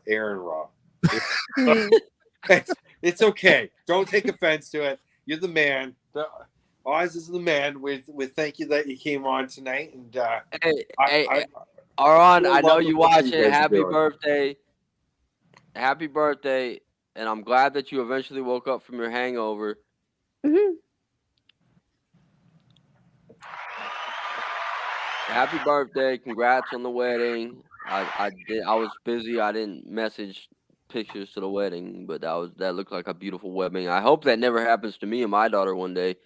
Speaker 5: It's okay. Don't take offense to it. You're the man. Oz is the man. With thank you that you came on tonight. And
Speaker 4: Aaron, I know you watch it. Happy birthday. Happy birthday. And I'm glad that you eventually woke up from your hangover.
Speaker 6: Mm-hmm.
Speaker 4: Happy birthday. Congrats on the wedding. I was busy. I didn't message pictures to the wedding, but that looked like a beautiful wedding. I hope that never happens to me and my daughter one day.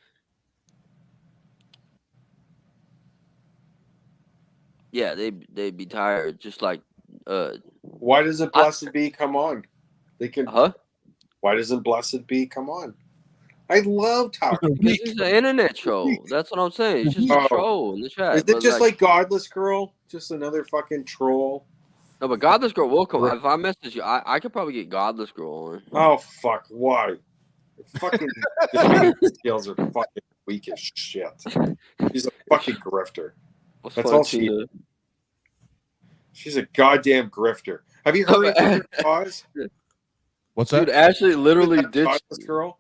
Speaker 4: Yeah, they'd be tired, just like
Speaker 5: why doesn't Blessed Be come on? They can Why doesn't Blessed Be come on? I love talking.
Speaker 4: Because he's an internet troll. That's what I'm saying. He's just a troll in the chat.
Speaker 5: Is it just like Godless Girl? Just another fucking troll?
Speaker 4: No, but Godless Girl will come. If I message you, I could probably get Godless Girl on.
Speaker 5: Oh fuck! Why? Fucking skills are fucking weak as shit. She's a fucking grifter. That's all she is. She's a goddamn grifter. Have you heard of her cause?
Speaker 10: What's that?
Speaker 4: Dude, Ashley literally ditched
Speaker 5: this girl.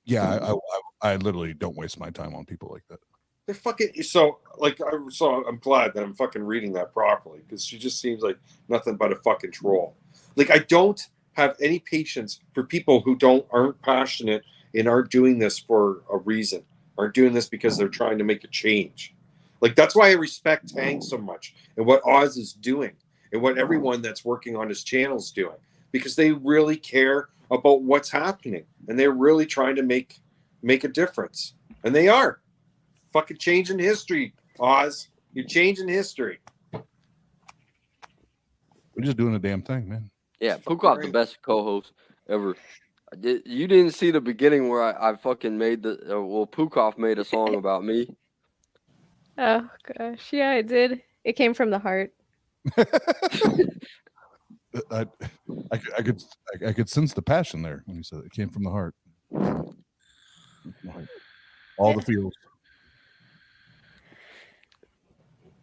Speaker 10: Yeah, I literally don't waste my time on people like that.
Speaker 5: They're fucking I'm glad that I'm fucking reading that properly because she just seems like nothing but a fucking troll. Like I don't have any patience for people who aren't passionate and aren't doing this for a reason, aren't doing this because they're trying to make a change. Like that's why I respect Tang so much and what Oz is doing and what everyone that's working on his channel is doing because they really care about what's happening and they're really trying to make a difference, and they are fucking changing history. Oz, you're changing history.
Speaker 10: We're just doing a damn thing, man.
Speaker 4: Yeah, Pukov, the best co-host ever. You didn't see the beginning where I fucking made Pukov made a song about me.
Speaker 6: Oh gosh, yeah, I did. It came from the heart.
Speaker 10: I could sense the passion there when you said it came from the heart. All the feels.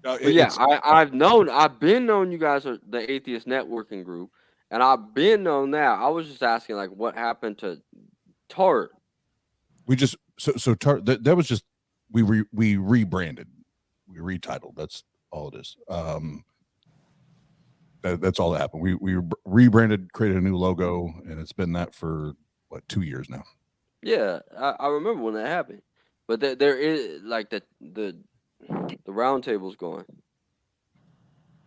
Speaker 4: I've been known you guys are the Atheist Networking Group, and I've been known that. I was just asking, like, what happened to Tart?
Speaker 10: We just so Tart that was just we rebranded, we retitled. That's all it is. That's all that happened. We rebranded, created a new logo, and it's been that for 2 years now.
Speaker 4: Yeah, I remember when that happened, but there is like the round table's going.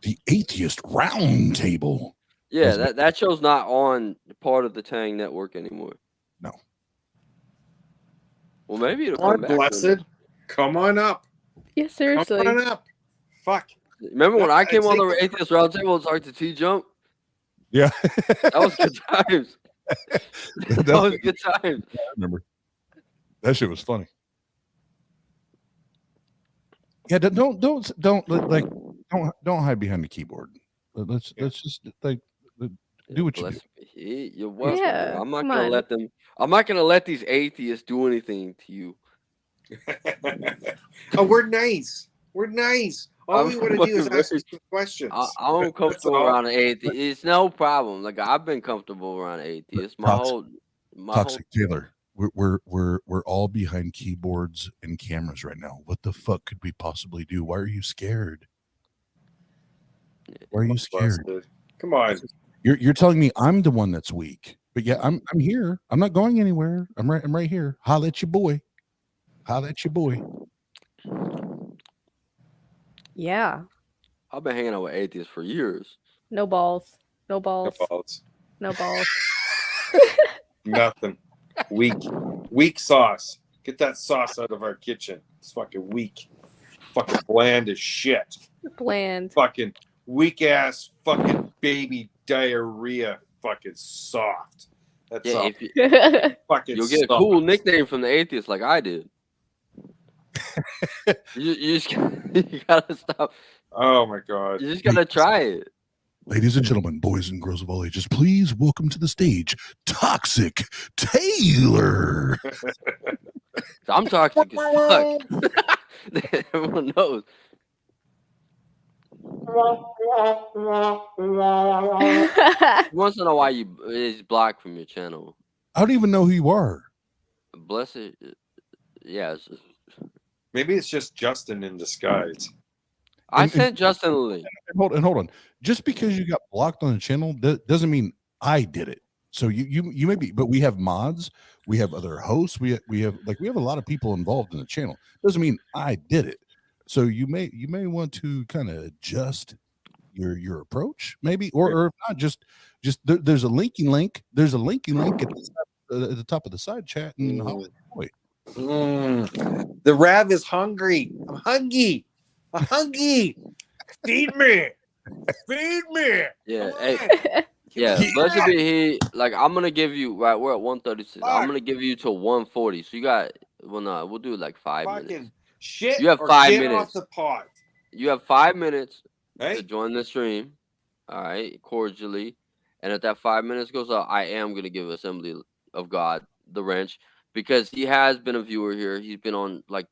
Speaker 10: The Atheist Roundtable.
Speaker 4: Yeah, that show's not on part of the Tang Network anymore.
Speaker 10: No.
Speaker 4: Well, maybe it'll come back.
Speaker 5: Blessed, come on up.
Speaker 6: Yeah, seriously.
Speaker 5: Come on up. Fuck.
Speaker 4: Remember when I came on the Atheist Roundtable and talked to T-Jump?
Speaker 10: Yeah.
Speaker 4: That was good times. That was good times.
Speaker 10: I remember. That shit was funny. Yeah, don't hide behind the keyboard. Let's just do what you do.
Speaker 4: You're welcome.
Speaker 6: Yeah,
Speaker 4: I'm not gonna let these atheists do anything to you.
Speaker 5: Oh, we're nice. We're nice. All we want to do is ask you some questions.
Speaker 4: I'm comfortable around an atheist. It's no problem. Like I've been comfortable around an atheist.
Speaker 10: Toxic Taylor. We're all behind keyboards and cameras right now. What the fuck could we possibly do? Why are you scared? Why are you scared?
Speaker 5: Come on.
Speaker 10: You're telling me I'm the one that's weak. But yeah, I'm here. I'm not going anywhere. I'm right here. Holla at your boy. Holla at your boy.
Speaker 6: Yeah.
Speaker 4: I've been hanging out with atheists for years.
Speaker 6: No balls. No balls.
Speaker 5: No balls.
Speaker 6: No balls.
Speaker 5: Nothing. Weak sauce. Get that sauce out of our kitchen. It's fucking weak. Fucking bland as shit.
Speaker 6: Bland.
Speaker 5: Fucking weak ass fucking baby diarrhea. Fucking soft. That's
Speaker 4: Yeah,
Speaker 5: all.
Speaker 4: if you,
Speaker 5: Fucking
Speaker 4: you'll get a
Speaker 5: soft.
Speaker 4: cool nickname from the atheists like I did. you gotta stop.
Speaker 5: Oh my god.
Speaker 4: You just gotta try it.
Speaker 10: Ladies and gentlemen, boys and girls of all ages, please welcome to the stage Toxic Taylor.
Speaker 4: I'm toxic as fuck. Everyone knows. Once in a while, it's blocked from your channel.
Speaker 10: I don't even know who you are.
Speaker 4: Bless it. Yeah.
Speaker 5: Maybe it's just Justin in disguise.
Speaker 4: I sent Justin a link.
Speaker 10: Hold on. Just because you got blocked on the channel doesn't mean I did it. So you may be, but we have mods, we have other hosts, we have a lot of people involved in the channel. Doesn't mean I did it. So you may want to kind of adjust your approach, maybe, or if not, just there's a linking link. There's a linking link at the top of the side chat, and boy.
Speaker 5: The Rav is hungry. I'm hungry. Feed me.
Speaker 4: Yeah. Hey. Yeah. Blessed be he. Like I'm gonna give you right. We're at 136. I'm gonna give you to 140. So you got. Well, no, we'll do like 5 minutes.
Speaker 5: Shit.
Speaker 4: You have 5
Speaker 5: get
Speaker 4: minutes.
Speaker 5: Off the pot.
Speaker 4: You have 5 minutes
Speaker 5: to
Speaker 4: join the stream. All right, cordially. And if that 5 minutes goes up, I am gonna give Assembly of God the wrench because he has been a viewer here. He's been on like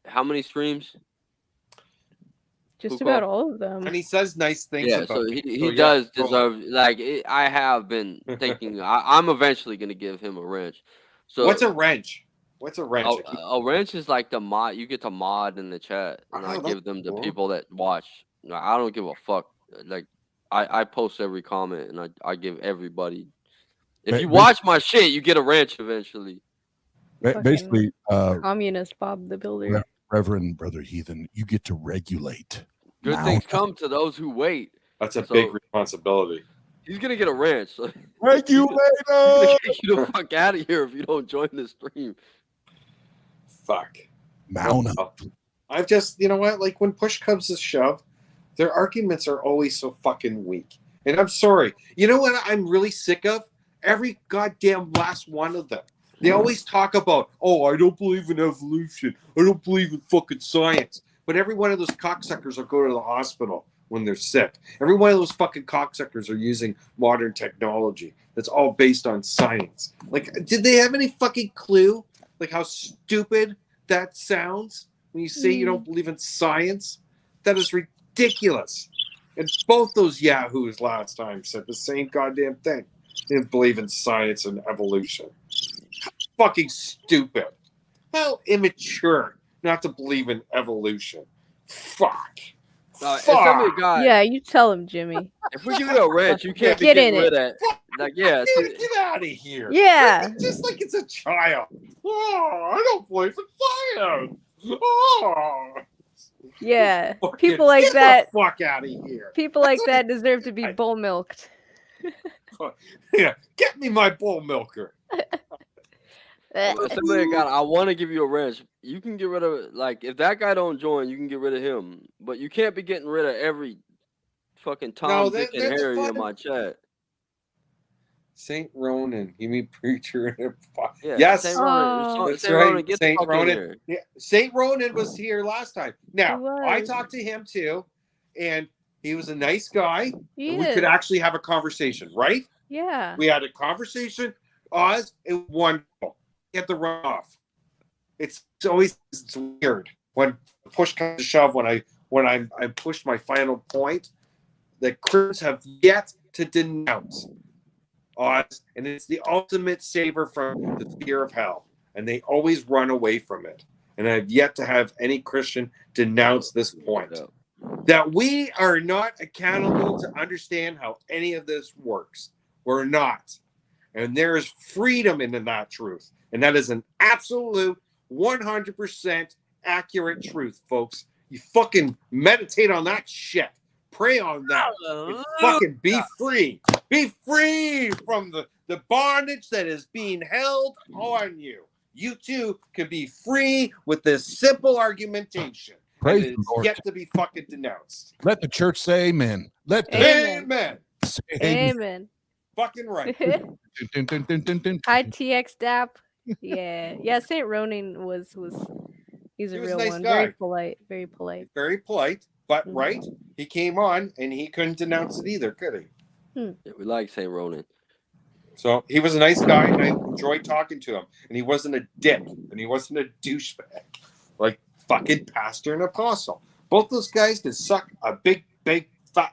Speaker 4: how many streams?
Speaker 6: Just about all of them.
Speaker 5: And he says nice things.
Speaker 4: Yeah,
Speaker 5: about
Speaker 4: so
Speaker 5: me.
Speaker 4: he does deserve. Like I have been thinking, I'm eventually gonna give him a wrench. So
Speaker 5: what's a wrench? A
Speaker 4: wrench is like the mod. You get to mod in the chat, and I give them to people that watch. I don't give a fuck. Like I post every comment, and I give everybody. If you watch my shit, you get a wrench eventually.
Speaker 10: Basically,
Speaker 6: communist Bob the Builder.
Speaker 10: Reverend Brother Heathen, you get to regulate.
Speaker 4: Good things come to those who wait.
Speaker 5: That's a big responsibility.
Speaker 4: He's gonna get a wrench.
Speaker 10: Regulator.
Speaker 4: Get you the fuck out of here if you don't join the stream.
Speaker 5: Fuck.
Speaker 10: Mount up.
Speaker 5: I've just, you know what? Like when push comes to shove, their arguments are always so fucking weak. And I'm sorry. You know what I'm really sick of? Every goddamn last one of them. They always talk about, oh, I don't believe in evolution. I don't believe in fucking science. But every one of those cocksuckers will go to the hospital when they're sick. Every one of those fucking cocksuckers are using modern technology that's all based on science. Like, did they have any fucking clue, like, how stupid that sounds when you say you don't believe in science? That is ridiculous. And both those yahoos last time said the same goddamn thing. They didn't believe in science and evolution. Fucking stupid. How immature not to believe in evolution. Fuck.
Speaker 6: Yeah, you tell him, Jimmy.
Speaker 4: If we give you a wrench, you can't
Speaker 6: get
Speaker 4: be
Speaker 6: in
Speaker 4: rid
Speaker 6: it.
Speaker 4: of it. Like, yeah.
Speaker 5: Get out of here.
Speaker 6: Yeah.
Speaker 5: Just like it's a child. Oh, I don't believe in science. Oh.
Speaker 6: Yeah.
Speaker 5: Fucking
Speaker 6: People like
Speaker 5: get
Speaker 6: that.
Speaker 5: The fuck out of here.
Speaker 6: People like that deserve to be bull milked.
Speaker 5: Yeah, get me my bull milker.
Speaker 4: Somebody got. I want to give you a wrench. You can get rid of like if that guy don't join, you can get rid of him. But you can't be getting rid of every fucking Tom, Dick, and Harry in my chat.
Speaker 5: Saint Ronan, you mean preacher?
Speaker 4: Yeah,
Speaker 5: yes,
Speaker 4: Saint Ronan.
Speaker 5: that's
Speaker 4: Saint
Speaker 5: right.
Speaker 4: Ronan, get
Speaker 5: Saint
Speaker 4: the fuck in
Speaker 5: Ronan.
Speaker 4: here.
Speaker 5: Yeah, Saint Ronan was here last time. Now I
Speaker 6: was.
Speaker 5: talked to him too, and he was a nice guy.
Speaker 6: He
Speaker 5: and we
Speaker 6: is.
Speaker 5: could actually have a conversation, right?
Speaker 6: Yeah.
Speaker 5: We had a conversation. Oz, it was wonderful. Get the runoff. it's weird when push comes to shove. When I pushed my final point, that Christians have yet to denounce odds, and it's the ultimate saver from the fear of hell, and they always run away from it. And I've yet to have any Christian denounce this point. That we are not accountable to understand how any of this works. We're not. And there is freedom in that truth. And that is an absolute 100% accurate truth, folks. You fucking meditate on that shit. Pray on that. And fucking be free. Be free from the bondage that is being held on you. You too can be free with this simple argumentation.
Speaker 10: Praise
Speaker 5: and
Speaker 10: the
Speaker 5: it's
Speaker 10: Lord.
Speaker 5: yet to be fucking denounced.
Speaker 10: Let the church say amen. Let the
Speaker 5: Amen.
Speaker 10: say
Speaker 6: Amen.
Speaker 5: Fucking right.
Speaker 10: Dun, dun, dun, dun, dun.
Speaker 6: Hi TX Dap. Yeah. Saint Ronan was he's a
Speaker 5: He was a
Speaker 6: real
Speaker 5: nice
Speaker 6: one.
Speaker 5: guy.
Speaker 6: Very polite. Very polite.
Speaker 5: Very polite, but right. He came on and he couldn't denounce it either, could he?
Speaker 4: Yeah, we like Saint Ronan.
Speaker 5: So he was a nice guy, and I enjoyed talking to him. And he wasn't a dick, and he wasn't a douchebag, like fucking pastor and apostle. Both those guys could suck a big, fat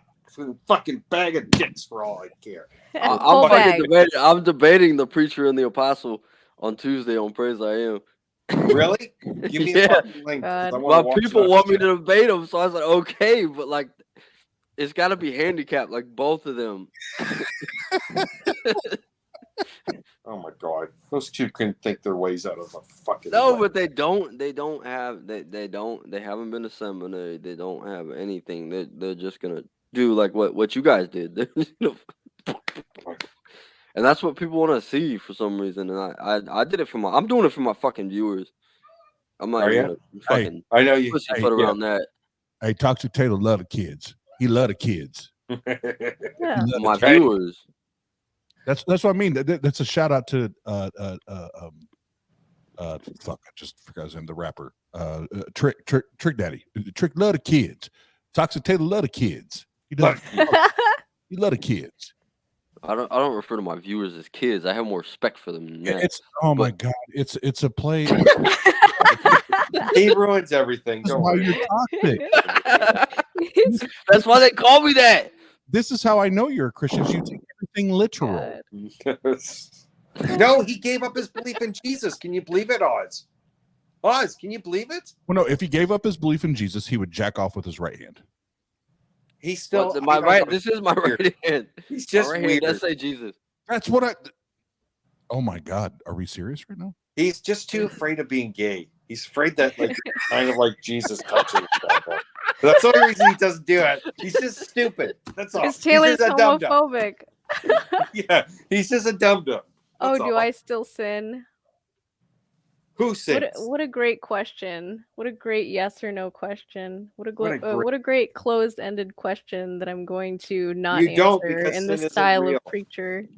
Speaker 5: fucking bag of dicks for all I care.
Speaker 4: I'm debating the preacher and the apostle on Tuesday on Praise I Am.
Speaker 5: Really? Give me a fucking link.
Speaker 4: Well, people want me to debate them, so I was like, okay, but like, it's got to be handicapped, like both of them.
Speaker 5: Oh my god, those two couldn't think their ways out of a fucking.
Speaker 4: No, but they don't. They don't have. They don't. They haven't been to seminary. They don't have anything. They're just gonna do like what you guys did. And that's what people want to see for some reason. And I did it for my. I'm doing it for my fucking viewers. I'm not gonna fucking.
Speaker 5: I know you.
Speaker 4: Pussyfoot around that.
Speaker 10: Hey, Toxic Taylor love the kids. He love the kids.
Speaker 6: Yeah.
Speaker 4: My viewers.
Speaker 10: That's what I mean. That's a shout out to fuck, I just forgot his name, the rapper. Trick Daddy. Trick love the kids. Toxic Taylor love the kids. He does. He love the kids.
Speaker 4: I don't refer to my viewers as kids. I have more respect for them than that.
Speaker 10: It's my god. It's a play.
Speaker 5: He ruins everything.
Speaker 10: That's why you're toxic.
Speaker 4: That's why they call me that.
Speaker 10: This is how I know you're a Christian. You take everything literal.
Speaker 5: No, he gave up his belief in Jesus. Can you believe it, Oz? Oz, can you believe it?
Speaker 10: Well, no. If he gave up his belief in Jesus, he would jack off with his right hand.
Speaker 5: He's still
Speaker 4: my right. This is my right hand.
Speaker 5: He's just
Speaker 4: right
Speaker 5: weird.
Speaker 4: hand does say Jesus.
Speaker 10: That's what I. Oh my God, are we serious right now?
Speaker 5: He's just too afraid of being gay. He's afraid that like kind of like Jesus touching his Bible. That's the only reason he doesn't do it. He's just stupid. That's all.
Speaker 6: Because Taylor's
Speaker 5: He's just a dum-dum.
Speaker 6: homophobic.
Speaker 5: Yeah, he's just a dum-dum.
Speaker 6: Oh, do I still sin?
Speaker 5: Who sins?
Speaker 6: What a great question. What a great yes or no question. What a great closed-ended question that I'm going to not answer in the style of preacher.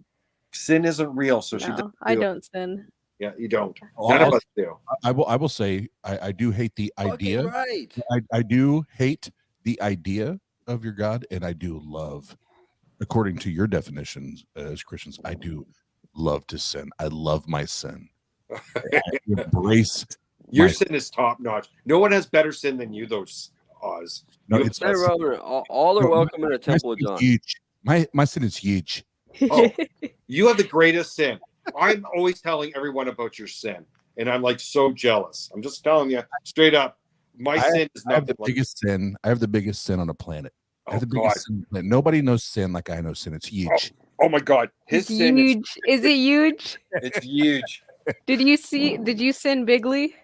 Speaker 5: Sin isn't real, so she doesn't.
Speaker 6: I don't sin.
Speaker 5: Yeah, you don't. None of us do.
Speaker 10: I will say I do hate the idea.
Speaker 4: Right.
Speaker 10: I do hate the idea of your God, and I do love, according to your definitions as Christians, I do love to sin. I love my sin. I embrace
Speaker 5: your sin is top notch. No one has better sin than you, though, Oz.
Speaker 10: No, it's
Speaker 4: all are welcome in the Temple of John.
Speaker 10: Huge. My sin is huge.
Speaker 5: Oh, you have the greatest sin. I'm always telling everyone about your sin, and I'm like so jealous. I'm just telling you straight up. My sin is not
Speaker 10: the biggest sin. I have the biggest sin on the planet. I have the
Speaker 5: God.
Speaker 10: biggest sin on the planet. Nobody knows sin like I know sin. It's huge.
Speaker 5: Oh my God, his sin
Speaker 6: huge. Is it huge?
Speaker 5: It's huge.
Speaker 6: Did you sin bigly?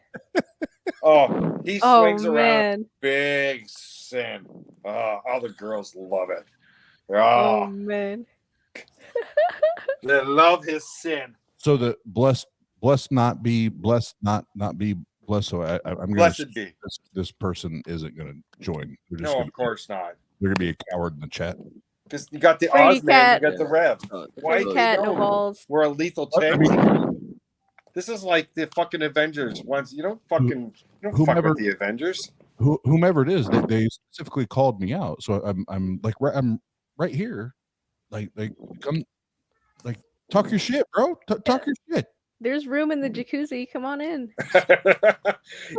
Speaker 5: Oh, he swings around.
Speaker 6: Man.
Speaker 5: Big sin. All the girls love it.
Speaker 6: Oh man.
Speaker 5: They love his sin.
Speaker 10: So the blessed not be blessed, not be blessed. So I'm
Speaker 5: blessed be.
Speaker 10: This person isn't going to join.
Speaker 5: No, of course not.
Speaker 10: They're going to be a coward in the chat.
Speaker 5: Because you got the
Speaker 6: Free
Speaker 5: Oz man,
Speaker 6: cat.
Speaker 5: you got the Rev.
Speaker 6: Free cat, no balls.
Speaker 5: We're a lethal tag team. This is like the fucking Avengers. Once you don't fuck with the Avengers.
Speaker 10: Whomever it is, they specifically called me out. So I'm right here. Like come, like talk your shit, bro. Talk your shit.
Speaker 6: There's room in the jacuzzi. Come on in.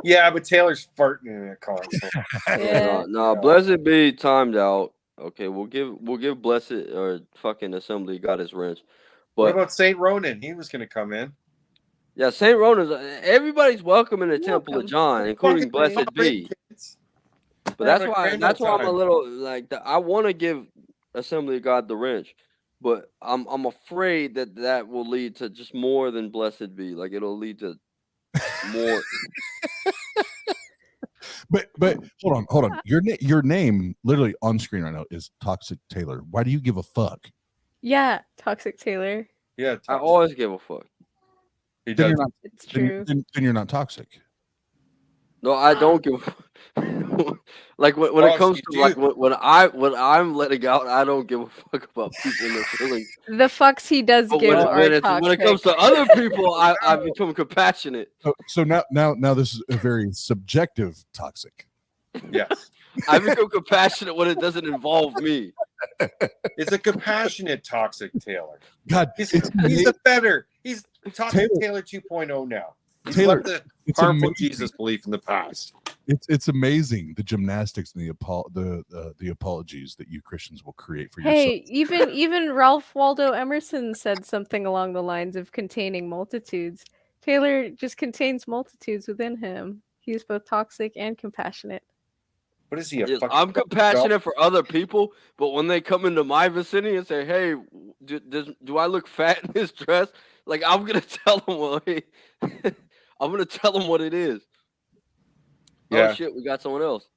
Speaker 5: Yeah, but Taylor's farting in a console.
Speaker 6: Yeah.
Speaker 4: No, Blessed be timed out. Okay, we'll give Blessed or fucking Assembly got his wrench.
Speaker 5: What
Speaker 4: But
Speaker 5: about Saint Ronan? He was gonna come in.
Speaker 4: yeah, Saint Ronan's everybody's welcome in the Temple of
Speaker 6: Welcome.
Speaker 4: John, including Blessed be. But
Speaker 5: Have
Speaker 4: that's
Speaker 5: a
Speaker 4: why
Speaker 5: grand
Speaker 4: I'm
Speaker 5: old
Speaker 4: a
Speaker 5: time.
Speaker 4: little like I want to give Assembly of God the wrench, but I'm afraid that will lead to just more than Blessed be. Like it'll lead to more.
Speaker 10: But hold on. Your name literally on screen right now is Toxic Taylor. Why do you give a fuck?
Speaker 6: Yeah, Toxic Taylor.
Speaker 5: Yeah,
Speaker 4: I always give a fuck.
Speaker 5: He
Speaker 10: Then
Speaker 5: does.
Speaker 10: you're not.
Speaker 6: It's true.
Speaker 10: Then you're not toxic.
Speaker 4: No, I don't give a fuck. Like when
Speaker 5: Oh,
Speaker 4: it comes
Speaker 5: so
Speaker 4: to
Speaker 5: you
Speaker 4: like
Speaker 5: do.
Speaker 4: when I'm letting out, I don't give a fuck about people and their feelings.
Speaker 6: The fucks he does
Speaker 4: But
Speaker 6: give
Speaker 4: when
Speaker 6: are
Speaker 4: it
Speaker 6: toxic.
Speaker 4: comes to other people, I become compassionate.
Speaker 10: So now this is a very subjective toxic.
Speaker 5: Yes.
Speaker 4: I become compassionate when it doesn't involve me.
Speaker 5: It's a compassionate Toxic Taylor.
Speaker 10: God,
Speaker 5: He's
Speaker 10: it's
Speaker 5: a better. He's Toxic
Speaker 10: Taylor-
Speaker 5: Taylor 2.0 now. He's
Speaker 10: Taylor,
Speaker 5: left the
Speaker 10: it's
Speaker 5: harmful
Speaker 10: amazing.
Speaker 5: Jesus belief in the past.
Speaker 10: It's amazing the gymnastics and the apologies that you Christians will create for
Speaker 6: Hey,
Speaker 10: yourself.
Speaker 6: even Ralph Waldo Emerson said something along the lines of containing multitudes. Taylor just contains multitudes within him. He's both toxic and compassionate.
Speaker 5: What is he? A
Speaker 4: Yes,
Speaker 5: fucking
Speaker 4: I'm compassionate for other people, but when they come into my vicinity and say, "Hey, do I look fat in this dress?" Like I'm gonna tell them, well, hey, I'm gonna tell them what it is.
Speaker 5: Yeah.
Speaker 4: Oh shit, we got someone else.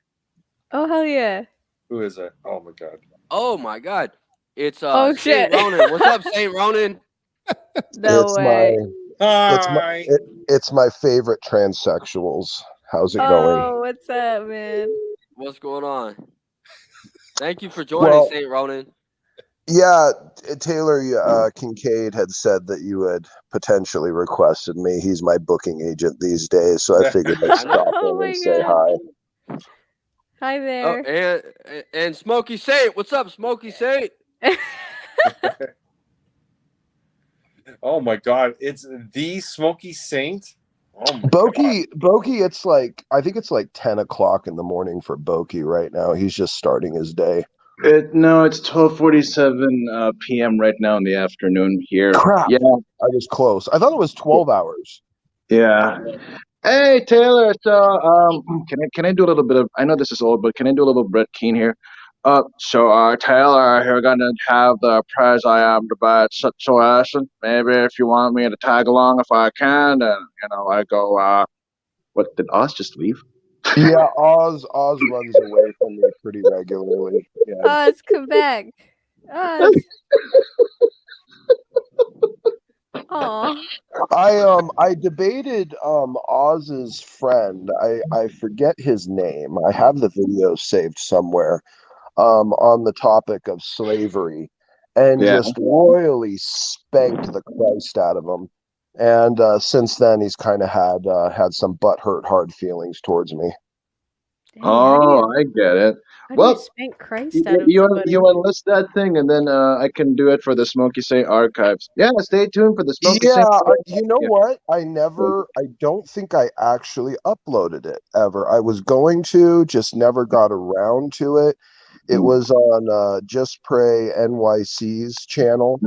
Speaker 6: Oh hell yeah!
Speaker 5: Who is it? Oh my god.
Speaker 4: Oh my god, it's
Speaker 6: Oh,
Speaker 4: Saint
Speaker 6: shit.
Speaker 4: Ronan. What's up, Saint Ronan?
Speaker 6: No
Speaker 11: It's
Speaker 6: way.
Speaker 5: Hi.
Speaker 11: It's my favorite transsexuals. How's it going?
Speaker 6: Oh, what's up, man?
Speaker 4: What's going on? Thank you for joining,
Speaker 11: Well,
Speaker 4: Saint Ronan.
Speaker 11: yeah, Taylor Kincaid had said that you had potentially requested me. He's my booking agent these days, so I figured I'd
Speaker 4: I know.
Speaker 11: stop
Speaker 6: Oh
Speaker 11: in
Speaker 6: my
Speaker 11: and say
Speaker 6: god.
Speaker 11: hi.
Speaker 6: Hi
Speaker 4: Oh,
Speaker 6: there.
Speaker 4: and Smokey Saint, what's up, Smokey Saint?
Speaker 5: Oh my god. It's the Smoky Saint. Oh my
Speaker 11: Boki, it's like I think it's like 10 o'clock in the morning for Boki right now. He's just starting his day.
Speaker 12: No, it's 12:47 p.m. right now in the afternoon here.
Speaker 11: Crap.
Speaker 12: Yeah,
Speaker 11: I was close. I thought it was 12 hours.
Speaker 12: yeah. Hey Taylor, so can I do a little bit of? I know this is old, but can I do a little Brett Keane here? Taylor, you're gonna have the prize I am debate situation. Maybe if you want me to tag along, if I can, and I go. What did Oz just leave?
Speaker 11: Yeah, Oz runs away from me pretty regularly. Yeah.
Speaker 6: Oz, come back. Oz. Aw.
Speaker 11: I debated Oz's friend. I forget his name. I have the video saved somewhere. On the topic of slavery, and
Speaker 12: Yeah.
Speaker 11: just royally spanked the Christ out of him. And since then, he's kind of had some butthurt hard feelings towards me.
Speaker 6: Dang, how do
Speaker 12: Oh, I get it.
Speaker 6: How do you
Speaker 12: Well,
Speaker 6: spank Christ out of
Speaker 12: you
Speaker 6: somebody?
Speaker 12: enlist that thing, and then I can do it for the Smoky Saint archives. Yeah, stay tuned for the Smoky
Speaker 11: Yeah,
Speaker 12: Saint.
Speaker 11: you know
Speaker 12: Yeah.
Speaker 11: what? I don't think I actually uploaded it ever. I was going to, just never got around to it. It was on Just Pray NYC's channel.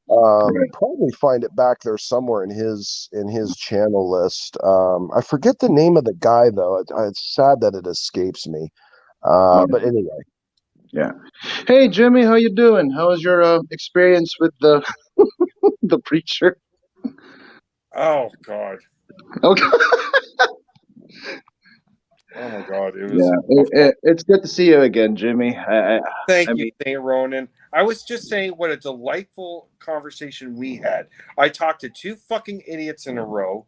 Speaker 11: Probably find it back there somewhere in his channel list. I forget the name of the guy though. It's sad that it escapes me. But anyway.
Speaker 12: Yeah. Hey Jimmy, how you doing? How was your experience with the the preacher?
Speaker 5: Oh god.
Speaker 12: Okay.
Speaker 5: Oh my god. It was
Speaker 12: Yeah, it's good to see you again, Jimmy.
Speaker 5: Thank you, Saint Ronan. I was just saying what a delightful conversation we had. I talked to two fucking idiots in a row,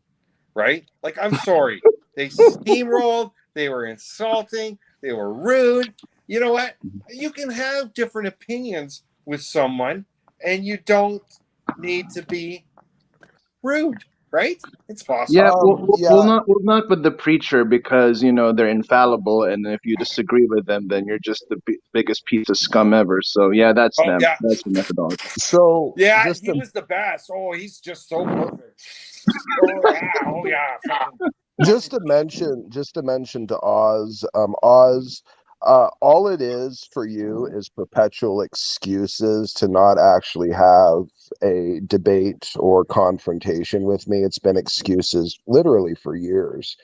Speaker 5: right? Like, I'm sorry. They steamrolled, they were insulting, they were rude. You know what? You can have different opinions with someone, and you don't need to be rude, right? It's possible.
Speaker 12: Yeah, we'll not with the preacher because they're infallible, and if you disagree with them, then you're just the biggest piece of scum ever. So yeah, that's them.
Speaker 5: Yeah.
Speaker 12: That's the methodology.
Speaker 11: So
Speaker 5: yeah, he was the best. Oh, he's just so perfect. Oh yeah. Fucking
Speaker 11: Just to mention to Oz, all it is for you is perpetual excuses to not actually have a debate or confrontation with me. It's been excuses literally for years.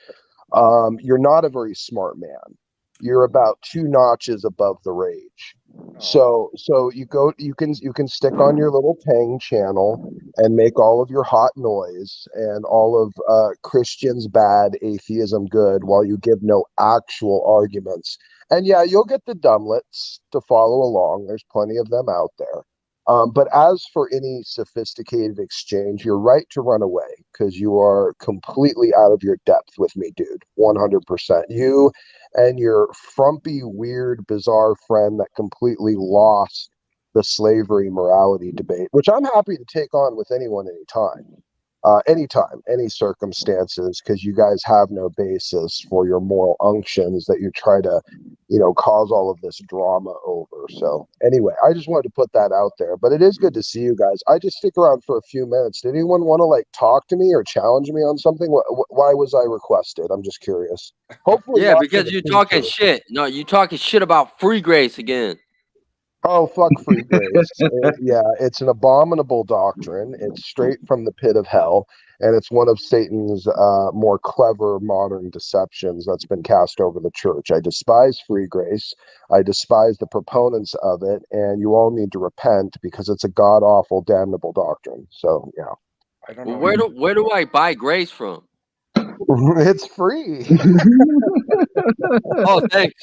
Speaker 11: You're not a very smart man. You're about 2 notches above the rage. So you can stick on your little Tang channel and make all of your hot noise and all of Christians bad, atheism good, while you give no actual arguments. And yeah, you'll get the dumblets to follow along. There's plenty of them out there. But as for any sophisticated exchange, you're right to run away because you are completely out of your depth with me, dude. 100%. You and your frumpy, weird, bizarre friend that completely lost the slavery morality debate, which I'm happy to take on with anyone anytime, any circumstances, because you guys have no basis for your moral unctions that you try to, cause all of this drama over. So anyway, I just wanted to put that out there, but it is good to see you guys. I just stick around for a few minutes. Did anyone want to talk to me or challenge me on something? Why was I requested? I'm just curious. Hopefully,
Speaker 4: Yeah,
Speaker 11: not for
Speaker 4: because
Speaker 11: the
Speaker 4: you're talking
Speaker 11: future.
Speaker 4: shit. No, you talking shit about free grace again.
Speaker 11: Oh, fuck free grace. Yeah, it's an abominable doctrine. It's straight from the pit of hell, and it's one of Satan's more clever modern deceptions that's been cast over the church. I despise free grace. I despise the proponents of it, and you all need to repent because it's a god awful, damnable doctrine. So, yeah.
Speaker 5: I don't
Speaker 4: Well,
Speaker 5: know.
Speaker 4: where do I buy grace from?
Speaker 11: It's free.
Speaker 4: Oh, thanks.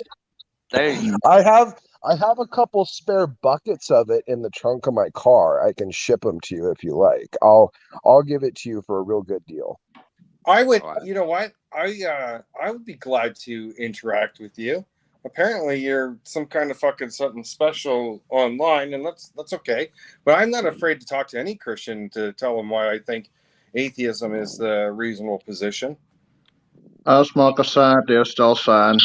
Speaker 4: Thanks.
Speaker 11: I have a couple spare buckets of it in the trunk of my car. I can ship them to you if you like. I'll give it to you for a real good deal.
Speaker 5: I would.
Speaker 4: All right.
Speaker 5: You know what? I would be glad to interact with you. Apparently, you're some kind of fucking something special online, and that's okay. But I'm not afraid to talk to any Christian to tell them why I think atheism is the reasonable position.
Speaker 12: I'll smoke a sign, they're still sign.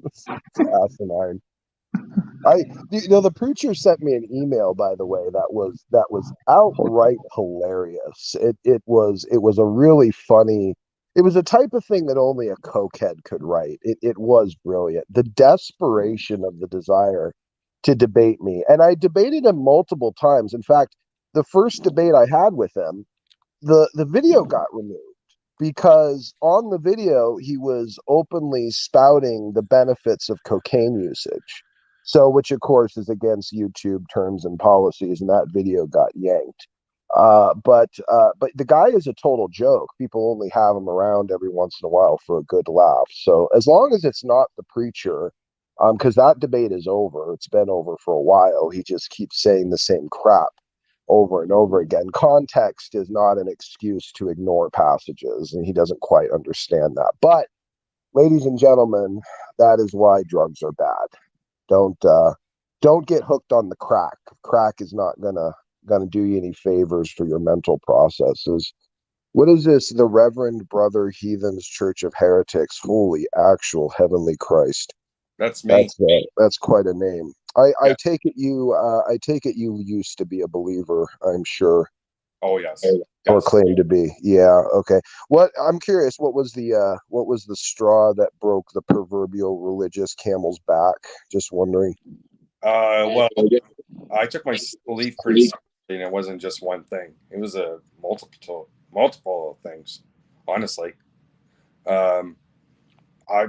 Speaker 11: It's asinine. The preacher sent me an email, by the way, that was outright hilarious. It was a really funny. It was a type of thing that only a cokehead could write. It was brilliant. The desperation of the desire to debate me, and I debated him multiple times. In fact, the first debate I had with him, the video got removed because on the video he was openly spouting the benefits of cocaine usage, so which of course is against YouTube terms and policies, and that video got yanked. But the guy is a total joke. People only have him around every once in a while for a good laugh. So as long as it's not the preacher, because that debate is over, it's been over for a while. He just keeps saying the same crap over and over again. Context is not an excuse to ignore passages, and he doesn't quite understand that. But, ladies and gentlemen, that is why drugs are bad. Don't get hooked on the crack. Crack is not gonna do you any favors for your mental processes. What is this? The Reverend Brother Heathens Church of Heretics. Holy actual heavenly Christ.
Speaker 5: That's me.
Speaker 11: That's quite a name. I
Speaker 5: Yeah.
Speaker 11: take it you used to be a believer, I'm sure.
Speaker 5: Oh yes.
Speaker 11: Or
Speaker 5: Yes.
Speaker 11: claim to be. Yeah, okay. I'm curious, what was the straw that broke the proverbial religious camel's back? Just wondering.
Speaker 5: Well, I took my belief pretty seriously, and it wasn't just one thing. It was a multiple things. Honestly, I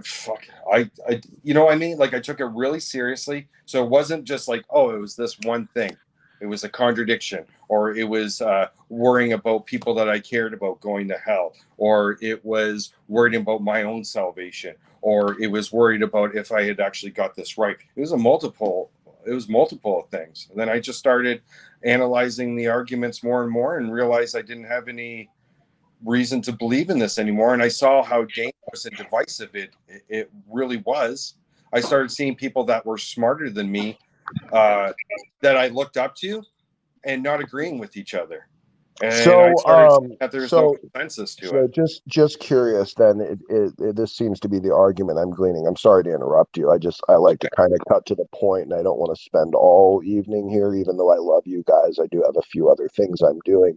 Speaker 5: you know what I mean? Like I took it really seriously. So it wasn't just like, oh, it was this one thing. It was a contradiction, or it was worrying about people that I cared about going to hell, or it was worried about my own salvation, or it was worried about if I had actually got this right. It was multiple things. And then I just started analyzing the arguments more and more and realized I didn't have any reason to believe in this anymore. And I saw how dangerous and divisive it really was. I started seeing people that were smarter than me, that I looked up to, and not agreeing with each other. And I
Speaker 11: So,
Speaker 5: started seeing that there's no
Speaker 11: so
Speaker 5: consensus to
Speaker 11: So
Speaker 5: it.
Speaker 11: just curious then, this seems to be the argument I'm gleaning. I'm sorry to interrupt you. I like to kind of cut to the point, and I don't want to spend all evening here, even though I love you guys. I do have a few other things I'm doing.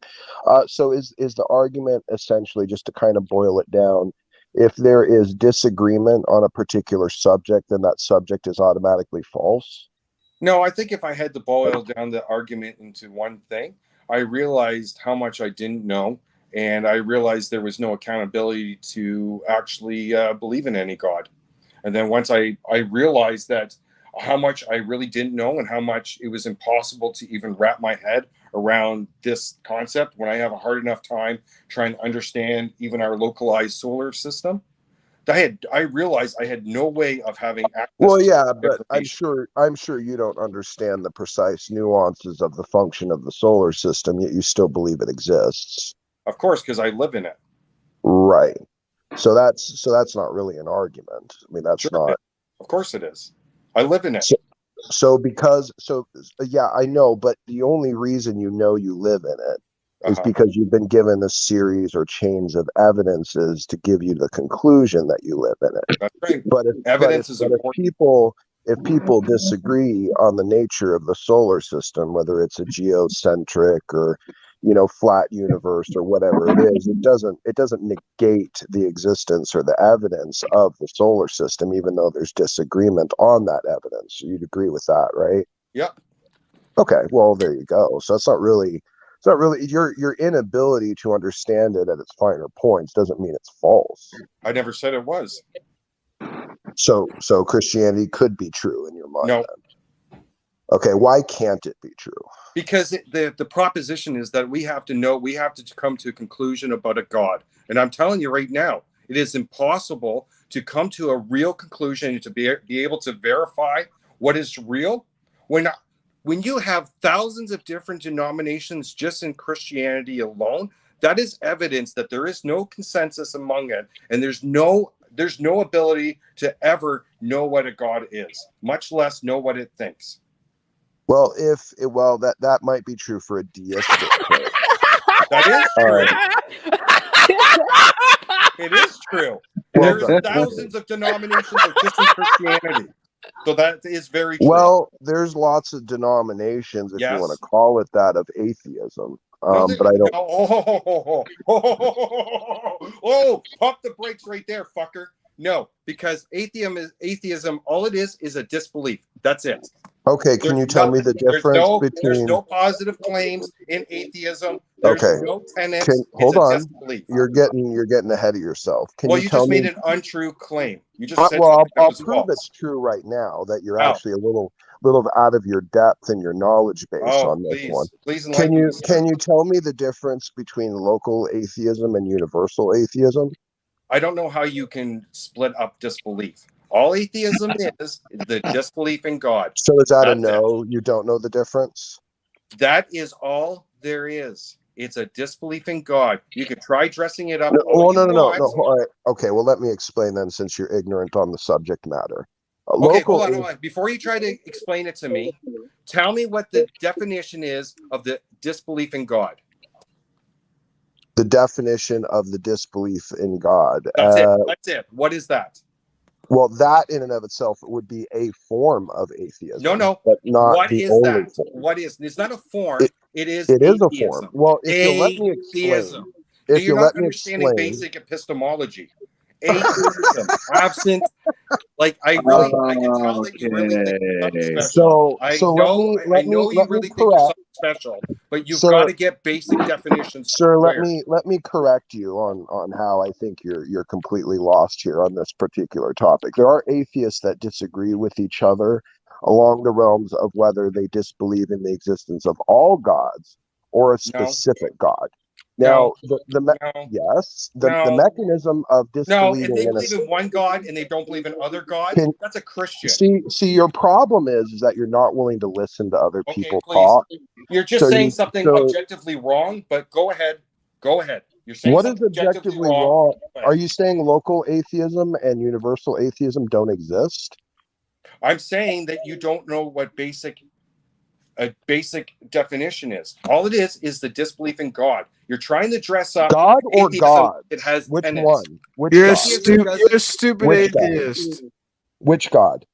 Speaker 11: So is the argument essentially, just to kind of boil it down, if there is disagreement on a particular subject, then that subject is automatically false?
Speaker 5: No, I think if I had to boil down the argument into one thing, I realized how much I didn't know, and I realized there was no accountability to actually believe in any God. And then once I realized that how much I really didn't know and how much it was I to even wrap my head around this concept when I have a hard enough time trying to understand even our localized solar system, I realized I had no way of having access
Speaker 11: Well,
Speaker 5: to
Speaker 11: yeah, but
Speaker 5: information.
Speaker 11: I'm sure you don't understand the precise nuances of the function of the solar system, yet you still believe it exists.
Speaker 5: Of course, because I live in it.
Speaker 11: Right. So that's not really an argument. I mean, that's
Speaker 5: Sure, it
Speaker 11: not.
Speaker 5: is. Of course it is. I live in it.
Speaker 11: So yeah, I know, but the only reason you know you live in it is because you've been given a series or chains of evidences to give you the conclusion that you live in it.
Speaker 5: That's right.
Speaker 11: But
Speaker 5: Evidence is important.
Speaker 11: if people disagree on the nature of the solar system, whether it's a geocentric or flat universe or whatever it is, it doesn't negate the existence or the evidence of the solar system, even though there's disagreement on that evidence. You'd agree with that, right?
Speaker 5: Yep.
Speaker 11: Okay, well, there you go. So it's not really your inability to understand it at its finer points doesn't mean it's false.
Speaker 5: I never said it was.
Speaker 11: So Christianity could be true in your mind.
Speaker 5: No.
Speaker 11: Then. Okay, why can't it be true?
Speaker 5: Because the proposition is that we have to come to a conclusion about a God. And I'm telling you right now, it is impossible to come to a real conclusion and to be able to verify what is real when you have thousands of different denominations just in Christianity alone. That is evidence that there is no consensus among it, and there's no ability to ever know what a God is, much less know what it thinks.
Speaker 11: Well, that might be true for a deistic cult.
Speaker 5: That is true. It is true.
Speaker 11: Well,
Speaker 5: There's thousands of denominations of just in Christianity. So that is very true.
Speaker 11: Well, there's lots of denominations, if you want to call it that, of atheism. But I don't.
Speaker 5: Pump the brakes right there, fucker. No, because atheism, all it is a disbelief. That's it.
Speaker 11: Okay, can you tell me the difference between?
Speaker 5: There's no positive claims in atheism. There's no tenets.
Speaker 11: Hold on.
Speaker 5: Disbelief.
Speaker 11: You're getting ahead of yourself.
Speaker 5: You just made an untrue claim. You just said
Speaker 11: I'll
Speaker 5: false.
Speaker 11: prove it's true right now that you're actually a little out of your depth and your knowledge base on this one.
Speaker 5: Please
Speaker 11: can you tell me the difference between local atheism and universal atheism?
Speaker 5: I don't know how you can split up disbelief. All atheism is the disbelief in God.
Speaker 11: So is that a no? You don't know the difference?
Speaker 5: That is all there is. It's a disbelief in God. You can try dressing it up.
Speaker 11: No. All right. Okay, well, let me explain then, since you're ignorant on the subject matter.
Speaker 5: Hold on. Before you try to explain it to me, tell me what the definition is of the disbelief in God.
Speaker 11: The definition of the disbelief in God.
Speaker 5: That's it. What is that?
Speaker 11: Well, that in and of itself would be a form of atheism.
Speaker 5: No.
Speaker 11: But not
Speaker 5: what
Speaker 11: the
Speaker 5: is
Speaker 11: only
Speaker 5: that?
Speaker 11: form.
Speaker 5: What is? It's not a form. It is
Speaker 11: a form. Well, if you let me explain. If
Speaker 5: you're
Speaker 11: you
Speaker 5: not
Speaker 11: let me
Speaker 5: understanding
Speaker 11: explain.
Speaker 5: basic epistemology. Atheism, absent. I can tell that you really think you're something special. I know you really think you're something special, but you've got to get basic definitions.
Speaker 11: Sir, let me correct you on how I think you're completely lost here on this particular topic. There are atheists that disagree with each other along the realms of whether they disbelieve in the existence of all gods or a specific God. Now, the mechanism of disbelieving.
Speaker 5: If they believe in one God and they don't believe in other gods, that's a Christian.
Speaker 11: See, your problem is that you're not willing to listen to other people talk.
Speaker 5: You're just saying something objectively wrong, but go ahead. You're saying
Speaker 11: what is objectively wrong? Are you saying local atheism and universal atheism don't exist?
Speaker 5: I'm saying that you don't know what basic a basic definition is. All it is the disbelief in God. You're trying to dress up
Speaker 11: God or
Speaker 5: atheism.
Speaker 11: God?
Speaker 5: It has
Speaker 11: Which
Speaker 5: tenets.
Speaker 11: one? Which
Speaker 9: You're a,
Speaker 11: God?
Speaker 9: you're a stupid
Speaker 11: Which God?
Speaker 9: atheist.
Speaker 11: Which God?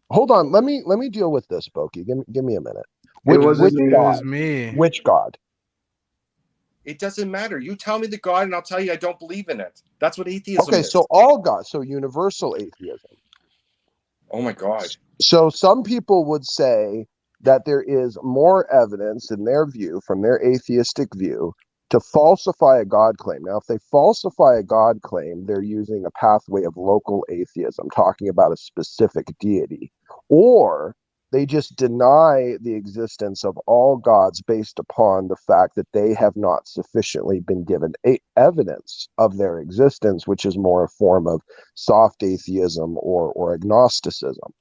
Speaker 11: Hold on. Let me deal with this, Pokey. Give me a minute.
Speaker 12: It wasn't me.
Speaker 9: It was me.
Speaker 11: Which God?
Speaker 5: It doesn't matter. You tell me the God, and I'll tell you I don't believe in it. That's what atheism
Speaker 11: Okay,
Speaker 5: is.
Speaker 11: so all gods, so universal atheism.
Speaker 5: Oh my God.
Speaker 11: So some people would say that there is more evidence in their view, from their atheistic view, to falsify a God claim. Now, if they falsify a God claim, they're using a pathway of local atheism, talking about a specific deity. Or they just deny the existence of all gods based upon the fact that they have not sufficiently been given evidence of their existence, which is more a form of soft atheism or agnosticism.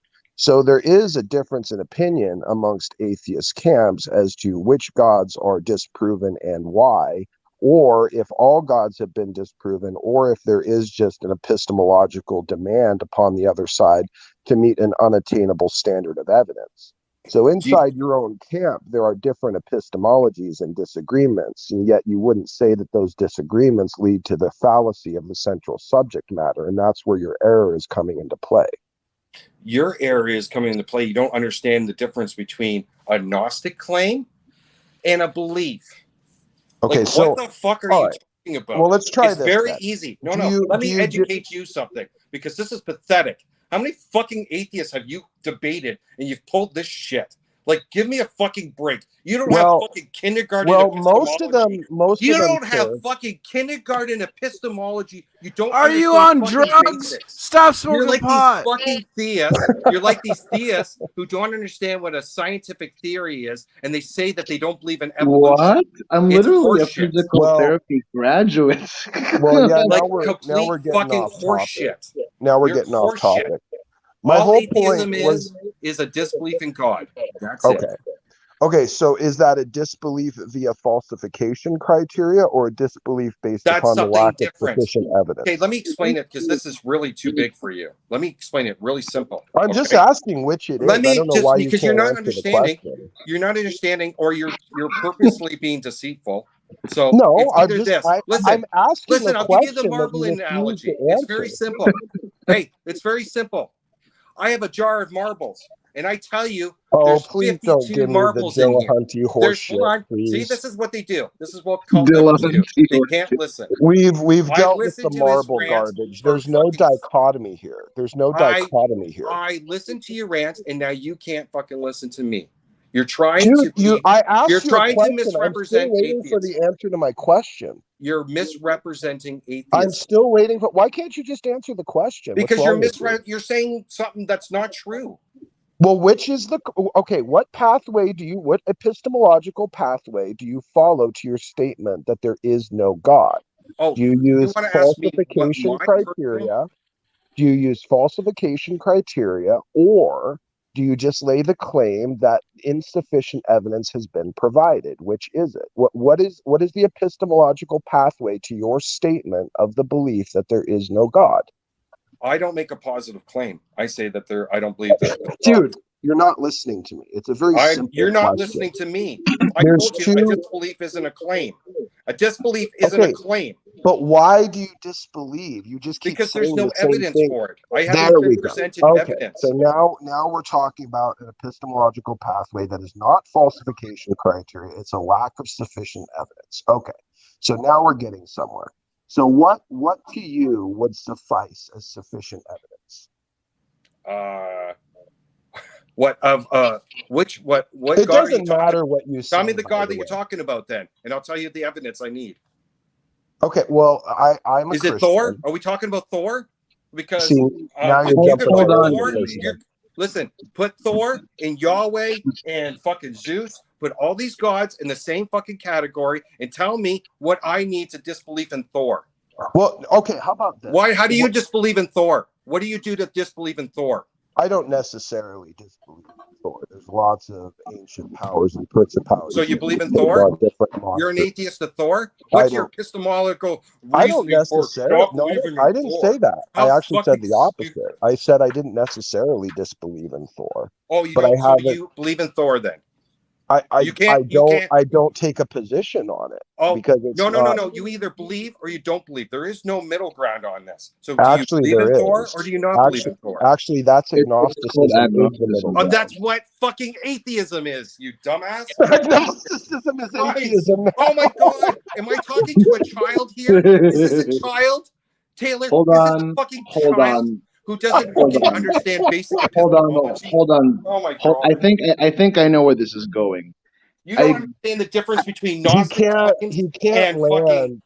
Speaker 11: So there is a difference in opinion amongst atheist camps as to which gods are disproven and why, or if all gods have been disproven, or if there is just an epistemological demand upon the other side to meet an unattainable standard of evidence. So inside your own camp, there are different epistemologies and disagreements, and yet you wouldn't say that those disagreements lead to the fallacy of the central subject matter, and that's where your error is coming into play.
Speaker 5: Your area is coming into play. You don't understand the difference between a Gnostic claim and a belief.
Speaker 11: Okay,
Speaker 5: like,
Speaker 11: so
Speaker 5: what the fuck are you talking about?
Speaker 11: Well, let's try
Speaker 5: it's
Speaker 11: this.
Speaker 5: very
Speaker 11: then.
Speaker 5: easy. Let me educate you something, because this is pathetic. How many fucking atheists have you debated and you've pulled this shit? Like, give me a fucking break. You don't have fucking kindergarten epistemology. You don't have fucking kindergarten epistemology. You don't.
Speaker 9: Are you on drugs?
Speaker 5: Basics.
Speaker 9: Stop smoking
Speaker 5: You're like
Speaker 9: pot.
Speaker 5: these fucking theists. You're like these theists who don't understand what a scientific theory is, and they say that they don't believe in evolution.
Speaker 12: What? I'm
Speaker 5: It's
Speaker 12: literally a
Speaker 5: horseshit.
Speaker 12: physical therapy graduate.
Speaker 11: Well, yeah,
Speaker 5: like
Speaker 11: now we're getting
Speaker 5: fucking
Speaker 11: off topic.
Speaker 5: horseshit.
Speaker 11: Now we're
Speaker 5: You're
Speaker 11: getting off
Speaker 5: horseshit.
Speaker 11: topic. My
Speaker 5: All
Speaker 11: whole
Speaker 5: atheism
Speaker 11: point was
Speaker 5: is a disbelief in God. That's
Speaker 11: okay.
Speaker 5: it.
Speaker 11: Okay, so is that a disbelief via falsification criteria or a disbelief based
Speaker 5: That's
Speaker 11: upon the
Speaker 5: something
Speaker 11: lack
Speaker 5: different.
Speaker 11: of sufficient evidence?
Speaker 5: Okay, let me explain it, because this is really too big for you. Let me explain it really simple.
Speaker 11: I'm just asking which it is.
Speaker 5: Let me
Speaker 11: I don't know
Speaker 5: just,
Speaker 11: why you
Speaker 5: because
Speaker 11: can't
Speaker 5: you're not
Speaker 11: answer the
Speaker 5: understanding.
Speaker 11: question.
Speaker 5: You're not understanding, or you're purposely being deceitful. So
Speaker 11: No,
Speaker 5: it's
Speaker 11: I'm
Speaker 5: either
Speaker 11: just
Speaker 5: this.
Speaker 11: I'm asking
Speaker 5: Listen.
Speaker 11: a
Speaker 5: I'll give you the
Speaker 11: question that
Speaker 5: marble
Speaker 11: you refuse
Speaker 5: analogy.
Speaker 11: to
Speaker 5: It's
Speaker 11: answer.
Speaker 5: very simple. Hey, it's very simple. I have a jar of marbles, and I tell you, there's
Speaker 11: please don't
Speaker 5: 52
Speaker 11: give me the
Speaker 5: marbles in here.
Speaker 11: Dillahunty horse
Speaker 5: There's,
Speaker 11: shit,
Speaker 5: hold on.
Speaker 11: please.
Speaker 5: See, this is what they do. This is what cult members do. They can't listen.
Speaker 11: We've
Speaker 5: I
Speaker 11: dealt with the
Speaker 5: listened to his
Speaker 11: marble
Speaker 5: rant
Speaker 11: garbage.
Speaker 5: for
Speaker 11: There's no
Speaker 5: fucking-
Speaker 11: dichotomy here. There's no dichotomy here.
Speaker 5: I listened to your rant, and now you can't fucking listen to me. You're trying
Speaker 11: Dude,
Speaker 5: to.
Speaker 11: I asked
Speaker 5: you're
Speaker 11: you
Speaker 5: trying
Speaker 11: a question.
Speaker 5: to misrepresent
Speaker 11: I'm still waiting for
Speaker 5: atheists.
Speaker 11: the answer to my question.
Speaker 5: You're misrepresenting atheists.
Speaker 11: I'm still waiting for. Why can't you just answer the question?
Speaker 5: Because you're saying something that's not true.
Speaker 11: Well, which is the okay? What pathway do you? What epistemological pathway do you follow to your statement that there is no God?
Speaker 5: Oh,
Speaker 11: do you use
Speaker 5: want to ask me what
Speaker 11: falsification
Speaker 5: my
Speaker 11: criteria? Do you use falsification criteria, or do you just lay the claim that insufficient evidence has been provided? Which is it? What is the epistemological pathway to your statement of the belief that there is no God?
Speaker 5: I don't make a positive claim. I say that I don't believe that.
Speaker 11: Dude, you're not listening to me. It's a very simple
Speaker 5: You're not
Speaker 11: question.
Speaker 5: listening to me. I told you a disbelief isn't a claim. A disbelief isn't a claim.
Speaker 11: But why do you disbelieve? You just keep
Speaker 5: because
Speaker 11: saying
Speaker 5: there's no
Speaker 11: the same
Speaker 5: evidence
Speaker 11: thing.
Speaker 5: for it. I
Speaker 11: There
Speaker 5: haven't
Speaker 11: we go.
Speaker 5: presented
Speaker 11: Okay,
Speaker 5: evidence.
Speaker 11: so now we're talking about an epistemological pathway that is not falsification criteria. It's a lack of sufficient evidence. Okay, so now we're getting somewhere. So what to you would suffice as sufficient evidence?
Speaker 5: What
Speaker 11: It
Speaker 5: God are you
Speaker 11: doesn't matter what you say.
Speaker 5: Tell me the God that you're talking about then, and I'll tell you the evidence I need.
Speaker 11: Okay, well, I'm a
Speaker 5: Is
Speaker 11: Christian.
Speaker 5: it Thor? Are we talking about Thor? Because
Speaker 11: See, now you're
Speaker 5: you can
Speaker 11: jumping
Speaker 5: put
Speaker 11: all
Speaker 5: Thor.
Speaker 11: over the place.
Speaker 5: Listen, put Thor and Yahweh and fucking Zeus. Put all these gods in the same fucking category and tell me what I need to disbelieve in Thor.
Speaker 11: Well, okay, how about this?
Speaker 5: How do you disbelieve in Thor? What do you do to disbelieve in Thor?
Speaker 11: I don't necessarily disbelieve in Thor. There's lots of ancient powers and principalities.
Speaker 5: So you believe in Thor? You're an atheist to Thor? What's your epistemological reasoning
Speaker 11: I don't necessarily.
Speaker 5: for
Speaker 11: I didn't say that. I actually said the opposite. I said I didn't necessarily disbelieve in Thor.
Speaker 5: Oh, you
Speaker 11: but
Speaker 5: don't.
Speaker 11: I
Speaker 5: So do you believe in Thor then? You can't. You can't.
Speaker 11: I don't take a position on it because it's
Speaker 5: no. You either believe or you don't believe. There is no middle ground on this. So do
Speaker 11: Actually,
Speaker 5: you believe
Speaker 11: there
Speaker 5: in Thor
Speaker 11: is.
Speaker 5: or do you not believe in Thor?
Speaker 11: Actually, that's
Speaker 12: It's
Speaker 11: agnosticism.
Speaker 12: called
Speaker 11: Is the middle
Speaker 12: agnosticism.
Speaker 11: ground.
Speaker 5: That's what fucking atheism is, you dumbass.
Speaker 11: Agnosticism is
Speaker 5: Christ.
Speaker 11: atheism.
Speaker 5: Oh my god. Am I talking to a child here? Is this a child? Taylor,
Speaker 12: Hold
Speaker 5: is this
Speaker 12: on.
Speaker 5: a fucking
Speaker 12: Hold
Speaker 5: child
Speaker 12: on.
Speaker 5: who doesn't
Speaker 12: Hold
Speaker 5: fucking
Speaker 12: on.
Speaker 5: understand basic
Speaker 12: Hold on.
Speaker 5: epistemology?
Speaker 12: Hold on.
Speaker 5: Oh my
Speaker 12: Hold,
Speaker 5: god.
Speaker 12: I think I know where this is going.
Speaker 5: You don't understand the difference between
Speaker 11: He
Speaker 5: Gnostic
Speaker 11: can't
Speaker 5: and fucking.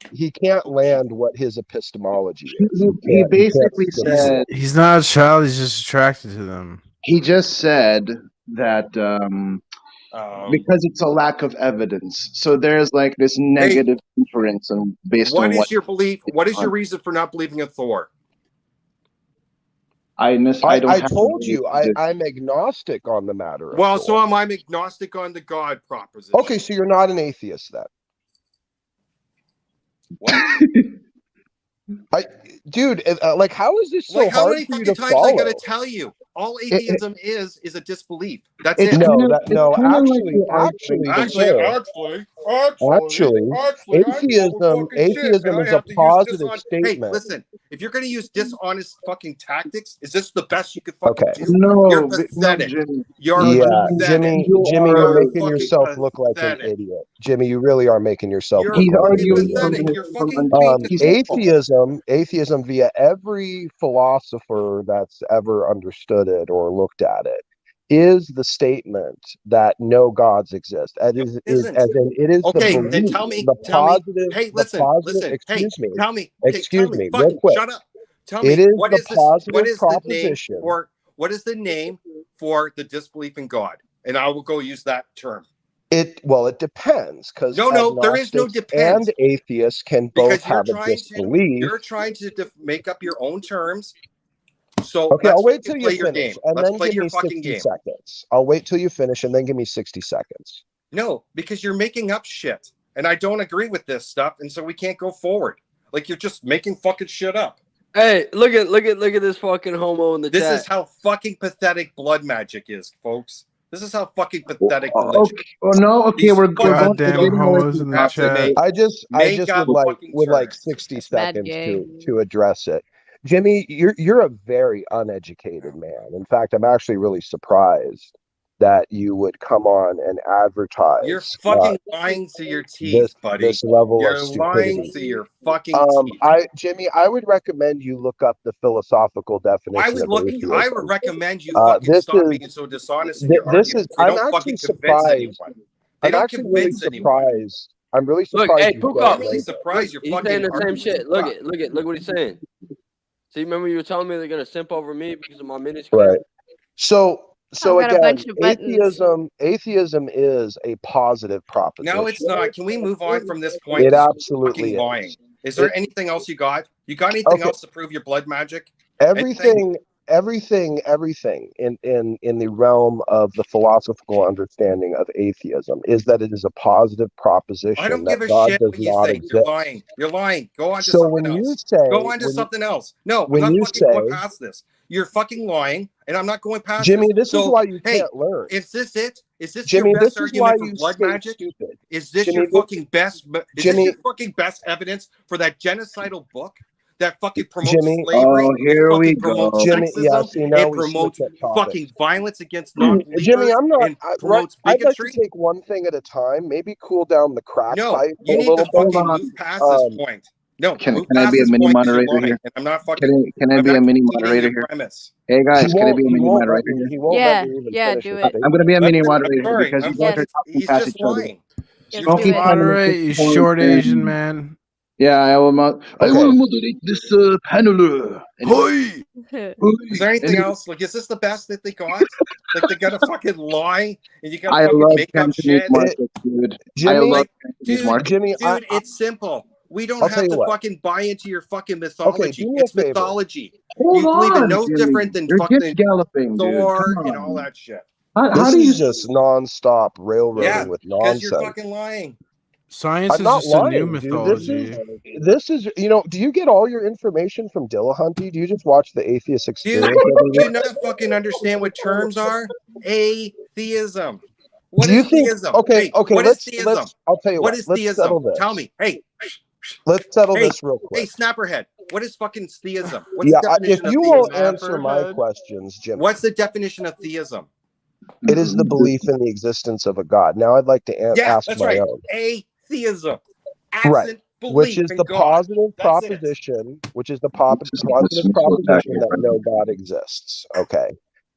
Speaker 11: land what his epistemology is.
Speaker 12: He basically said
Speaker 9: He's not a child. He's just attracted to them.
Speaker 12: he just said that because it's a lack of evidence. So there's like this negative inference and based
Speaker 5: What
Speaker 12: on
Speaker 5: is
Speaker 12: what
Speaker 5: your belief? What is your reason for not believing in Thor?
Speaker 12: I
Speaker 11: told you I'm agnostic on the matter.
Speaker 5: Well, so am I agnostic on the God proposition.
Speaker 11: Okay, so you're not an atheist then.
Speaker 5: What?
Speaker 11: Dude, like, how is this so
Speaker 5: Like, how
Speaker 11: hard
Speaker 5: many
Speaker 11: for you
Speaker 5: fucking
Speaker 11: to
Speaker 5: times
Speaker 11: follow?
Speaker 5: I gotta tell you? All atheism is a disbelief. That's
Speaker 11: It's
Speaker 5: it.
Speaker 11: Actually, atheism is a positive statement.
Speaker 5: Hey, listen, if you're gonna use dishonest fucking tactics, is this the best you could fucking do?
Speaker 12: No,
Speaker 5: you're pathetic.
Speaker 12: Jimmy.
Speaker 5: You're pathetic.
Speaker 11: Jimmy, you're making yourself look like an idiot. Jimmy, you really are making yourself look like an idiot.
Speaker 5: You're fucking
Speaker 11: Atheism via every philosopher that's ever understood it or looked at it is the statement that no gods exist. It is
Speaker 5: okay,
Speaker 11: the
Speaker 5: then
Speaker 11: belief,
Speaker 5: tell me.
Speaker 11: Hey,
Speaker 5: listen.
Speaker 11: Excuse me.
Speaker 5: Tell me.
Speaker 11: Excuse me.
Speaker 5: Fucking
Speaker 11: Real quick.
Speaker 5: Shut up. Tell me.
Speaker 11: It is
Speaker 5: what
Speaker 11: the
Speaker 5: is this?
Speaker 11: positive
Speaker 5: What is
Speaker 11: proposition.
Speaker 5: what is the name for the disbelief in God? And I will go use that term.
Speaker 11: It depends because
Speaker 5: there is no depends.
Speaker 11: And atheists can both have a disbelief.
Speaker 5: You're trying to make up your own terms. So
Speaker 11: okay, I'll wait till you
Speaker 5: play your
Speaker 11: finish
Speaker 5: game.
Speaker 11: and
Speaker 5: Let's
Speaker 11: then
Speaker 5: play
Speaker 11: give
Speaker 5: your
Speaker 11: me
Speaker 5: fucking
Speaker 11: 60
Speaker 5: game.
Speaker 11: seconds. I'll wait till you finish and then give me 60 seconds.
Speaker 5: No, because you're making up shit, and I don't agree with this stuff, and so we can't go forward. Like you're just making fucking shit up.
Speaker 4: Hey, look at this fucking homo in the chat.
Speaker 5: This is how fucking pathetic blood magic is, folks. This is how fucking pathetic religion.
Speaker 12: We're
Speaker 9: goddamn homos in the chat.
Speaker 11: I just would like 60 seconds to address it. Jimmy, you're a very uneducated man. In fact, I'm actually really surprised that you would come on and advertise.
Speaker 5: You're fucking lying to your teeth, buddy.
Speaker 11: This level
Speaker 5: you're
Speaker 11: of stupidity.
Speaker 5: lying to your fucking teeth.
Speaker 11: Jimmy, I would recommend you look up the philosophical definition.
Speaker 5: I would recommend you fucking stop being so dishonest in your arguments.
Speaker 11: I'm actually surprised. I'm actually really surprised. I'm really surprised.
Speaker 4: Look, hey,
Speaker 5: I'm really surprised you're
Speaker 4: he's
Speaker 5: fucking
Speaker 4: saying the same shit. Look what he's saying. See, remember you were telling me they're gonna simp over me because of my miniskirt?
Speaker 11: Right. So again, atheism is a positive proposition.
Speaker 5: No, it's not. Can we move on from this point?
Speaker 11: It absolutely is.
Speaker 5: Lying. Is there anything else you got? You got anything else to prove your blood magic?
Speaker 11: Everything in the realm of the philosophical understanding of atheism is that it is a positive proposition.
Speaker 5: I don't give a
Speaker 11: God
Speaker 5: shit what you think. You're lying. You're lying. Go on to something else. Go on to something else. No, I'm not fucking going past this. You're fucking lying, and I'm not going past
Speaker 11: Jimmy,
Speaker 5: this.
Speaker 11: this is why you can't learn.
Speaker 5: Is this it? Is this
Speaker 11: Jimmy,
Speaker 5: your best argument for blood magic?
Speaker 11: Stupid.
Speaker 5: Is this your fucking best? Is this your fucking best evidence for that genocidal book that fucking promotes slavery?
Speaker 12: Oh, here we go.
Speaker 11: Jimmy,
Speaker 5: it promotes fucking violence against non-believers.
Speaker 11: Jimmy, I'm not.
Speaker 5: Promotes
Speaker 11: I'd like to
Speaker 5: bigotry.
Speaker 11: take one thing at a time. Maybe cool down the crack pipe
Speaker 5: you need to fucking move past this point. No,
Speaker 12: can I be a mini moderator here?
Speaker 5: I'm not fucking.
Speaker 12: Can I be a mini moderator here? Hey guys, can I be a mini moderator here?
Speaker 6: Yeah, do it.
Speaker 12: I'm gonna be a mini moderator because you guys are talking past each other.
Speaker 9: Don't moderate, you short Asian man.
Speaker 12: Yeah, I will moderate this panel.
Speaker 5: Is there anything else? Like, is this the best that they got? Like, they gotta fucking lie and you gotta fucking make up shit.
Speaker 12: Dude,
Speaker 11: Jimmy,
Speaker 5: it's simple. We don't have to fucking buy into your fucking mythology. It's mythology. You believe in no different than fucking Thor and all that shit.
Speaker 11: This is just non-stop railroading with nonsense.
Speaker 5: Because you're fucking lying.
Speaker 9: Science is just a new mythology.
Speaker 11: This is, do you get all your information from Dillahunty? Do you just watch the Atheist Experience?
Speaker 5: Do you not fucking understand what terms are? Atheism. What
Speaker 11: Do you
Speaker 5: is
Speaker 11: think?
Speaker 5: theism?
Speaker 11: Okay,
Speaker 5: Hey,
Speaker 11: okay.
Speaker 5: what is theism?
Speaker 11: I'll tell you
Speaker 5: What
Speaker 11: what.
Speaker 5: is
Speaker 11: Let's settle
Speaker 5: theism?
Speaker 11: this.
Speaker 5: Tell me. Hey,
Speaker 11: Let's settle
Speaker 5: hey,
Speaker 11: this real
Speaker 5: hey,
Speaker 11: quick.
Speaker 5: Snapperhead. What is fucking theism? What's
Speaker 11: Yeah,
Speaker 5: the
Speaker 11: if
Speaker 5: definition of
Speaker 11: you
Speaker 5: theism?
Speaker 11: won't answer my questions, Jim,
Speaker 5: What's the definition of theism?
Speaker 11: it is the belief in the existence of a God. Now, I'd like to
Speaker 5: Yeah,
Speaker 11: ask
Speaker 5: that's
Speaker 11: my
Speaker 5: right.
Speaker 11: own.
Speaker 5: Atheism.
Speaker 11: Right.
Speaker 5: Absent
Speaker 11: Which
Speaker 5: belief
Speaker 11: is
Speaker 5: in
Speaker 11: the
Speaker 5: God.
Speaker 11: positive
Speaker 5: That's it.
Speaker 11: proposition, which is the
Speaker 12: This is
Speaker 11: positive
Speaker 12: so
Speaker 11: proposition
Speaker 12: attacking
Speaker 11: that no God exists. Okay.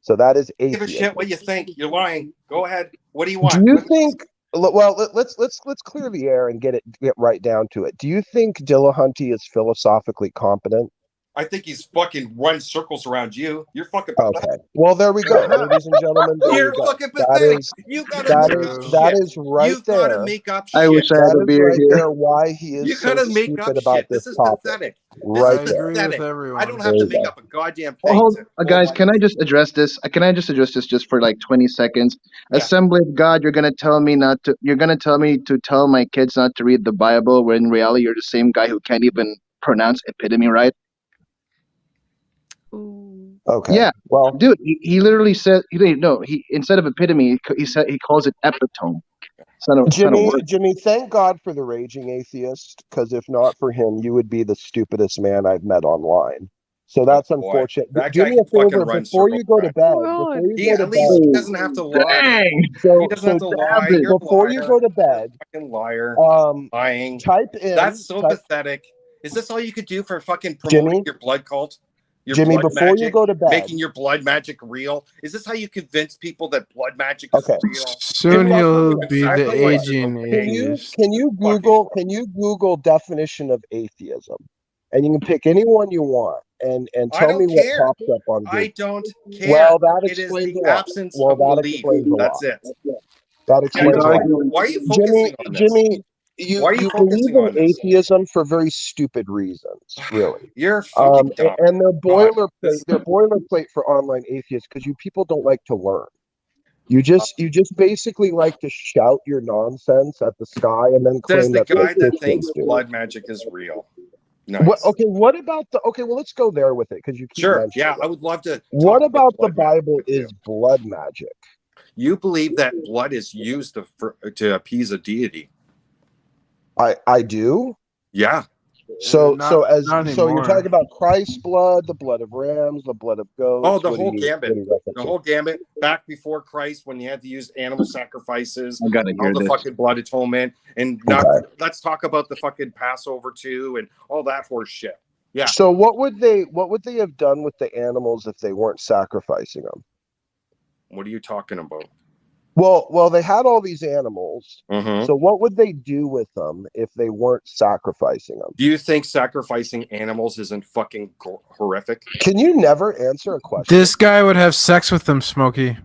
Speaker 11: So that is
Speaker 5: Give a
Speaker 11: atheism.
Speaker 5: shit what you think. You're lying. Go ahead. What do you
Speaker 11: Do
Speaker 5: want?
Speaker 11: you think? Well, let's clear the air and get right down to it. Do you think Dillahunty is philosophically competent?
Speaker 5: I think he's fucking run circles around you. You're fucking
Speaker 11: Okay. Well, there we go, ladies and gentlemen. There
Speaker 5: You're
Speaker 11: you go.
Speaker 5: fucking
Speaker 11: That
Speaker 5: pathetic.
Speaker 11: is
Speaker 5: You gotta
Speaker 11: that
Speaker 5: make
Speaker 11: is
Speaker 5: up
Speaker 11: that
Speaker 5: shit.
Speaker 11: is right
Speaker 5: You've gotta
Speaker 11: there.
Speaker 5: make up
Speaker 12: I
Speaker 5: shit.
Speaker 12: wish I had
Speaker 11: That
Speaker 12: a
Speaker 11: is
Speaker 12: beer
Speaker 11: right
Speaker 12: here.
Speaker 11: there. Why he is
Speaker 5: You
Speaker 11: so
Speaker 5: gotta make up
Speaker 11: stupid about
Speaker 5: shit.
Speaker 11: this
Speaker 5: This is
Speaker 11: topic.
Speaker 5: pathetic.
Speaker 11: Right
Speaker 5: This is
Speaker 11: there.
Speaker 5: pathetic. I don't have
Speaker 11: There
Speaker 5: to
Speaker 11: you
Speaker 5: make
Speaker 11: go.
Speaker 5: up a goddamn
Speaker 12: Well,
Speaker 5: thing.
Speaker 12: hold,
Speaker 5: to
Speaker 12: guys,
Speaker 5: go
Speaker 12: can I just address this? Can I just address this just for like 20 seconds?
Speaker 5: Yeah.
Speaker 12: Assembly of God, you're gonna tell me not to. You're gonna tell me to tell my kids not to read the Bible, when in reality you're the same guy who can't even pronounce epitome right.
Speaker 6: Ooh.
Speaker 11: Okay.
Speaker 12: Yeah,
Speaker 11: Well,
Speaker 12: dude, he literally said he instead of epitome he said he calls it epitome. It's not a word.
Speaker 11: Jimmy, thank God for the raging atheist, because if not for him, you would be the stupidest man I've met online. So that's
Speaker 5: Oh boy,
Speaker 11: unfortunate.
Speaker 5: that
Speaker 11: Do
Speaker 5: guy
Speaker 11: me a
Speaker 5: can fucking
Speaker 11: favor
Speaker 5: run
Speaker 11: before
Speaker 5: circles
Speaker 11: you go to
Speaker 5: around.
Speaker 11: bed.
Speaker 6: God.
Speaker 11: Before you
Speaker 5: He
Speaker 11: go to
Speaker 5: at least he
Speaker 11: bed.
Speaker 5: doesn't have to lie.
Speaker 12: Dang!
Speaker 5: He
Speaker 11: So
Speaker 5: doesn't have to lie.
Speaker 12: it.
Speaker 5: You're a
Speaker 11: before you
Speaker 5: liar.
Speaker 11: go to
Speaker 5: You're a
Speaker 11: bed,
Speaker 5: fucking liar. Lying.
Speaker 11: type in.
Speaker 5: That's so pathetic. Is this all you could do for fucking promoting
Speaker 11: Jimmy,
Speaker 5: your blood cult? Your
Speaker 11: Jimmy,
Speaker 5: blood
Speaker 11: before you
Speaker 5: magic?
Speaker 11: go to bed.
Speaker 5: Making your blood magic real? Is this how you convince people that blood magic is
Speaker 11: Okay.
Speaker 5: real?
Speaker 9: Soon
Speaker 5: If
Speaker 9: he'll
Speaker 5: fucking
Speaker 9: be the
Speaker 5: sacrifice is
Speaker 9: aging
Speaker 5: okay.
Speaker 9: atheist.
Speaker 11: Can you Google definition of atheism, and you can pick any one you want, and
Speaker 5: I
Speaker 11: tell me
Speaker 5: don't
Speaker 11: what
Speaker 5: care.
Speaker 11: pops up on Google.
Speaker 5: I don't care.
Speaker 11: Well, that
Speaker 5: It is
Speaker 11: explains
Speaker 5: the
Speaker 11: a lot.
Speaker 5: absence
Speaker 11: Well,
Speaker 5: of
Speaker 11: that
Speaker 5: belief.
Speaker 11: explains a lot.
Speaker 5: That's it.
Speaker 11: That
Speaker 5: Yeah,
Speaker 11: explains a lot.
Speaker 5: why are you focusing on this?
Speaker 11: Jimmy,
Speaker 5: Why are you
Speaker 11: you
Speaker 5: focusing
Speaker 11: believe in
Speaker 5: on this?
Speaker 11: atheism for very stupid reasons, really.
Speaker 5: You're fucking dumb.
Speaker 11: And they're
Speaker 5: God,
Speaker 11: boilerplate for online atheists, because you people don't like to learn. You just basically like to shout your nonsense at the sky and then
Speaker 5: says
Speaker 11: claim
Speaker 5: the
Speaker 11: that
Speaker 5: guy that
Speaker 11: Christians
Speaker 5: thinks
Speaker 11: do.
Speaker 5: blood magic is real. Nice.
Speaker 11: What about well, let's go there with it, because you keep
Speaker 5: Sure.
Speaker 11: mentioning
Speaker 5: Yeah,
Speaker 11: it.
Speaker 5: I would love to.
Speaker 11: What
Speaker 5: talk
Speaker 11: about the
Speaker 5: blood magic
Speaker 11: Bible
Speaker 5: with you.
Speaker 11: is blood magic?
Speaker 5: You believe that blood is used to appease a deity?
Speaker 11: I do.
Speaker 5: Yeah.
Speaker 11: So
Speaker 9: Not
Speaker 11: so you're
Speaker 9: anymore.
Speaker 11: talking about Christ's blood, the blood of rams, the blood of goats.
Speaker 5: Oh, the
Speaker 11: What are
Speaker 5: whole
Speaker 11: you
Speaker 5: gambit.
Speaker 11: referencing?
Speaker 5: The whole gambit. Back before Christ, when you had to use animal sacrifices,
Speaker 12: I gotta
Speaker 5: all
Speaker 12: hear
Speaker 5: the
Speaker 12: this.
Speaker 5: fucking blood atonement, and let's talk about the fucking Passover too, and all that horse shit. Yeah.
Speaker 11: So what would they have done with the animals if they weren't sacrificing them?
Speaker 5: What are you talking about?
Speaker 11: Well, they had all these animals.
Speaker 5: Mm-hmm.
Speaker 11: So what would they do with them if they weren't sacrificing them?
Speaker 5: Do you think sacrificing animals isn't fucking horrific?
Speaker 11: Can you never answer a question?
Speaker 9: This guy would have sex with them, Smokey.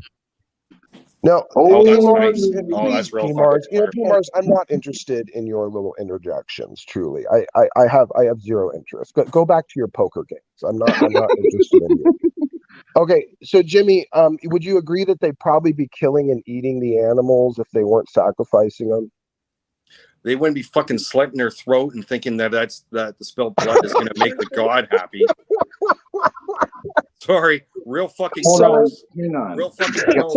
Speaker 11: No.
Speaker 5: Oh, that's nice. Oh, that's real
Speaker 11: P-Mars.
Speaker 5: fucking
Speaker 11: P-Mars, I'm not interested in your little interjections. Truly, I have zero interest. Go back to your poker games. I'm not interested in you. Okay, so Jimmy, would you agree that they'd probably be killing and eating the animals if they weren't sacrificing them?
Speaker 5: They wouldn't be fucking slitting their throat and thinking that the spilled blood is going to make the god happy. Sorry, real fucking gross. Real fucking gross.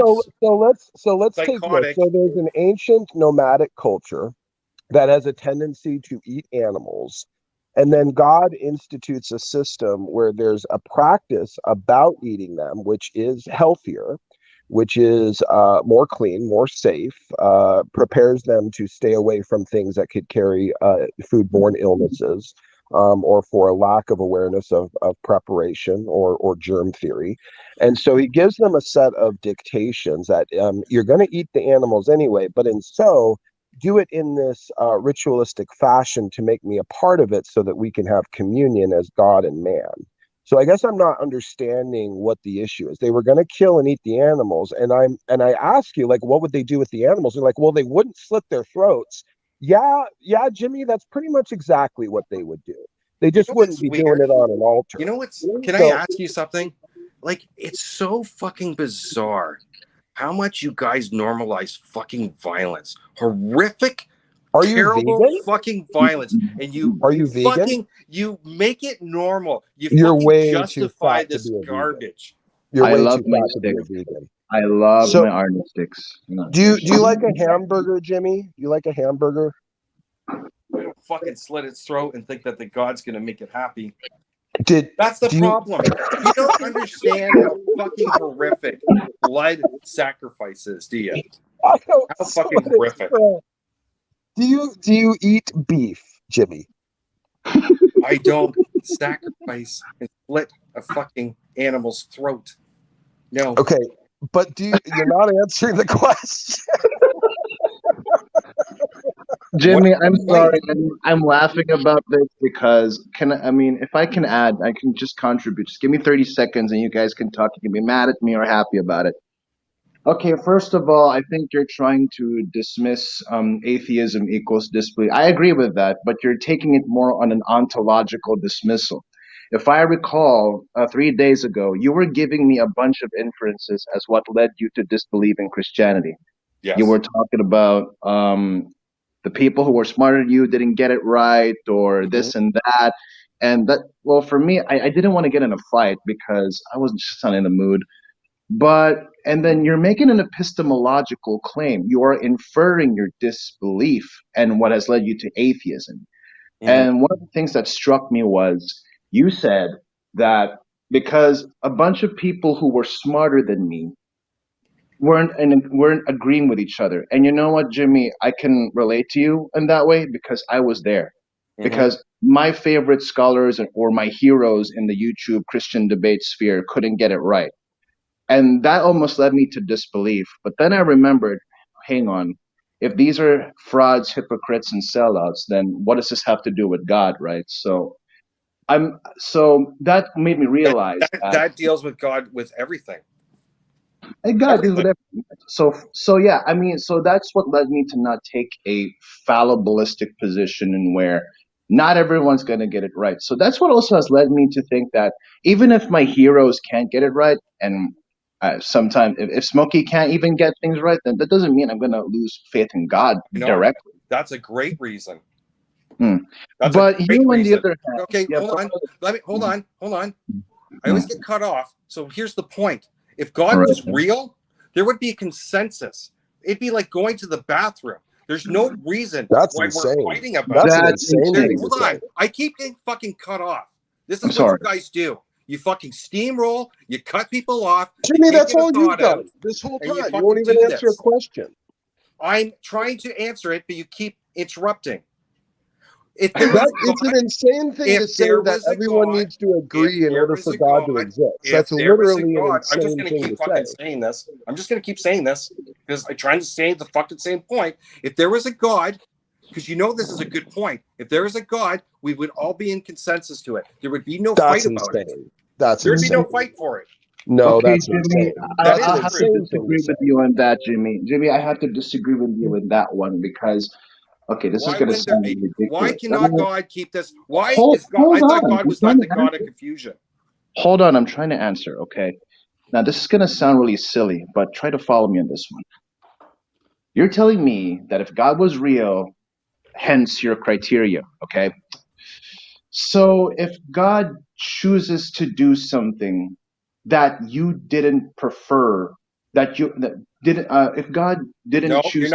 Speaker 11: So let's take this. So there's an ancient nomadic culture that has a tendency to eat animals. And then God institutes a system where there's a practice about eating them, which is healthier, which is more clean, more safe, prepares them to stay away from things that could carry foodborne illnesses, or for a lack of awareness of preparation or germ theory. And so he gives them a set of dictations that you're going to eat the animals anyway, but do it in this ritualistic fashion to make me a part of it so that we can have communion as God and man. So I guess I'm not understanding what the issue is. They were going to kill and eat the animals. And I ask you, like, what would they do with the animals? They're like, well, they wouldn't slit their throats. Yeah, Jimmy, that's pretty much exactly what they would do. They just wouldn't be doing it on an altar.
Speaker 5: You know what's, can I ask you something? Like, it's so fucking bizarre how much you guys normalize fucking violence, horrific, terrible fucking violence, and you vegan? You make it normal. You're way justify this garbage.
Speaker 11: You're way too fat to be a vegan.
Speaker 12: I love
Speaker 11: So-
Speaker 12: my Arnie sticks. No,
Speaker 11: Do you like a hamburger, Jimmy? You like a hamburger?
Speaker 5: I don't fucking slit its throat and think that the God's gonna make it happy.
Speaker 11: Did
Speaker 5: That's the
Speaker 11: do you-
Speaker 5: problem. You don't understand how fucking horrific blood sacrifice is, do you?
Speaker 11: I don't
Speaker 5: How fucking
Speaker 11: slit its
Speaker 5: horrific.
Speaker 11: throat. Do you eat beef, Jimmy?
Speaker 5: I don't sacrifice and split a fucking animal's throat. No.
Speaker 11: Okay, but you're not answering the question.
Speaker 12: Jimmy, I'm sorry. I'm laughing about this because if I can add, I can just contribute. Just give me 30 seconds and you guys can talk. You can be mad at me or happy about it. Okay, first of all, I think you're trying to dismiss atheism equals disbelief. I agree with that, but you're taking it more on an ontological dismissal. If I recall, 3 days ago, you were giving me a bunch of inferences as what led you to disbelieve in Christianity.
Speaker 5: Yes.
Speaker 12: You were talking about the people who were smarter than you didn't get it right, or this and that. And that, well, for me, I didn't want to get in a fight because I wasn't just not in the mood. And then you're making an epistemological claim. You are inferring your disbelief and what has led you to atheism. And one of the things that struck me was you said that because a bunch of people who were smarter than me weren't agreeing with each other. And you know what, Jimmy, I can relate to you in that way because I was there. Because my favorite scholars or my heroes in the YouTube Christian debate sphere couldn't get it right. And that almost led me to disbelief. But then I remembered, hang on, if these are frauds, hypocrites, and sellouts, then what does this have to do with God, right? So that made me realize
Speaker 5: that deals with God with everything.
Speaker 12: And God deals with everything. So that's what led me to not take a fallibilistic position in where not everyone's going to get it right. So that's what also has led me to think that even if my heroes can't get it right, and sometimes if Smokey can't even get things right, then that doesn't mean I'm going to lose faith in God directly.
Speaker 5: That's a great reason.
Speaker 12: But you, on the other hand,
Speaker 5: okay, hold on. I always get cut off. So here's the point. If God was real, there would be a consensus. It'd be like going to the bathroom. There's no reason why we're fighting about it. Hold on. I keep getting fucking cut off. This is what you guys do. You fucking steamroll. You cut people off.
Speaker 11: Jimmy, that's all you've done this whole time. You won't even answer a question.
Speaker 5: I'm trying to answer it, but you keep interrupting.
Speaker 11: It's an insane thing to say that everyone needs to agree in order for God to exist. That's literally an insane thing to say.
Speaker 5: I'm just going to keep saying this because I'm trying to say the fucking same point. If there was a God, because you know this is a good point. If there was a God, we would all be in consensus to it. There would be no fight about it. There'd be no fight for it.
Speaker 11: No,
Speaker 12: okay,
Speaker 11: that's
Speaker 12: Jimmy,
Speaker 11: insane.
Speaker 12: I have to disagree with you on that, Jimmy. Jimmy, I have to disagree with you in that one because, okay, this is going to sound ridiculous.
Speaker 5: Why cannot God keep this? Why is God? I thought God was not the God of confusion.
Speaker 12: Hold on, I'm trying to answer, okay? Now, this is going to sound really silly, but try to follow me on this one. You're telling me that if God was real, hence your criteria, okay? So if God chooses to do something that you didn't prefer, if God didn't choose,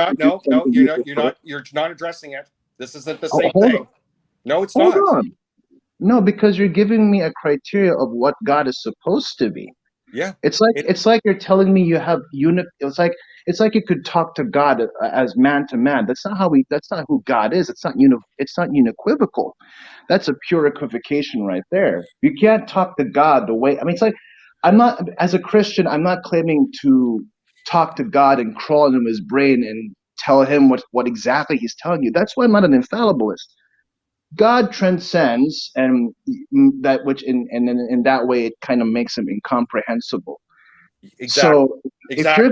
Speaker 5: you're not addressing it. This isn't the same thing. No, it's not.
Speaker 12: Hold on. No, because you're giving me a criteria of what God is supposed to be.
Speaker 5: Yeah.
Speaker 12: It's like you're telling me you have it's like you could talk to God as man to man. That's not who God is. It's not unequivocal. That's a pure equivocation right there. You can't talk to God the way, it's like, as a Christian, I'm not claiming to talk to God and crawl into his brain and tell him what exactly he's telling you. That's why I'm not an infallibilist. God transcends, and that which in that way it kind of makes him incomprehensible.
Speaker 5: Exactly.
Speaker 12: So if you're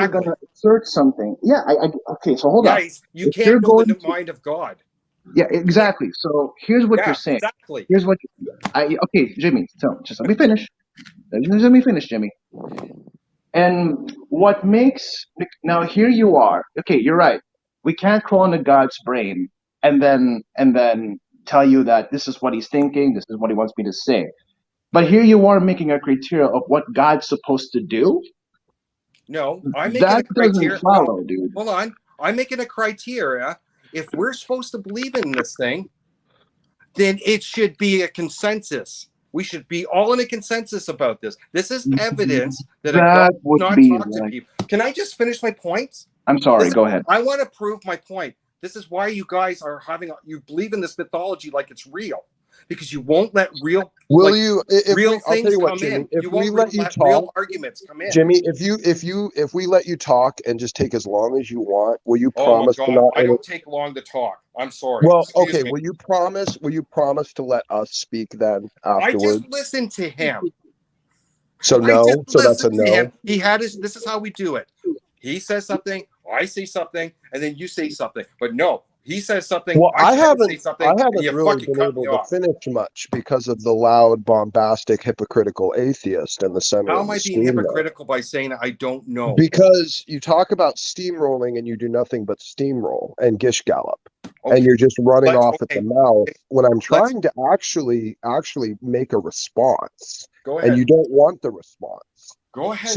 Speaker 12: gonna assert something, okay. So hold on.
Speaker 5: You can't know the mind of God.
Speaker 12: Yeah, exactly. So here's what you're saying.
Speaker 5: Exactly.
Speaker 12: Here's what. Okay, Jimmy. So just let me finish. Let me finish, Jimmy. And what makes now here you are. Okay, you're right. We can't crawl into God's brain and then tell you that this is what he's thinking, this is what he wants me to say. But here you are making a criteria of what God's supposed to do.
Speaker 5: No, I'm making
Speaker 12: That
Speaker 5: a criteria.
Speaker 12: doesn't follow, dude.
Speaker 5: Hold on. I'm making a criteria. If we're supposed to believe in this thing, then it should be a consensus. We should be all in a consensus about this. This is evidence that a God
Speaker 12: That
Speaker 5: does
Speaker 12: would
Speaker 5: not
Speaker 12: be
Speaker 5: talk to
Speaker 12: like.
Speaker 5: people. Can I just finish my point?
Speaker 12: I'm sorry. Go ahead.
Speaker 5: I want to prove my point. This is why you guys are you believe in this mythology like it's real, because you won't let real
Speaker 11: Will
Speaker 5: like,
Speaker 11: you? If
Speaker 5: real
Speaker 11: we, I'll tell
Speaker 5: things
Speaker 11: you what,
Speaker 5: come
Speaker 11: Jimmy.
Speaker 5: in.
Speaker 11: If
Speaker 5: You
Speaker 11: we
Speaker 5: won't
Speaker 11: let you
Speaker 5: let real
Speaker 11: talk,
Speaker 5: arguments come in.
Speaker 11: Jimmy, if we let you talk and just take as long as you want, will you
Speaker 5: Oh my
Speaker 11: promise to
Speaker 5: God,
Speaker 11: not?
Speaker 5: I don't take long to talk. I'm sorry.
Speaker 11: Well,
Speaker 5: Excuse
Speaker 11: okay.
Speaker 5: me.
Speaker 11: Will you promise? Will you promise to let us speak then
Speaker 5: I
Speaker 11: afterwards?
Speaker 5: just listened to him.
Speaker 11: So
Speaker 5: I just
Speaker 11: no. So that's a
Speaker 5: listened to
Speaker 11: no.
Speaker 5: him. He had his. This is how we do it. He says something, I say something, and then you say something. But no, he says something.
Speaker 11: Well,
Speaker 5: I
Speaker 11: I
Speaker 5: try to say
Speaker 11: haven't
Speaker 5: something. And you
Speaker 11: really
Speaker 5: fucking
Speaker 11: been
Speaker 5: cut me
Speaker 11: able to
Speaker 5: off.
Speaker 11: finish much because of the loud, bombastic, hypocritical atheist in the center
Speaker 5: How
Speaker 11: of
Speaker 5: am
Speaker 11: the
Speaker 5: I being
Speaker 11: screen there.
Speaker 5: hypocritical by saying I don't know?
Speaker 11: Because you talk about steamrolling and you do nothing but steamroll and gish gallop.
Speaker 5: Okay.
Speaker 11: And you're just running off at
Speaker 5: okay.
Speaker 11: the mouth when I'm trying to actually make a response.
Speaker 5: Go ahead.
Speaker 11: And you don't want the response.
Speaker 5: Go ahead.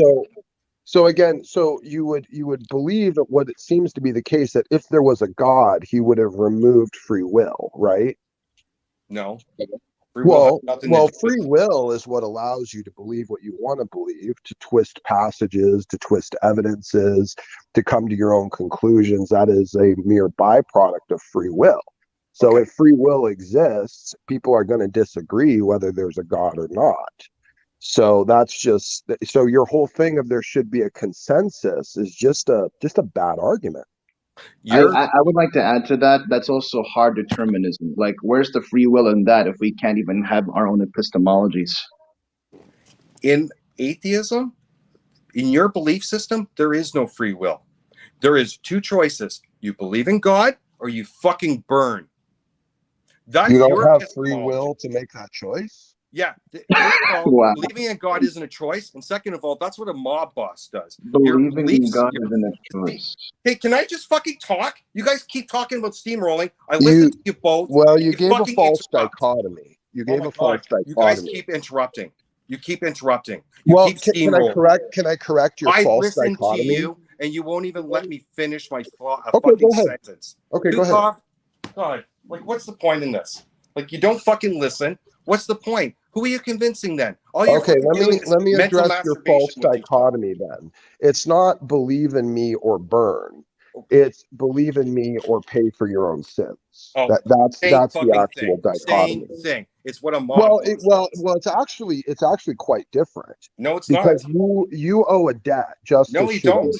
Speaker 11: So again, so you would believe that what it seems to be the case, that if there was a God, he would have removed free will, right?
Speaker 5: No. Free will
Speaker 11: Free will is what allows you to believe what you want to believe, to twist passages, to twist evidences, to come to your own conclusions. That is a mere byproduct of free will. So if free will exists, people are going to disagree whether there's a God or not. So that's just, so your whole thing of there should be a consensus is just a bad argument.
Speaker 12: I would like to add to that. That's also hard determinism. Like, where's the free will in that if we can't even have our own epistemologies?
Speaker 5: In atheism, in your belief system, there is no free will. There is two choices. You believe in God or you fucking burn. That's
Speaker 11: you don't
Speaker 5: your
Speaker 11: have free will to make that choice?
Speaker 5: Yeah. First of all,
Speaker 12: Wow.
Speaker 5: believing in God isn't a choice. And second of all, that's what a mob boss does.
Speaker 12: Believing in God isn't a choice.
Speaker 5: Hey, can I just fucking talk? You guys keep talking about steamrolling. I listened to you both.
Speaker 11: Well, you gave a false dichotomy. You gave a false dichotomy.
Speaker 5: You guys keep interrupting. You keep interrupting.
Speaker 11: Well, can I correct your false dichotomy?
Speaker 5: I listened to you, and you won't even let me finish my fucking
Speaker 11: go ahead.
Speaker 5: sentence.
Speaker 11: Okay, go ahead.
Speaker 5: God, like, what's the point in this? Like, you don't fucking listen. What's the point? Who are you convincing then?
Speaker 11: Okay, let me address your false dichotomy then. It's not believe in me or burn. It's believe in me or pay for your own sins.
Speaker 5: Oh,
Speaker 11: that's the actual dichotomy.
Speaker 5: Same thing. It's what a mob.
Speaker 11: Well, it's actually quite different.
Speaker 5: No, it's
Speaker 11: because
Speaker 5: not.
Speaker 11: You owe a debt. Justice should be done.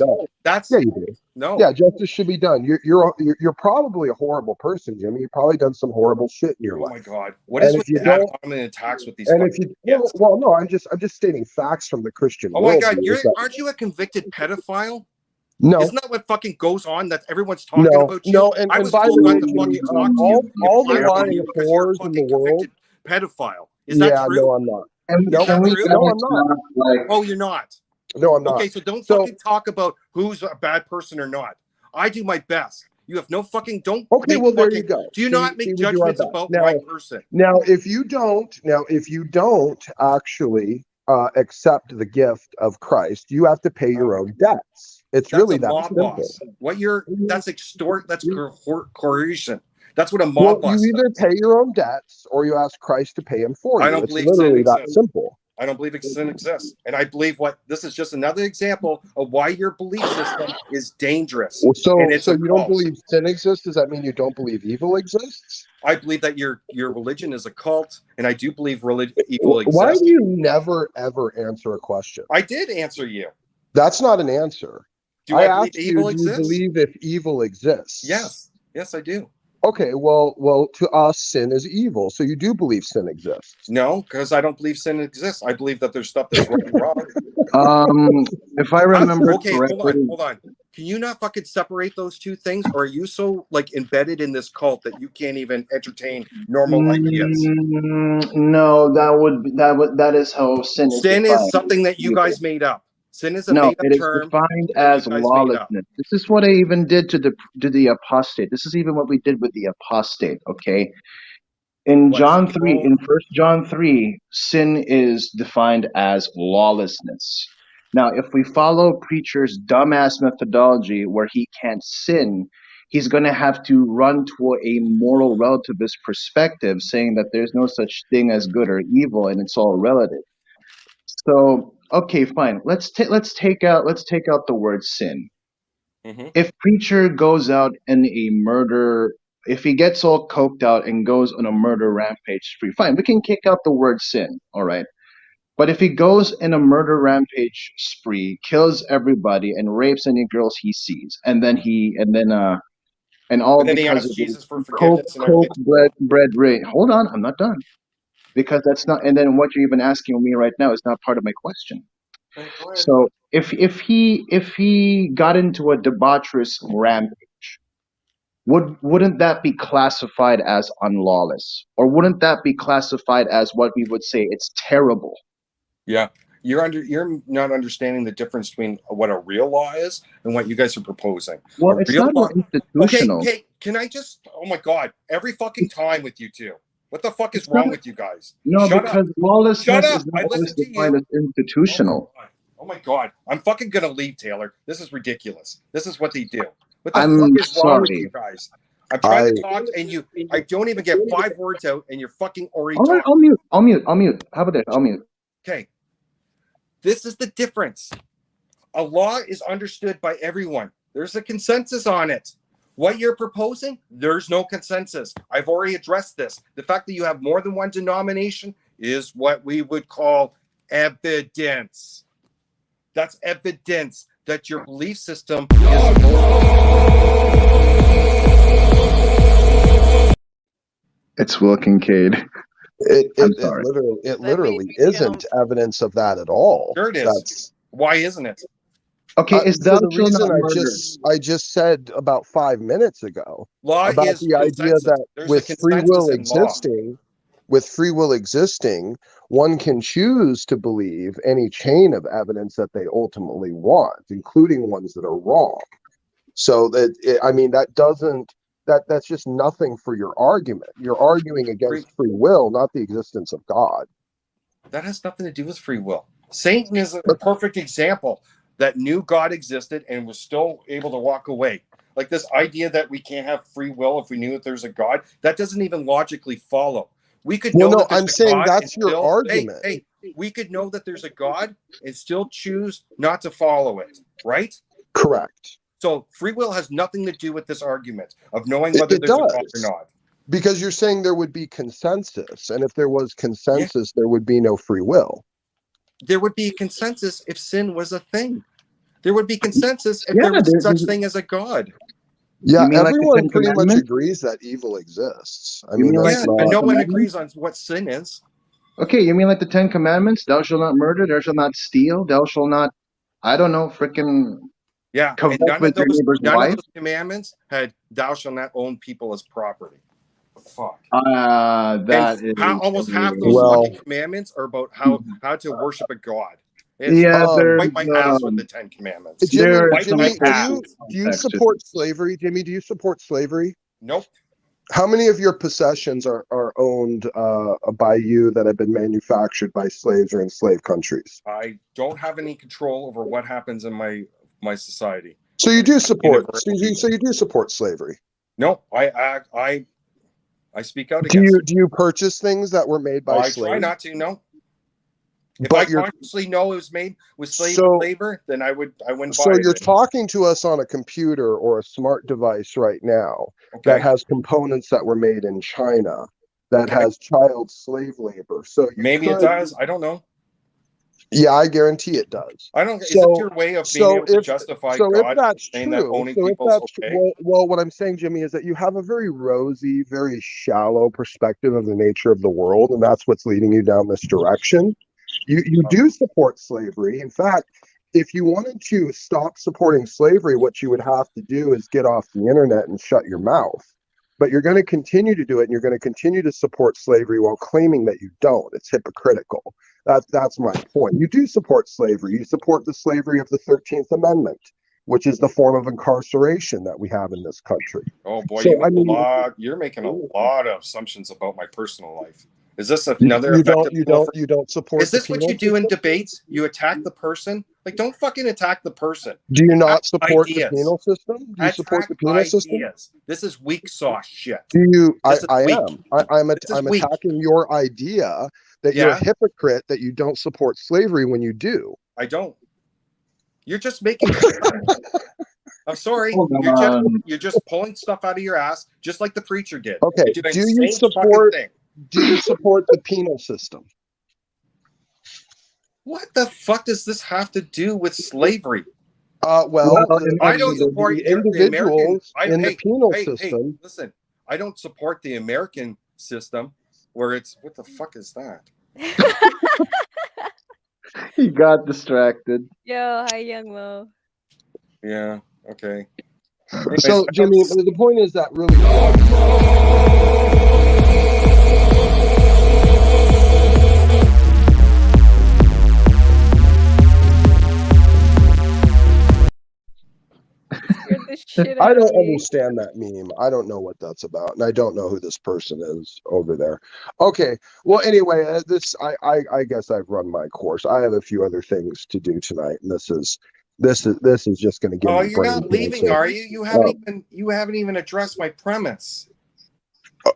Speaker 5: Yeah,
Speaker 11: you do.
Speaker 5: No.
Speaker 11: Yeah, justice should be done. You're probably a horrible person, Jimmy. You've probably done some horrible shit in your life.
Speaker 5: Oh my God! What is with the ad hominem attacks with these?
Speaker 11: And if you no, I'm just stating facts from the Christian world.
Speaker 5: Oh my God! Aren't you a convicted pedophile?
Speaker 11: No.
Speaker 5: Isn't that what fucking goes on? That everyone's talking about you.
Speaker 11: No, and by the way, Jimmy, all the lying whores in the world.
Speaker 5: Pedophile. Is that true?
Speaker 11: No, I'm not.
Speaker 5: No, I'm not. Oh, you're not.
Speaker 11: No, I'm not.
Speaker 5: Okay, so don't fucking talk about who's a bad person or not. I do my best. You have no fucking
Speaker 11: Okay, well there you go.
Speaker 5: Do you not make judgments about my person?
Speaker 11: Now, if you don't actually accept the gift of Christ, you have to pay your own debts. It's really that simple.
Speaker 5: Boss. That's coercion. That's what a mob boss
Speaker 11: you either pay your own debts or you ask Christ to pay them for you.
Speaker 5: I don't believe
Speaker 11: literally that simple.
Speaker 5: I don't believe sin exists. And I believe this is just another example of why your belief system is dangerous.
Speaker 11: So you don't believe sin exists? Does that mean you don't believe evil exists?
Speaker 5: I believe that your religion is a cult, and I do believe evil exists.
Speaker 11: Why do you never, ever answer a question?
Speaker 5: I did answer you.
Speaker 11: That's not an answer.
Speaker 5: I asked you, do
Speaker 11: you believe if evil exists?
Speaker 5: Yes. Yes, I do.
Speaker 11: Okay, well, to us, sin is evil. So you do believe sin exists?
Speaker 5: No, because I don't believe sin exists. I believe that there's stuff that's right and wrong.
Speaker 12: If I remember
Speaker 5: correctly, hold on. Can you not fucking separate those two things? Or are you so embedded in this cult that you can't even entertain normal ideas?
Speaker 12: No, that is how sin is.
Speaker 5: Sin is something that you guys made up. Sin is a made-up term.
Speaker 12: It is defined as lawlessness. This is what I even did to the apostate. This is even what we did with the apostate. Okay, in John 3, in 1 John 3, sin is defined as lawlessness. Now, if we follow Preacher's dumbass methodology where he can't sin, he's going to have to run to a moral relativist perspective, saying that there's no such thing as good or evil, and it's all relative. So, okay, fine. Let's take out the word sin.
Speaker 5: Mhm.
Speaker 12: If Preacher goes out in a murder, if he gets all coked out and goes on a murder rampage spree, fine, we can kick out the word sin, all right? But if he goes in a murder rampage spree, kills everybody, and rapes any girls he sees, and then and all
Speaker 5: And then he
Speaker 12: because
Speaker 5: asks
Speaker 12: of the
Speaker 5: Jesus for forgiveness and everything.
Speaker 12: bread rate. Hold on, I'm not done. Because that's not, and then what you're even asking me right now is not part of my question.
Speaker 5: Okay, go ahead.
Speaker 12: So if he got into a debaucherous rampage, wouldn't that be classified as unlawless, or wouldn't that be classified as what we would say it's terrible?
Speaker 5: Yeah. You're not understanding the difference between what a real law is and what you guys are proposing.
Speaker 12: Well,
Speaker 5: A
Speaker 12: it's
Speaker 5: real
Speaker 12: not
Speaker 5: law.
Speaker 12: institutional.
Speaker 5: Okay, can I just oh my god, every fucking time with you two. What the fuck is wrong with you guys?
Speaker 12: No,
Speaker 5: Shut
Speaker 12: because
Speaker 5: up.
Speaker 12: lawlessness
Speaker 5: Shut up.
Speaker 12: is not
Speaker 5: I
Speaker 12: always
Speaker 5: listened to
Speaker 12: defined
Speaker 5: you.
Speaker 12: as institutional.
Speaker 5: Oh my god. I'm fucking gonna leave, Taylor. This is ridiculous. This is what they do. What the
Speaker 12: I'm
Speaker 5: fuck is wrong with
Speaker 12: sorry.
Speaker 5: you guys? I'm trying
Speaker 11: I
Speaker 5: to talk and I don't even get 5 words out and you're fucking already
Speaker 12: All right,
Speaker 5: talking.
Speaker 12: I'll mute. How about this? I'll mute.
Speaker 5: Okay. This is the difference. A law is understood by everyone. There's a consensus on it. What you're proposing, there's no consensus. I've already addressed this. The fact that you have more than one denomination is what we would call evidence. That's evidence that your belief system is
Speaker 12: It's Will Kincaid. I'm sorry.
Speaker 11: It literally isn't evidence of that at all.
Speaker 5: Sure it is.
Speaker 11: That's
Speaker 5: why isn't it?
Speaker 12: Okay, is
Speaker 11: for
Speaker 12: thou
Speaker 11: the
Speaker 12: shalt
Speaker 11: reason
Speaker 12: not murder?
Speaker 11: I just said about 5 minutes ago
Speaker 5: Law
Speaker 11: about
Speaker 5: is
Speaker 11: the idea
Speaker 5: consensus.
Speaker 11: that
Speaker 5: There's a
Speaker 11: with free will
Speaker 5: existing,
Speaker 11: one can choose to believe any chain of evidence that they ultimately want, including ones that are wrong. So that's just nothing for your argument. You're arguing against free will, not the existence of God.
Speaker 5: That has nothing to do with free will. Satan is a perfect example that knew God existed and was still able to walk away. Like this idea that we can't have free will if we knew that there's a God, that doesn't even logically follow. We could know that there's
Speaker 11: I'm saying
Speaker 5: God
Speaker 11: that's
Speaker 5: and
Speaker 11: your
Speaker 5: still,
Speaker 11: argument.
Speaker 5: Hey, we could know that there's a God and still choose not to follow it, right?
Speaker 11: Correct.
Speaker 5: So free will has nothing to do with this argument of knowing whether
Speaker 11: It
Speaker 5: there's a
Speaker 11: does.
Speaker 5: God or not.
Speaker 11: Because you're saying there would be consensus, and if there was consensus, there would be no free will.
Speaker 5: There would be a consensus if sin was a thing. There would be consensus if there was such thing as a God.
Speaker 11: Yeah,
Speaker 12: You mean like the
Speaker 11: everyone
Speaker 12: Ten
Speaker 11: pretty much
Speaker 12: Commandments?
Speaker 11: agrees that evil exists. I
Speaker 12: You
Speaker 11: mean,
Speaker 12: mean like
Speaker 11: that's
Speaker 12: the
Speaker 5: But
Speaker 11: not.
Speaker 5: no one
Speaker 12: Commandments?
Speaker 5: agrees on what sin is.
Speaker 12: Okay, you mean like the Ten Commandments? Thou shalt not murder, thou shalt not steal, thou shalt not, I don't know, freaking
Speaker 5: Yeah,
Speaker 12: covet
Speaker 5: and
Speaker 12: with your neighbor's wife?
Speaker 5: those commandments had thou shalt not own people as property. Fuck.
Speaker 12: That
Speaker 5: And
Speaker 12: is
Speaker 5: almost half those fucking commandments are about how to worship a god. It's
Speaker 12: yeah, there's
Speaker 5: wipe my ass with the 10 Commandments.
Speaker 11: Jimmy,
Speaker 5: Wipe my ass.
Speaker 11: do you support slavery? Jimmy, do you support slavery?
Speaker 5: Nope.
Speaker 11: How many of your possessions are owned by you that have been manufactured by slaves or enslaved countries?
Speaker 5: I don't have any control over what happens in my society.
Speaker 11: So you do support. So you do support slavery.
Speaker 5: No, I speak out against it.
Speaker 11: Do you purchase things that were made by slaves?
Speaker 5: I try not to. No. If
Speaker 11: But
Speaker 5: I consciously know it was made with slave labor, then I wouldn't buy it.
Speaker 11: So you're talking to us on a computer or a smart device right now that has components that were made in China, that has child slave labor. So
Speaker 5: maybe it does. I don't know.
Speaker 11: Yeah, I guarantee it does.
Speaker 5: I don't. Is it your way of being able to justify God
Speaker 11: if that's
Speaker 5: saying
Speaker 11: true,
Speaker 5: that owning people is okay?
Speaker 11: well, what I'm saying, Jimmy, is that you have a very rosy, very shallow perspective of the nature of the world, and that's what's leading you down this direction. You do support slavery. In fact, if you wanted to stop supporting slavery, what you would have to do is get off the internet and shut your mouth. But you're going to continue to do it, and you're going to continue to support slavery while claiming that you don't. It's hypocritical. That's my point. You do support slavery. You support the slavery of the 13th Amendment, which is the form of incarceration that we have in this country.
Speaker 5: Oh boy,
Speaker 11: So,
Speaker 5: you're making a lot of assumptions about my personal life. Is this another effective tool
Speaker 11: you don't support?
Speaker 5: Is this
Speaker 11: the
Speaker 5: what
Speaker 11: penal
Speaker 5: you do in
Speaker 11: system?
Speaker 5: debates? You attack the person? Like, don't fucking attack the person.
Speaker 11: Do you not support
Speaker 5: ideas.
Speaker 11: the penal system? Do you support the penal system?
Speaker 5: Ideas. This is weak sauce shit.
Speaker 11: Do you?
Speaker 5: This is
Speaker 11: I
Speaker 5: weak.
Speaker 11: am. I'm
Speaker 5: weak.
Speaker 11: attacking your idea that you're a hypocrite, that you don't support slavery when you do.
Speaker 5: I don't. You're just making. I'm sorry. You're just pulling stuff out of your ass, just like the preacher did.
Speaker 11: Okay.
Speaker 5: Do
Speaker 11: you support? Do you support the penal system?
Speaker 5: What the fuck does this have to do with slavery?
Speaker 11: Well,
Speaker 5: I don't support
Speaker 11: the individuals in the penal system.
Speaker 5: Hey, listen, I don't support the American system where it's what the fuck is that?
Speaker 12: He got distracted.
Speaker 6: Yo, hi, Young Mo.
Speaker 5: Yeah. Okay.
Speaker 11: So, Jimmy, the point is that really. I don't understand that meme. I don't know what that's about, and I don't know who this person is over there. Okay. Well, anyway, I guess I've run my course. I have a few other things to do tonight, and this is just going to give me.
Speaker 5: Oh, you're not leaving, are you? You haven't even addressed my premise.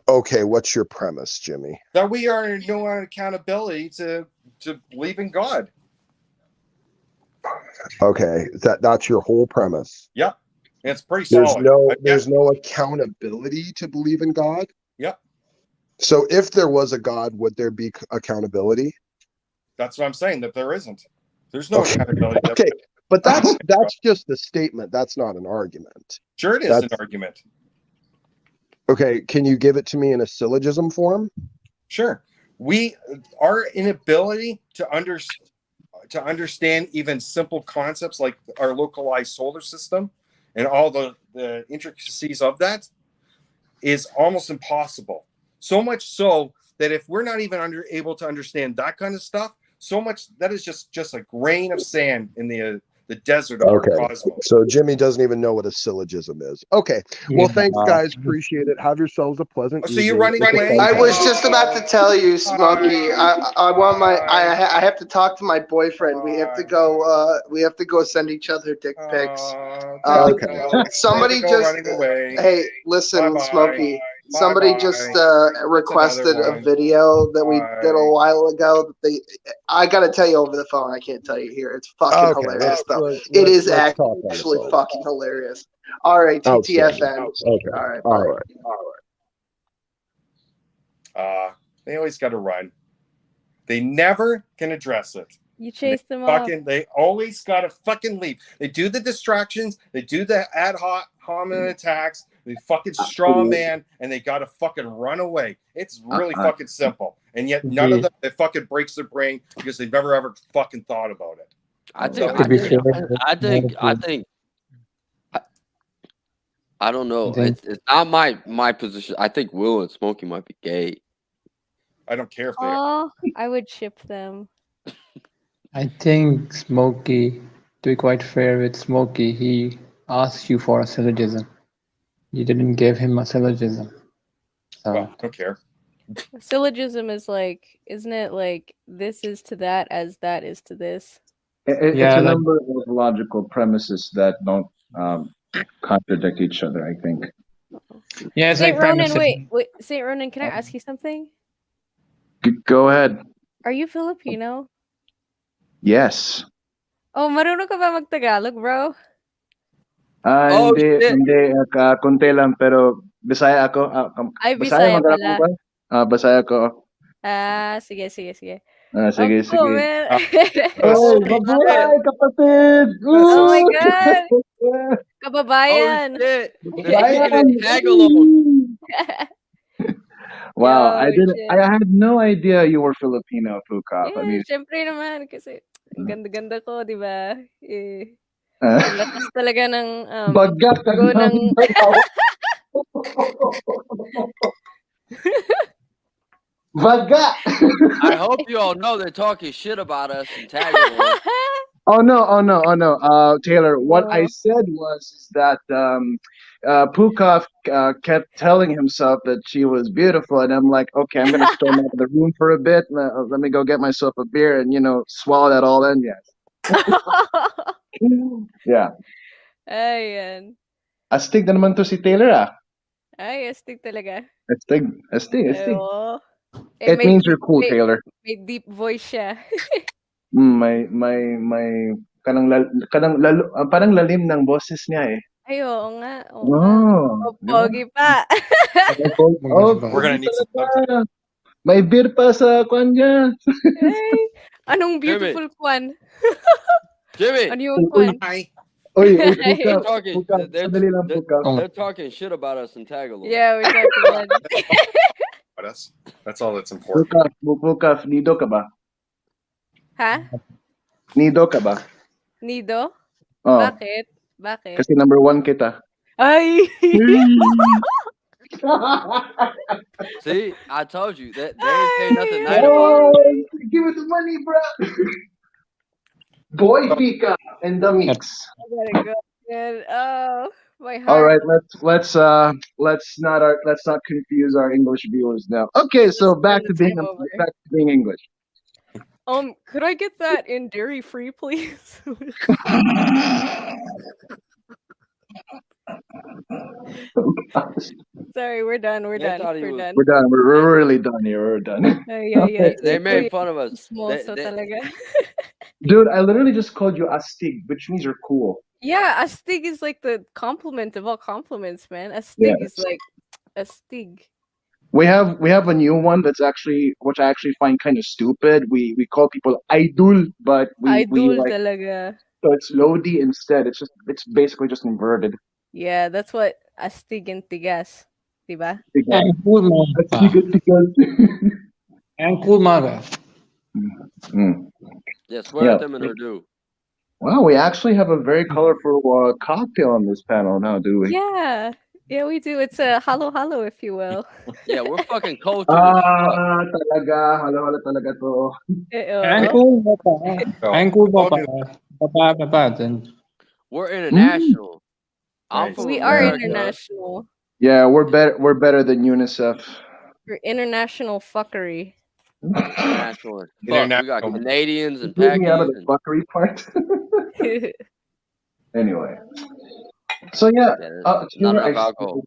Speaker 11: Okay, what's your premise, Jimmy?
Speaker 5: That we are no accountability to believe in God.
Speaker 11: Okay, that's your whole premise.
Speaker 5: Yep. It's pretty solid.
Speaker 11: There's no accountability to believe in God.
Speaker 5: Yep.
Speaker 11: So if there was a God, would there be accountability?
Speaker 5: That's what I'm saying, that there isn't. There's no accountability.
Speaker 11: Okay, but that's just a statement. That's not an argument.
Speaker 5: Sure, it is an argument.
Speaker 11: Okay, can you give it to me in a syllogism form?
Speaker 5: Sure. Our inability to understand even simple concepts like our localized solar system and all the intricacies of that is almost impossible. So much so that if we're not even able to understand that kind of stuff, so much that is just a grain of sand in the desert of our cosmos.
Speaker 11: So Jimmy doesn't even know what a syllogism is. Okay. Well, thanks, guys. Appreciate it. Have yourselves a pleasant evening.
Speaker 5: So you're running away?
Speaker 8: I was just about to tell you, Smokey. I have to talk to my boyfriend. We have to go send each other dick pics.
Speaker 11: Okay.
Speaker 8: Somebody just hey, listen, Smokey. Somebody just requested a video that we did a while ago. I gotta tell you over the phone. I can't tell you here. It's fucking hilarious, though. It is actually fucking hilarious. All right, TTFN.
Speaker 11: Okay. All right.
Speaker 5: They always got to run. They never can address it.
Speaker 6: You chase them off.
Speaker 5: They always got to fucking leave. They do the distractions. They do the ad hominem attacks. They fucking straw man, and they got to fucking run away. It's really fucking simple. And yet none of them, it fucking breaks their brain because they've never ever fucking thought about it.
Speaker 4: I don't know. It's not my position. I think Will and Smokey might be gay.
Speaker 5: I don't care if they are.
Speaker 6: I would ship them.
Speaker 13: I think Smokey, to be quite fair with Smokey, he asked you for a syllogism. You didn't give him a syllogism. So.
Speaker 5: Well, I don't care.
Speaker 6: A syllogism is like, isn't it like this is to that as that is to this?
Speaker 12: It's a number of logical premises that don't contradict each other, I think.
Speaker 13: Yeah, it's
Speaker 6: Saint
Speaker 13: like
Speaker 6: Ronan,
Speaker 13: premises.
Speaker 6: wait, Saint Ronan, can I ask you something?
Speaker 12: Go ahead.
Speaker 6: Are you Filipino?
Speaker 12: Yes.
Speaker 6: Oh, marunong ka ba mag-Tagalog, bro?
Speaker 12: Hindi, konti lang, pero Bisaya ako.
Speaker 6: Ay, Bisaya pala.
Speaker 12: Bisaya ako.
Speaker 6: Sige.
Speaker 12: Sige.
Speaker 6: Oh,
Speaker 12: mabuhay, kapatid!
Speaker 6: Oh my God! Kababayan!
Speaker 4: Oh, shit. Tagalog.
Speaker 12: Wow, I had no idea you were Filipino, Pukap.
Speaker 6: Yeah,
Speaker 12: I mean,
Speaker 6: syempre naman kasi ang ganda-ganda ko, di ba? Ang lakas talaga ng
Speaker 12: bagat
Speaker 6: ng
Speaker 12: Baga!
Speaker 4: I hope you all know they're talking shit about us in Tagalog.
Speaker 12: Oh no. Taylor, what I
Speaker 6: Oh.
Speaker 12: said was that Pukov kept telling himself that she was beautiful, and I'm like, okay, I'm gonna storm out of the room for a bit. Let me go get myself a beer and swallow that all in. Yes. Yeah.
Speaker 6: Ayan.
Speaker 12: Astig na naman to si Taylor
Speaker 6: Ay, astig talaga.
Speaker 12: Astig.
Speaker 6: Ay, oo. Eh,
Speaker 12: It means you're cool, Taylor.
Speaker 6: may deep voice siya.
Speaker 12: May parang lalim ng boses niya eh.
Speaker 6: Ay, oo nga. Oo nga.
Speaker 12: Oh, di ba?
Speaker 6: Pogi pa.
Speaker 5: We're gonna need some love.
Speaker 12: May beer pa sa kwan niya.
Speaker 6: Ay, anong
Speaker 4: Jimmy.
Speaker 6: beautiful kwan?
Speaker 4: Jimmy.
Speaker 6: Ano yung kwan?
Speaker 5: Hi.
Speaker 12: Uy,
Speaker 4: They're
Speaker 12: Pukaf.
Speaker 4: talking.
Speaker 12: Sandali lang, Pukaf.
Speaker 4: They're talking shit about us in Tagalog.
Speaker 6: Yeah, we're talking about it.
Speaker 5: About us. That's all that's important.
Speaker 12: Pukaf, nido ka ba?
Speaker 6: Ha?
Speaker 12: Nido ka ba?
Speaker 6: Nido?
Speaker 12: Oh.
Speaker 6: Bakit? Bakit?
Speaker 12: Kasi number 1 kita.
Speaker 6: Ay!
Speaker 4: See, I told you that they ain't say nothing nice about
Speaker 12: Oh, give it the money, bro. Boy Pika in the mix.
Speaker 6: I gotta go. Man. Oh, my heart.
Speaker 12: All right, let's not confuse our English viewers now. Okay, so back to being English.
Speaker 6: Could I get that in dairy free, please? Sorry, we're done. We're done. We're done.
Speaker 12: We're done. We're really done here. We're done.
Speaker 6: Yeah.
Speaker 4: They made fun of us.
Speaker 12: Dude, I literally just called you astig, which means you're cool.
Speaker 6: Yeah, astig is like the compliment of all compliments, man. Astig is like astig.
Speaker 12: We have a new one which I actually find kind of stupid. We call people idol, but we like
Speaker 6: talaga.
Speaker 12: so it's Lodi instead. It's basically just inverted.
Speaker 6: Yeah, that's what astig and tigas, diba?
Speaker 13: And cool and cool maga.
Speaker 4: Yeah, swear at them in Urdu.
Speaker 12: Wow, we actually have a very colorful cocktail on this panel now, do we?
Speaker 6: Yeah, we do. It's a halo, if you will.
Speaker 4: Yeah, we're fucking cultured as fuck.
Speaker 12: Talaga, halo talaga to.
Speaker 13: And cool papa.
Speaker 4: We're international.
Speaker 6: We are international.
Speaker 12: Yeah, we're better than UNICEF.
Speaker 6: We're international fuckery.
Speaker 4: International. Fuck, we got Canadians and
Speaker 12: Leave me out of
Speaker 4: Pakis.
Speaker 12: the fuckery part. Anyway, so yeah,
Speaker 4: not enough alcohol.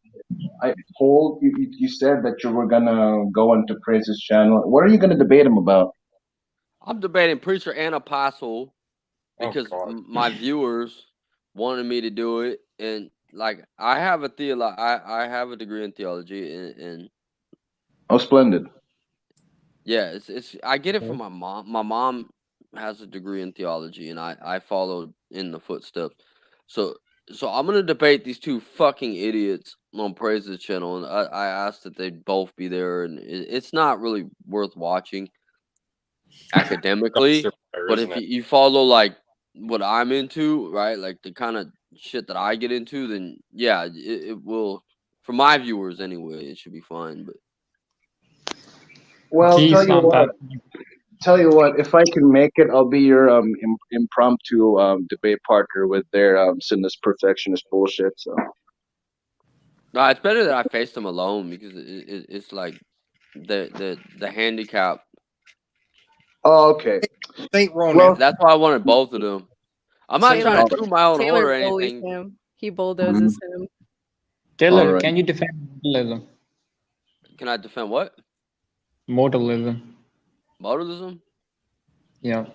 Speaker 12: I told you said that you were gonna go onto Crazy's channel. What are you gonna debate him about?
Speaker 4: I'm debating preacher and apostle because my viewers wanted me to do it, and like I have a I have a degree in theology, and
Speaker 12: oh, splendid.
Speaker 4: Yeah, it's I get it from my mom. My mom has a degree in theology, and I followed in the footsteps. So I'm gonna debate these two fucking idiots on Praise's channel, and I asked that they both be there, and it's not really worth watching academically, but if you follow like what I'm into, right, like the kind of shit that I get into, then yeah, it will. For my viewers, anyway, it should be fine. But
Speaker 12: well, tell you what, if I can make it, I'll be your impromptu debate partner with their sinless perfectionist bullshit. So
Speaker 4: no, it's better that I face them alone because it's like the handicap.
Speaker 12: Oh, okay.
Speaker 4: Well, that's why I wanted both of them. I'm not trying to do my own order or anything.
Speaker 6: He bulldozes him.
Speaker 13: Taylor, can you defend modalism?
Speaker 4: Can I defend what?
Speaker 13: Modalism.
Speaker 4: Modalism?
Speaker 13: Yeah.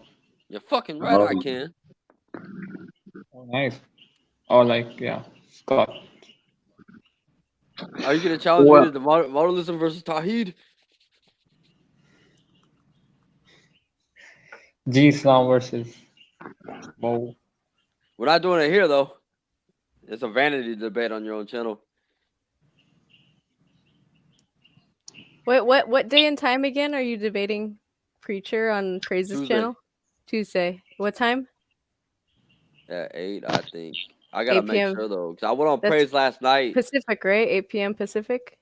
Speaker 4: You're fucking right, I can.
Speaker 13: Oh, nice. Oh, like, yeah. Scott.
Speaker 4: Are you going to challenge me to the modalism versus Tawheed?
Speaker 13: G-Islam versus Mo.
Speaker 4: We're not doing it here, though. It's a vanity debate on your own channel.
Speaker 6: Wait, what day and time again are you debating Preacher on Praise's channel? Tuesday. What time?
Speaker 4: At 8, I think. I gotta make sure though, because I went on
Speaker 6: That's
Speaker 4: Praise last night.
Speaker 6: Pacific, right? 8 p.m. Pacific.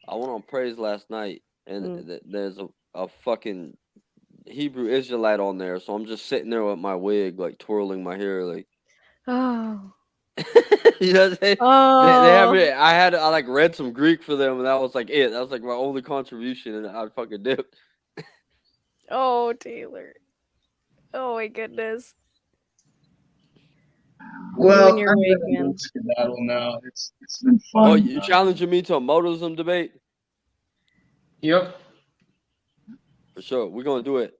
Speaker 4: I went on Praise last night, and there's a fucking Hebrew Israelite on there, so I'm just sitting there with my wig, like twirling my hair, like
Speaker 6: Oh.
Speaker 4: you know what I'm saying? They have
Speaker 6: Oh.
Speaker 4: me. I like read some Greek for them, and that was like it. That was like my only contribution, and I fucking dipped.
Speaker 6: Oh, Taylor. Oh my goodness. You
Speaker 12: Well,
Speaker 6: and your
Speaker 12: I'm
Speaker 6: wig,
Speaker 12: gonna go
Speaker 6: man.
Speaker 12: skedaddle now. It's been
Speaker 4: Oh,
Speaker 12: fun.
Speaker 4: you challenging me to a modalism debate?
Speaker 13: Yep.
Speaker 4: For sure. We're gonna do it.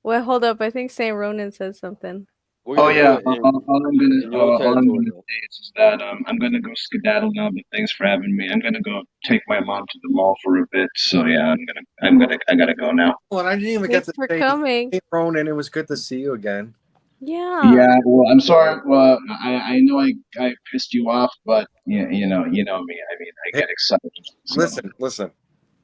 Speaker 6: Wait, hold up. I think Saint Ronan said something.
Speaker 4: We're
Speaker 12: Oh
Speaker 4: gonna do
Speaker 12: yeah,
Speaker 4: it in your
Speaker 12: all I'm
Speaker 4: territory,
Speaker 12: gonna
Speaker 4: though.
Speaker 12: say is that I'm gonna go skedaddle now. But thanks for having me. I'm gonna go take my mom to the mall for a bit. So yeah, I gotta go now.
Speaker 5: Well, and I didn't even get
Speaker 6: Thanks
Speaker 5: to
Speaker 6: for
Speaker 5: say,
Speaker 6: coming.
Speaker 5: hey, Ronan, it was good to see you again.
Speaker 6: Yeah.
Speaker 12: Yeah, well, I'm sorry. Well, I know I pissed you off, but you know me. I mean, I
Speaker 5: Hey,
Speaker 12: get excited. So.
Speaker 5: listen.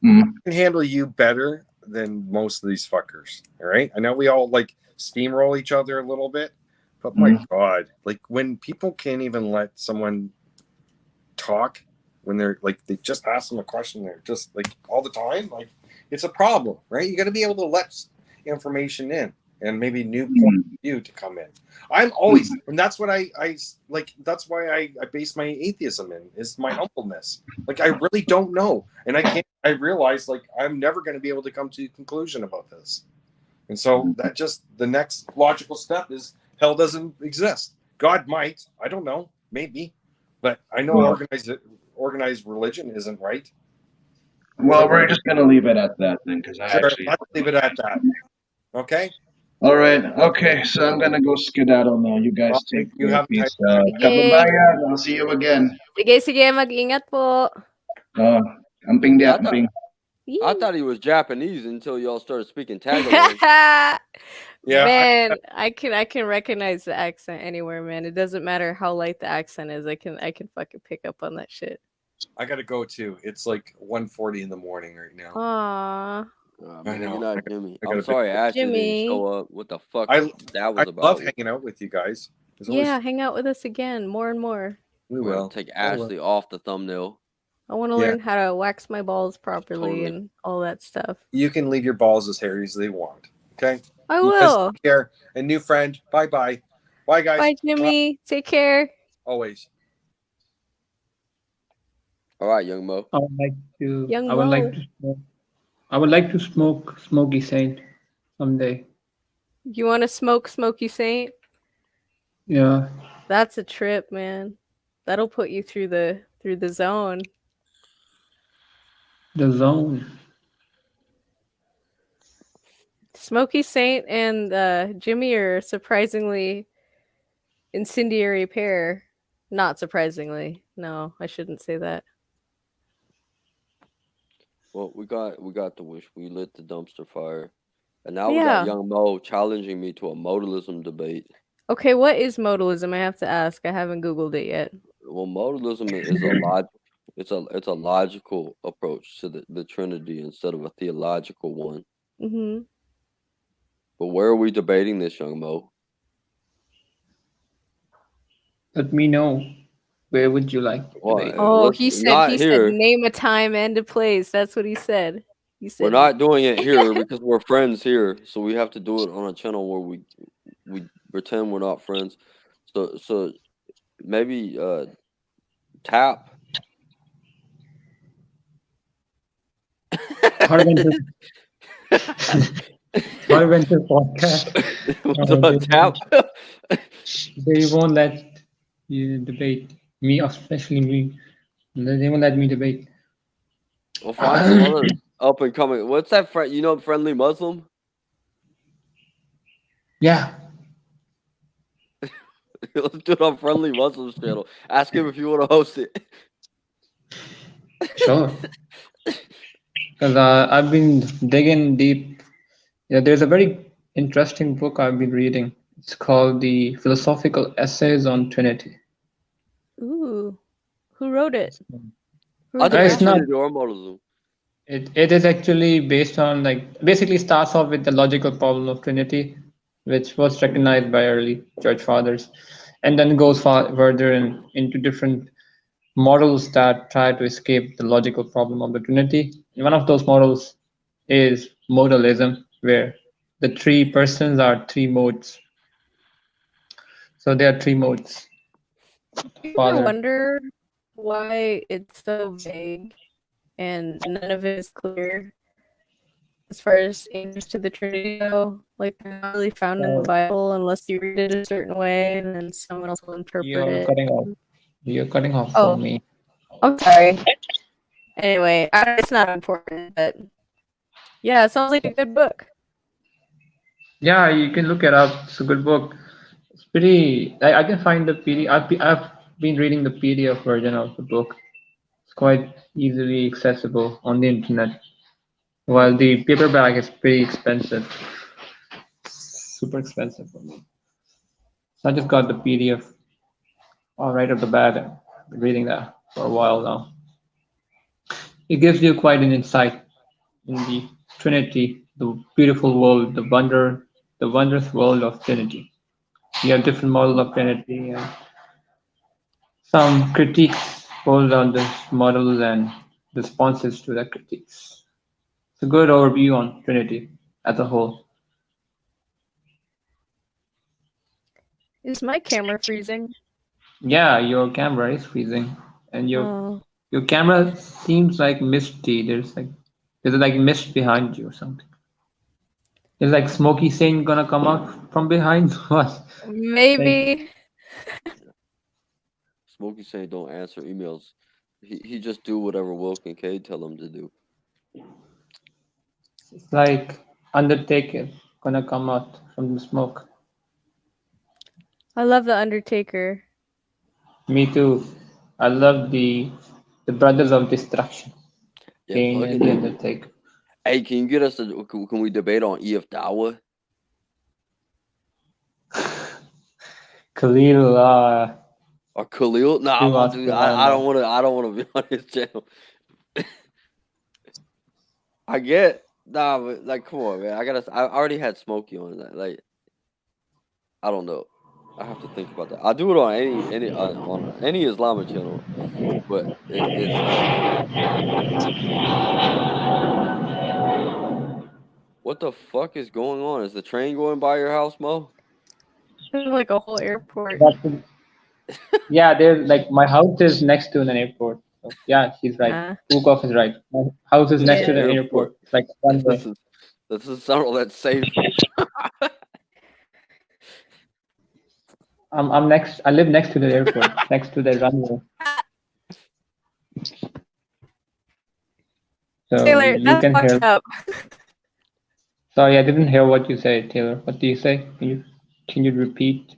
Speaker 12: Mhm.
Speaker 5: I can handle you better than most of these fuckers. All right. I know we all like steamroll each other a little bit, but my God, like when people can't even let someone talk when they're like, they just ask them a question, they're just like all the time, like it's a problem, right? You got to be able to let information in and maybe new point of view to come in. I'm always, and that's what I like. That's why I base my atheism in is my humbleness. Like I really don't know, and I can't. I realize like I'm never going to be able to come to a conclusion about this, and so that just the next logical step is hell doesn't exist. God might. I don't know. Maybe, but I know organized religion isn't right.
Speaker 12: Well, we're just gonna leave it at that then, because I
Speaker 5: Sure,
Speaker 12: actually.
Speaker 5: let's leave it at that. Okay.
Speaker 12: All right. Okay. So I'm gonna go skedaddle now. You guys
Speaker 5: Well,
Speaker 12: take
Speaker 5: you
Speaker 12: care.
Speaker 5: have
Speaker 12: Peace.
Speaker 6: Sige.
Speaker 12: Kababayan. I'll see you again.
Speaker 6: Sige, mag-ingat po.
Speaker 12: Amping
Speaker 4: Yeah,
Speaker 12: dia, amping.
Speaker 4: I thought he was Japanese until y'all started speaking Tagalog.
Speaker 5: Yeah,
Speaker 6: man, I can recognize the accent anywhere, man. It doesn't matter how light the accent is. I can fucking pick up on that shit.
Speaker 5: I gotta go too. It's like 1:40 in the morning right now.
Speaker 6: Aww.
Speaker 5: I know.
Speaker 4: You're not Jimmy.
Speaker 5: I gotta
Speaker 4: I'm sorry
Speaker 5: pick-
Speaker 4: Ashley didn't
Speaker 6: Jimmy.
Speaker 4: show up. What the fuck
Speaker 5: I
Speaker 4: that was
Speaker 5: I
Speaker 4: about?
Speaker 5: love hanging out with you guys. It's always
Speaker 6: Yeah, hang out with us again, more and more.
Speaker 5: we
Speaker 4: We're gonna
Speaker 5: will
Speaker 4: take Ashley off the thumbnail.
Speaker 6: I want to
Speaker 5: Yeah.
Speaker 6: learn how to wax my balls properly
Speaker 4: Totally.
Speaker 6: and all that stuff.
Speaker 5: You can leave your balls as hairy as they want. Okay.
Speaker 6: I
Speaker 5: You guys
Speaker 6: will.
Speaker 5: take care. A new friend. Bye bye. Bye guys.
Speaker 6: Bye, Jimmy. Take care.
Speaker 5: Always.
Speaker 4: All right, young Mo.
Speaker 13: I would like to.
Speaker 6: Young
Speaker 13: I would
Speaker 6: Mo.
Speaker 13: like to. I would like to smoke Smoky Saint someday.
Speaker 6: You want to smoke Smoky Saint?
Speaker 13: Yeah.
Speaker 6: That's a trip, man. That'll put you through the zone.
Speaker 13: The zone.
Speaker 6: Smoky Saint and Jimmy are surprisingly incendiary pair. Not surprisingly. No, I shouldn't say that.
Speaker 4: Well, we got the wish. We lit the dumpster fire, and now we
Speaker 6: Yeah.
Speaker 4: got young Mo challenging me to a modalism debate.
Speaker 6: Okay, what is modalism? I have to ask. I haven't Googled it yet.
Speaker 4: Well, modalism is it's a logical approach to the Trinity instead of a theological one.
Speaker 6: Mm-hmm.
Speaker 4: But where are we debating this, young Mo?
Speaker 13: Let me know. Where would you like to
Speaker 4: Well,
Speaker 13: debate?
Speaker 6: Oh,
Speaker 4: let's
Speaker 6: he said
Speaker 4: not here.
Speaker 6: name a time and a place. That's what he said. He said
Speaker 4: We're not doing it here because we're friends here, so we have to do it on a channel where we pretend we're not friends. So maybe tap.
Speaker 13: Carpenter podcast.
Speaker 4: Tap.
Speaker 13: They won't let you debate me, especially me. They won't let me debate.
Speaker 4: We'll find some other up and coming. What's that friend? You know, Friendly Muslim.
Speaker 13: Yeah.
Speaker 4: Let's do it on Friendly Muslim's channel. Ask him if you want to host it.
Speaker 13: Sure. Because I've been digging deep. Yeah, there's a very interesting book I've been reading. It's called The Philosophical Essays on Trinity.
Speaker 6: Ooh. Who wrote it?
Speaker 13: It's not.
Speaker 4: Or modalism.
Speaker 13: It is actually based on basically starts off with the logical problem of Trinity, which was recognized by early church fathers, and then goes further into different models that try to escape the logical problem of the Trinity. And one of those models is modalism, where the 3 persons are 3 modes. So there are 3 modes.
Speaker 6: You ever
Speaker 13: Father.
Speaker 6: wonder why it's so vague and none of it is clear as far as answers to the Trinity go? Like, they're not really found in the Bible unless you read it a certain way and then someone else will interpret
Speaker 13: You're
Speaker 6: it.
Speaker 13: cutting off. You're cutting off
Speaker 6: Oh.
Speaker 13: for me.
Speaker 6: I'm sorry. Anyway, it's not important, but yeah, it sounds like a good book.
Speaker 13: Yeah, you can look it up. It's a good book. It's pretty. I can find the PDF. I've been reading the PDF version of the book. It's quite easily accessible on the internet. While the paperback is pretty expensive. Super expensive for me. So I just got the PDF right off the bat. I've been reading that for a while now. It gives you quite an insight in the Trinity, the beautiful world, the wondrous world of Trinity. You have different models of Trinity and some critiques posed on this models and responses to the critiques. It's a good overview on Trinity as a whole.
Speaker 6: Is my camera freezing?
Speaker 13: Yeah, your camera is freezing, and your
Speaker 6: Oh.
Speaker 13: your camera seems like misty. There's like mist behind you or something. Is like Smoky Saint gonna come out from behind? What?
Speaker 6: Maybe.
Speaker 4: Smokey saying don't answer emails. He just do whatever Will Kincaid tell him to do.
Speaker 13: It's like Undertaker gonna come out from the smoke.
Speaker 6: I love the Undertaker.
Speaker 13: Me too. I love the Brothers of Destruction.
Speaker 4: Yeah,
Speaker 13: Kane
Speaker 4: plug
Speaker 13: and
Speaker 4: it
Speaker 13: the
Speaker 4: in.
Speaker 13: Undertaker.
Speaker 4: Hey, can you get us to? Can we debate on EF Dawa?
Speaker 13: Khalil.
Speaker 4: Or Khalil? Nah, dude. I don't want to. I don't want to be on his channel. I get but like, come on, man. I already had Smokey on that. Like, I don't know. I have to think about that. I'll do it on any Islamic channel, but it's like, what the fuck is going on? Is the train going by your house, Mo?
Speaker 6: There's like a whole airport.
Speaker 13: Yeah, there's like my house is next to an airport. So, yeah, she's right. Pukov is right. My house is next to the airport. It's like one way.
Speaker 4: That doesn't sound all that safe.
Speaker 13: I'm next. I live next to the airport, next to the runway. So
Speaker 6: Taylor,
Speaker 13: you
Speaker 6: that's
Speaker 13: can hear.
Speaker 6: fucked up.
Speaker 13: Sorry, I didn't hear what you said, Taylor. What do you say? Can you repeat?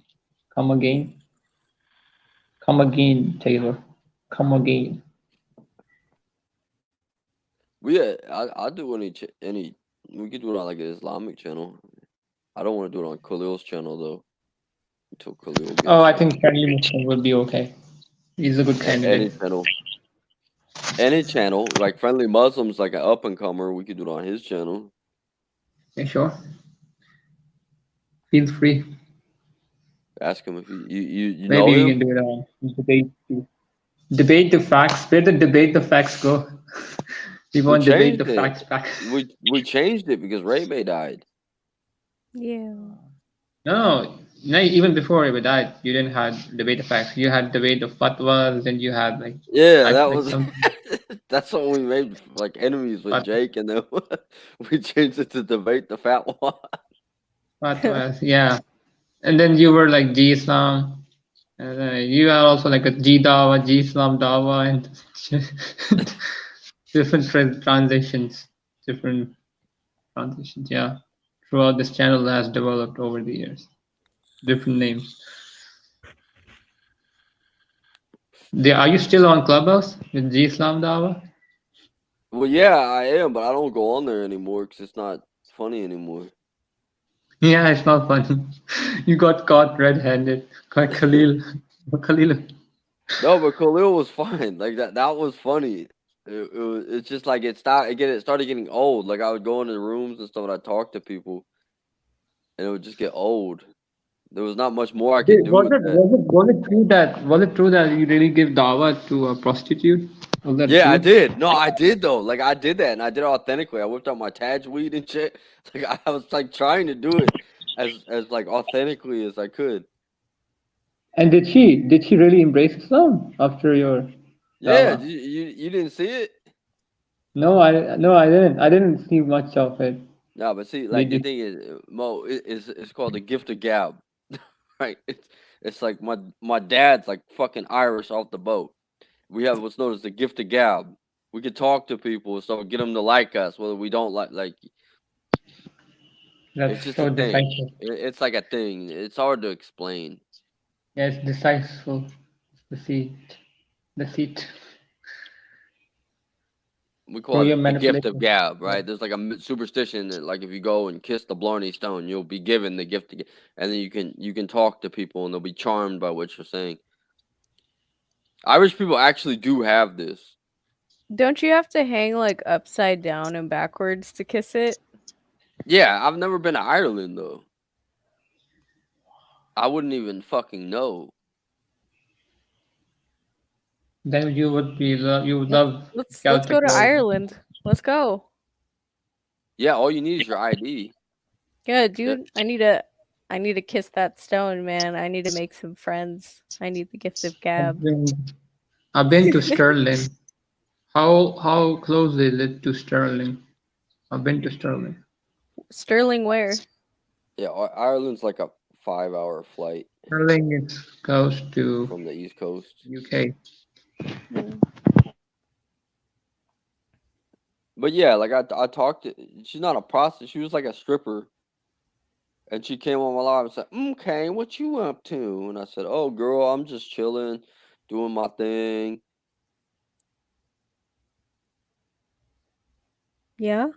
Speaker 13: Come again. Come again, Taylor. Come again.
Speaker 4: Yeah, I'll do any. We could do it on like an Islamic channel. I don't want to do it on Khalil's channel though. Until Khalil gets.
Speaker 13: Oh, I think Friendly Muslim would be okay. He's a good candidate.
Speaker 4: Any channel, like Friendly Muslims, like an up and comer, we could do it on his channel.
Speaker 13: Yeah, sure. Feel free.
Speaker 4: Ask him if you know
Speaker 13: Maybe
Speaker 4: him.
Speaker 13: we can do it on debate. Debate the facts. Where did debate the facts go? We won't debate the facts back.
Speaker 4: We changed it because Ray Bay died.
Speaker 6: Yeah.
Speaker 13: No, even before Ray Bay died, you didn't have debate the facts. You had debate the fatwas, then you had like
Speaker 4: that was that's what we made like enemies with Jake, and then we changed it to debate the fatwa.
Speaker 13: Fatwas, yeah. And then you were like G Islam. And you are also like a G Dawa, G Islam Dawa, and different transitions. Yeah. Throughout this channel has developed over the years. Different names. Are you still on Clubhouse with G Islam Dawa?
Speaker 4: Well, yeah, I am, but I don't go on there anymore because it's not funny anymore.
Speaker 13: Yeah, it's not funny. You got caught red-handed by Khalil. Khalil.
Speaker 4: No, but Khalil was fine. Like that was funny. It's just like it started getting old. Like I would go into rooms and stuff and I'd talk to people and it would just get old. There was not much more I could do with that.
Speaker 13: Was it true that you really give dawa to a prostitute? Was that
Speaker 4: Yeah, I
Speaker 13: true?
Speaker 4: did. No, I did though. Like I did that, and I did it authentically. I whipped out my Taj weed and shit. Like I was like trying to do it as like authentically as I could.
Speaker 13: And did she really embrace Islam after your
Speaker 4: Yeah,
Speaker 13: dawa?
Speaker 4: you didn't see it?
Speaker 13: No, I didn't. I didn't see much of it.
Speaker 4: No, but see, like
Speaker 13: Did
Speaker 4: the
Speaker 13: you?
Speaker 4: thing is, Mo, it's called the gift of gab, right? It's like my dad's like fucking Irish off the boat. We have what's known as the gift of gab. We can talk to people and stuff, get them to like us, whether we don't like. It's
Speaker 13: That's
Speaker 4: just a
Speaker 13: so
Speaker 4: thing.
Speaker 13: decisive.
Speaker 4: It's like a thing. It's hard to explain.
Speaker 13: Yes, decisive. Deceit.
Speaker 4: We
Speaker 13: Through
Speaker 4: call
Speaker 13: your
Speaker 4: it the gift of
Speaker 13: manipulation.
Speaker 4: gab, right? There's like a superstition that like if you go and kiss the Blarney Stone, you'll be given the gift of, and then you can talk to people and they'll be charmed by what you're saying. Irish people actually do have this.
Speaker 6: Don't you have to hang like upside down and backwards to kiss it?
Speaker 4: Yeah, I've never been to Ireland though. I wouldn't even fucking know.
Speaker 13: Then you would love
Speaker 6: Let's
Speaker 13: Celtic
Speaker 6: go to
Speaker 13: world.
Speaker 6: Ireland. Let's go.
Speaker 4: Yeah, all you need is your ID.
Speaker 6: Yeah, dude, I need to kiss that stone, man. I need to make some friends. I need the gift of gab.
Speaker 13: I've been to Stirling. How close is it to Stirling? I've been to Stirling.
Speaker 6: Sterling where?
Speaker 4: Yeah, Ireland's like a 5-hour flight.
Speaker 13: Stirling is close to
Speaker 4: from the East Coast,
Speaker 13: UK.
Speaker 4: But yeah, like I talked to. She's not a prostitute. She was like a stripper. And she came on my live and said, "Okay, what you up to?" And I said, "Oh, girl, I'm just chilling, doing my thing."
Speaker 6: Yeah.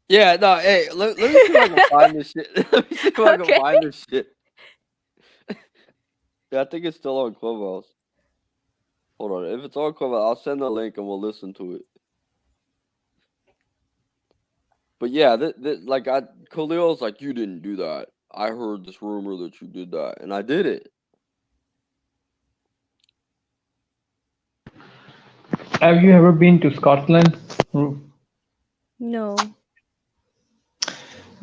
Speaker 4: Yeah, no, hey, let me see if I can find this shit. Let me see if I can find this shit. Yeah, I think it's still on Clubhouse. Hold on. If it's on Clubhouse, I'll send the link and we'll listen to it. But yeah, like Khalil's like, "You didn't do that. I heard this rumor that you did that, and I did it."
Speaker 13: Have you ever been to Scotland?
Speaker 6: No.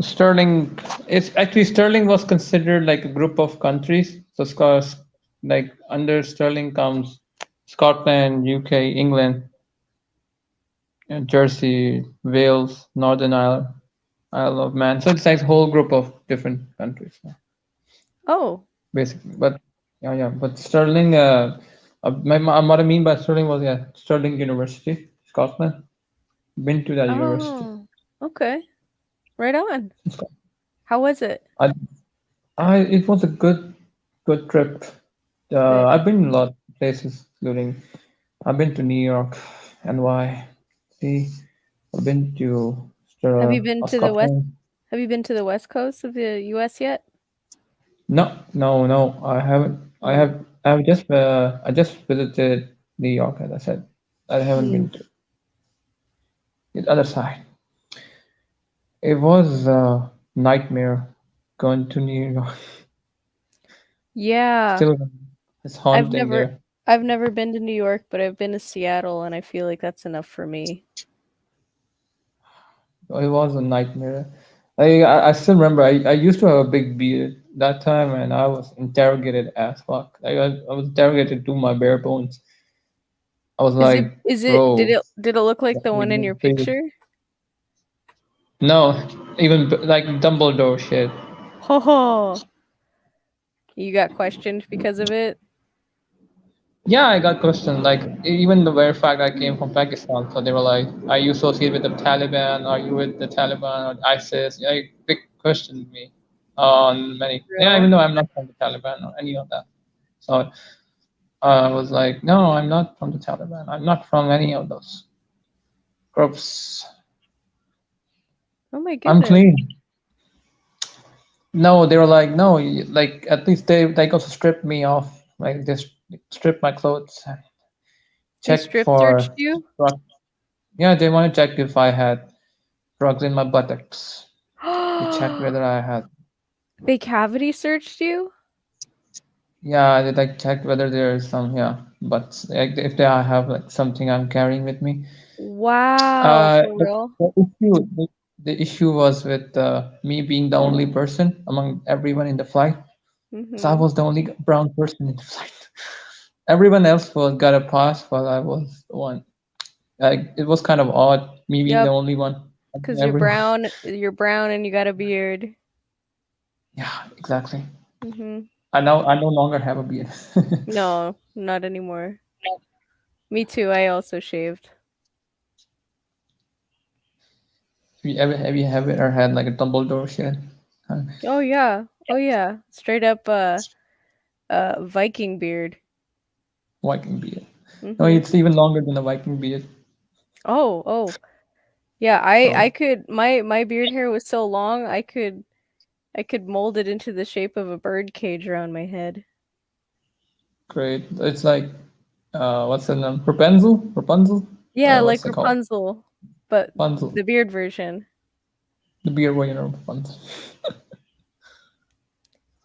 Speaker 13: Stirling. Stirling was considered like a group of countries. So like under Stirling comes Scotland, UK, England, and Jersey, Wales, Northern Ireland, Isle of Man. So it's like a whole group of different countries.
Speaker 6: Oh.
Speaker 13: Basically, but yeah. But Stirling. What I mean by Stirling was Stirling University, Scotland. Been to that university.
Speaker 6: Oh. Okay. Right on. How was it?
Speaker 13: It was a good trip. I've been in a lot of places, including I've been to New York, NY. I've been to
Speaker 6: Have you been to the west?
Speaker 13: Scotland.
Speaker 6: Have you been to the west coast of the U.S. yet?
Speaker 13: No, I haven't. I just visited New York, as I said. I haven't been to the other side. It was a nightmare going to New York.
Speaker 6: Yeah.
Speaker 13: Still, it's haunting there.
Speaker 6: I've never been to New York, but I've been to Seattle, and I feel like that's enough for me.
Speaker 13: It was a nightmare. I still remember I used to have a big beard that time, and I was interrogated as fuck. I was interrogated to my bare bones. I was like, bro,
Speaker 6: did it look like the one in your picture?
Speaker 13: No, even like Dumbledore shit.
Speaker 6: Oh, you got questioned because of it?
Speaker 13: Yeah, I got questioned. Like even the very fact I came from Pakistan, so they were like, "Are you associated with the Taliban? Are you with the Taliban or ISIS?" Like they questioned me on many. Yeah, even though I'm not from the Taliban or any of that. So I was like, "No, I'm not from the Taliban. I'm not from any of those groups.
Speaker 6: Oh my goodness.
Speaker 13: I'm clean." No, they were like, "No, like at least they also stripped me off, like just stripped my clothes and checked for
Speaker 6: searched you?
Speaker 13: drugs. Yeah, they want to check if I had drugs in my buttocks. They checked whether I had.
Speaker 6: They cavity searched you?
Speaker 13: Yeah, they like checked whether there's some but like if they have like something I'm carrying with me.
Speaker 6: Wow, for
Speaker 13: But
Speaker 6: real?
Speaker 13: the issue was with me being the only person among everyone in the flight. So I
Speaker 6: Mm-hmm.
Speaker 13: was the only brown person in the flight. Everyone else got a pass, while I was the one. It was kind of odd, me being the
Speaker 6: Yep,
Speaker 13: only one.
Speaker 6: because
Speaker 13: Everyone.
Speaker 6: you're brown and you got a beard.
Speaker 13: Yeah, exactly.
Speaker 6: Mm-hmm.
Speaker 13: I no longer have a beard.
Speaker 6: No, not anymore. Me too, I also shaved.
Speaker 13: Have you ever had like a Dumbledore shit?
Speaker 6: Oh yeah. Straight up Viking beard.
Speaker 13: Viking beard. No,
Speaker 6: Mm-hmm.
Speaker 13: it's even longer than a Viking beard.
Speaker 6: Oh. Yeah,
Speaker 13: So
Speaker 6: I could my beard hair was so long I could mold it into the shape of a bird cage around my head.
Speaker 13: great. It's like what's the name? Rapunzel? Rapunzel?
Speaker 6: Yeah,
Speaker 13: What's
Speaker 6: like
Speaker 13: it called?
Speaker 6: Rapunzel, but
Speaker 13: Rapunzel.
Speaker 6: the beard version.
Speaker 13: The beard version of Rapunzel.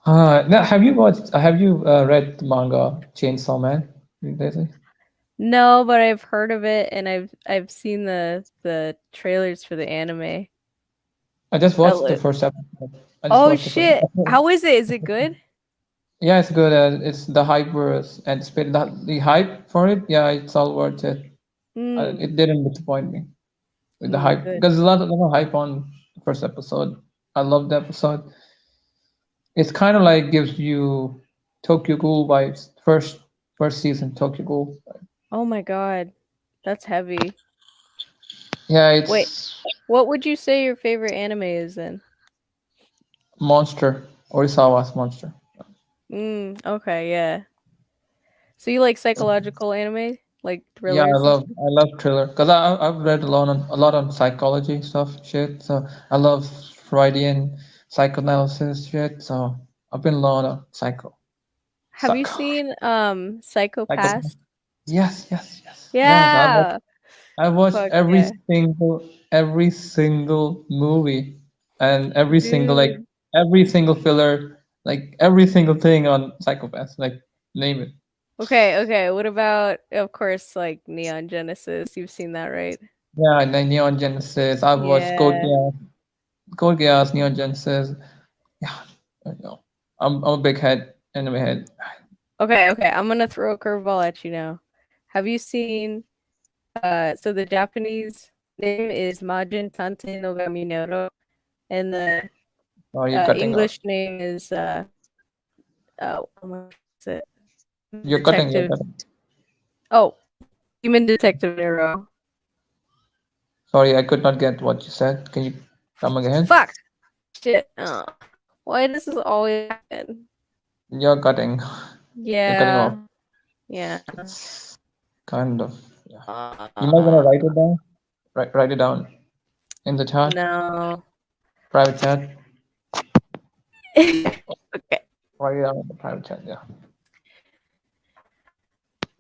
Speaker 13: Now, have you read the manga Chainsaw Man lately?
Speaker 6: No, but I've heard of it and I've seen the trailers for the anime.
Speaker 13: I just
Speaker 6: That
Speaker 13: watched the
Speaker 6: look.
Speaker 13: first episode. I just
Speaker 6: Oh
Speaker 13: watched the first
Speaker 6: shit.
Speaker 13: episode.
Speaker 6: How is it? Is it good?
Speaker 13: Yeah, it's good. It's the hype was anticipated. The hype for it, yeah, it's all worth it.
Speaker 6: Mm.
Speaker 13: It didn't disappoint me with the hype
Speaker 6: Good.
Speaker 13: because a lot of hype on the first episode. I love the episode. It's kind of like gives you Tokyo Ghoul vibes. First season Tokyo Ghoul.
Speaker 6: Oh my god. That's heavy.
Speaker 13: Yeah,
Speaker 6: Wait,
Speaker 13: it's
Speaker 6: what would you say your favorite anime is then?
Speaker 13: Monster. Orisawa's Monster.
Speaker 6: Okay, yeah. So you like psychological anime? Like
Speaker 13: Yeah,
Speaker 6: thrillers and stuff?
Speaker 13: I love thriller because I've read a lot on psychology stuff shit. So I love Freudian psychoanalysis shit. So I've been a lot of
Speaker 6: Have you
Speaker 13: psycho
Speaker 6: seen
Speaker 13: psycho.
Speaker 6: Psychopass?
Speaker 13: Yes.
Speaker 6: Yeah.
Speaker 13: I watched
Speaker 6: Fuck yeah.
Speaker 13: every single movie and
Speaker 6: Dude.
Speaker 13: every single filler, like every single thing on Psychopaths, like name it.
Speaker 6: Okay. What about, of course, like Neon Genesis? You've seen that, right?
Speaker 13: Yeah, and then Neon Genesis. I've watched
Speaker 6: Yeah.
Speaker 13: Code Geass, Neon Genesis. Yeah, I know. I'm a big anime head.
Speaker 6: Okay. I'm gonna throw a curveball at you now. Have you seen so the Japanese name is Majin Tante no Gaminero and the
Speaker 13: Oh, you're cutting off.
Speaker 6: English name is what is it?
Speaker 13: You're
Speaker 6: Detective.
Speaker 13: cutting.
Speaker 6: Oh, Demon Detective Nero.
Speaker 13: Sorry, I could not get what you said. Can you come again?
Speaker 6: Fuck. Shit. Why does this always happen?
Speaker 13: You're cutting.
Speaker 6: Yeah.
Speaker 13: You're cutting off.
Speaker 6: Yeah.
Speaker 13: It's kind of. Yeah. You might want to write it down. Write it down in the chat.
Speaker 6: No.
Speaker 13: Private chat.
Speaker 6: Okay.
Speaker 13: Write it down in the private chat. Yeah.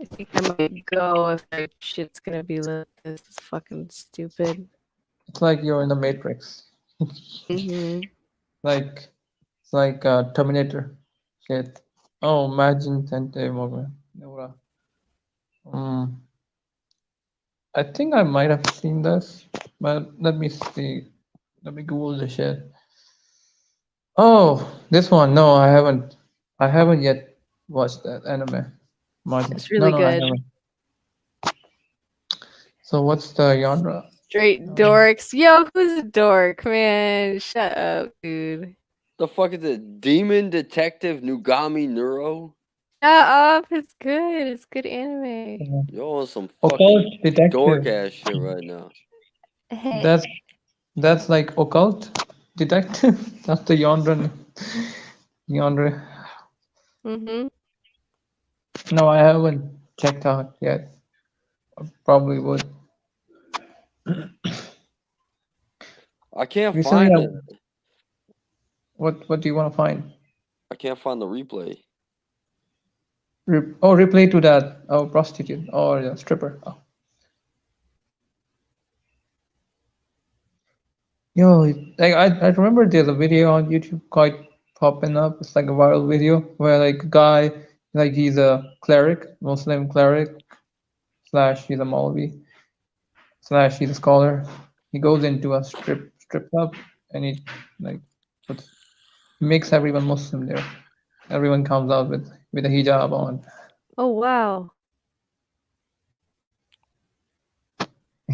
Speaker 6: I think I might go if that shit's gonna be lit. This is fucking stupid.
Speaker 13: It's like you're in the Matrix.
Speaker 6: Mm-hmm.
Speaker 13: It's like Terminator. Shit. Oh, imagine Tente Morgan. I think I might have seen this, but let me see. Let me Google the shit. Oh, this one. No, I haven't. I haven't yet watched that anime.
Speaker 6: It's really good.
Speaker 13: I haven't. So what's the genre?
Speaker 6: Straight dorks. Yo, who's a dork, man? Shut up, dude.
Speaker 4: The fuck is it? Demon Detective Nugami Neuro?
Speaker 6: Shut up. It's good. It's good anime.
Speaker 4: You're on some
Speaker 13: Occult
Speaker 4: fucking
Speaker 13: detective.
Speaker 4: dork ass shit right now.
Speaker 13: That's like occult detective. That's the genre.
Speaker 6: Mm-hmm.
Speaker 13: No, I haven't checked out yet. I probably would.
Speaker 4: I can't find it.
Speaker 13: What do you want to find?
Speaker 4: I can't find the replay.
Speaker 13: Replay to that. Oh, prostitute or yeah, stripper. Oh. Yo, like I remember there's a video on YouTube quite popping up. It's like a viral video where like a guy, like he's a cleric, Muslim cleric, / he's a Maulvi, / he's a scholar. He goes into a strip club and he like makes everyone Muslim there. Everyone comes out with a hijab on.
Speaker 6: Oh wow.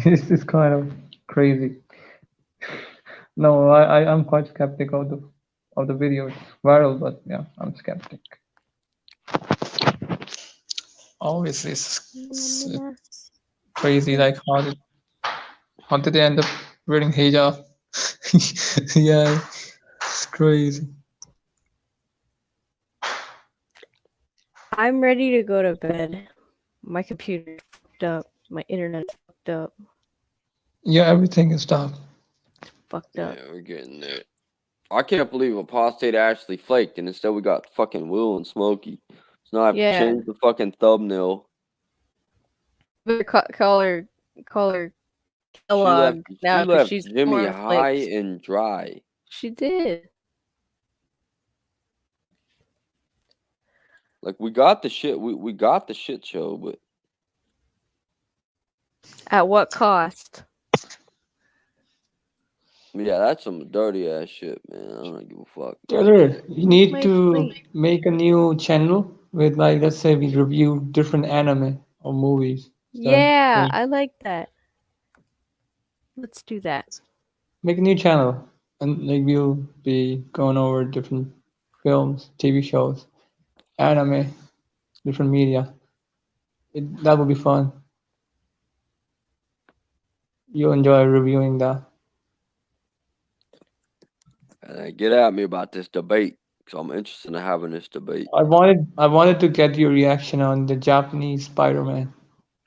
Speaker 13: This is kind of crazy. No, I'm quite skeptical of the video. It's viral, but yeah, I'm skeptic. Obviously, it's crazy. Like how did they end up wearing hijab? Yeah, it's crazy.
Speaker 6: I'm ready to go to bed. My computer's fucked up. My internet's fucked up.
Speaker 13: Yeah, everything is tough.
Speaker 6: Fucked up.
Speaker 4: Yeah, we're getting there. I can't believe Apostate actually flaked, and instead we got fucking Will and Smokey. So now I have to change the fucking thumbnail.
Speaker 6: Call her Kellogg now because she's
Speaker 4: Jimmy high
Speaker 6: cornflakes.
Speaker 4: and dry.
Speaker 6: She did.
Speaker 4: Like we got the shit. We got the shit show, but
Speaker 6: at what cost?
Speaker 4: Yeah, that's some dirty ass shit, man. I don't give a fuck.
Speaker 13: Taylor, you need to make a new channel with like, let's say we review different anime or movies.
Speaker 6: Yeah, I like that. Let's do that.
Speaker 13: Make a new channel, and like we'll be going over different films, TV shows, anime, different media. That would be fun. You'll enjoy reviewing that.
Speaker 4: Get at me about this debate, because I'm interested in having this debate.
Speaker 13: I wanted to get your reaction on the Japanese Spider-Man.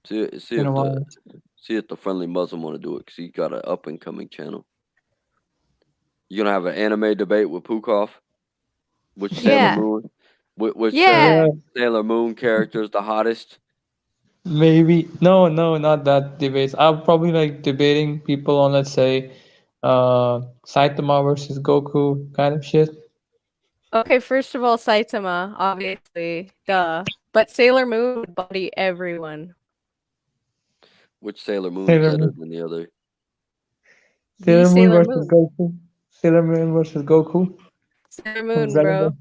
Speaker 4: See if the friendly Muslim want to do it, because he's got an up and coming channel. You gonna have an anime debate with Pukov? Which Sailor Moon? Which Sailor Moon character is the hottest?
Speaker 13: Maybe no, not that debates. I'm probably like debating people on, let's say, Saitama versus Goku kind of shit.
Speaker 6: Okay, first of all, Saitama, obviously, duh. But Sailor Moon would body everyone.
Speaker 4: Which Sailor Moon
Speaker 13: Sailor
Speaker 4: is better
Speaker 13: Moon.
Speaker 4: than the other?
Speaker 13: Sailor Moon
Speaker 6: Sailor
Speaker 13: versus Goku. Sailor Moon versus Goku.
Speaker 6: Sailor Moon, bro.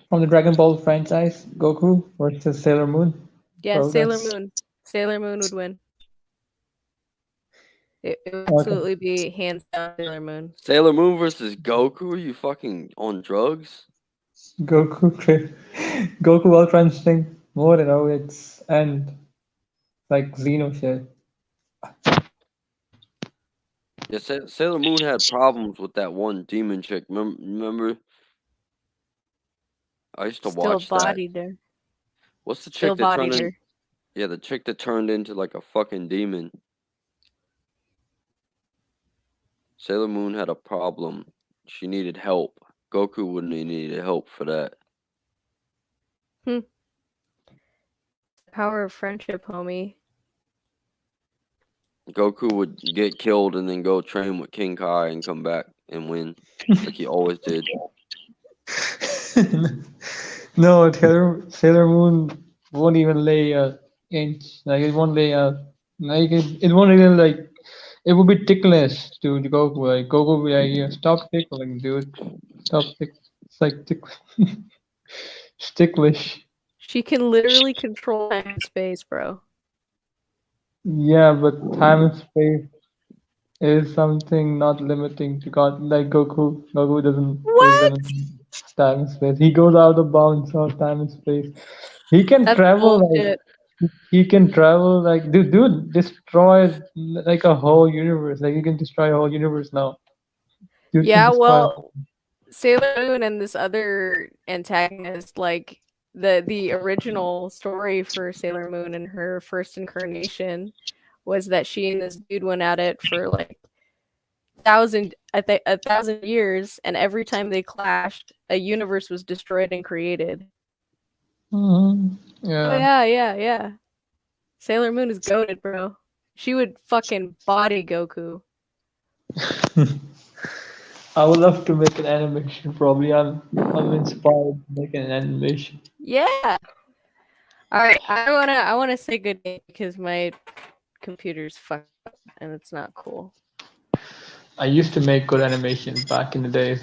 Speaker 13: From the Dragon Ball franchise, Goku versus Sailor Moon.
Speaker 6: Yeah,
Speaker 13: Bro,
Speaker 6: Sailor
Speaker 13: that's-
Speaker 6: Moon. Sailor Moon would win. It would absolutely be hands down Sailor Moon.
Speaker 4: Sailor Moon versus Goku? Are you fucking on drugs?
Speaker 13: Goku Ultra Instinct mode, it's and like Xeno shit.
Speaker 4: Yeah, Sailor Moon had problems with that one demon chick. Remember? I used to
Speaker 6: Still
Speaker 4: watch
Speaker 6: bodied
Speaker 4: that.
Speaker 6: her.
Speaker 4: What's the
Speaker 6: Still
Speaker 4: chick that
Speaker 6: bodied
Speaker 4: turned
Speaker 6: her.
Speaker 4: Yeah, the chick that turned into like a fucking demon. Sailor Moon had a problem. She needed help. Goku wouldn't have needed help for that.
Speaker 6: Power of friendship, homie.
Speaker 4: Goku would get killed and then go train with King Kai and come back and win, like he always did.
Speaker 13: No, Sailor Moon won't even lay an inch. Like it won't lay a like it won't even like it would be ticklish to Goku. Like Goku would be like, yeah, stop tickling, dude. Stop tickling. It's like ticklish.
Speaker 6: She can literally control time and space, bro.
Speaker 13: Yeah, but time and space is something not limiting to God. Like Goku doesn't live in time and space. He goes out of bounds of time and space. He can
Speaker 6: That's
Speaker 13: travel
Speaker 6: bullshit.
Speaker 13: he can travel like dude destroys like a whole universe. Like you can destroy a whole universe now. Dude can
Speaker 6: Yeah,
Speaker 13: destroy-
Speaker 6: well, Sailor Moon and this other antagonist, like the original story for Sailor Moon and her first incarnation was that she and this dude went at it for like 1,000 years, and every time they clashed, a universe was destroyed and created.
Speaker 13: Mhm.
Speaker 6: Oh
Speaker 13: Yeah.
Speaker 6: yeah. Sailor Moon is goated, bro. She would fucking body Goku.
Speaker 13: I would love to make an animation. Probably, I'm inspired to make an animation.
Speaker 6: Yeah. All right. I wanna say good day because my computer's fucked up and it's not cool.
Speaker 13: I used to make good animations back in the days.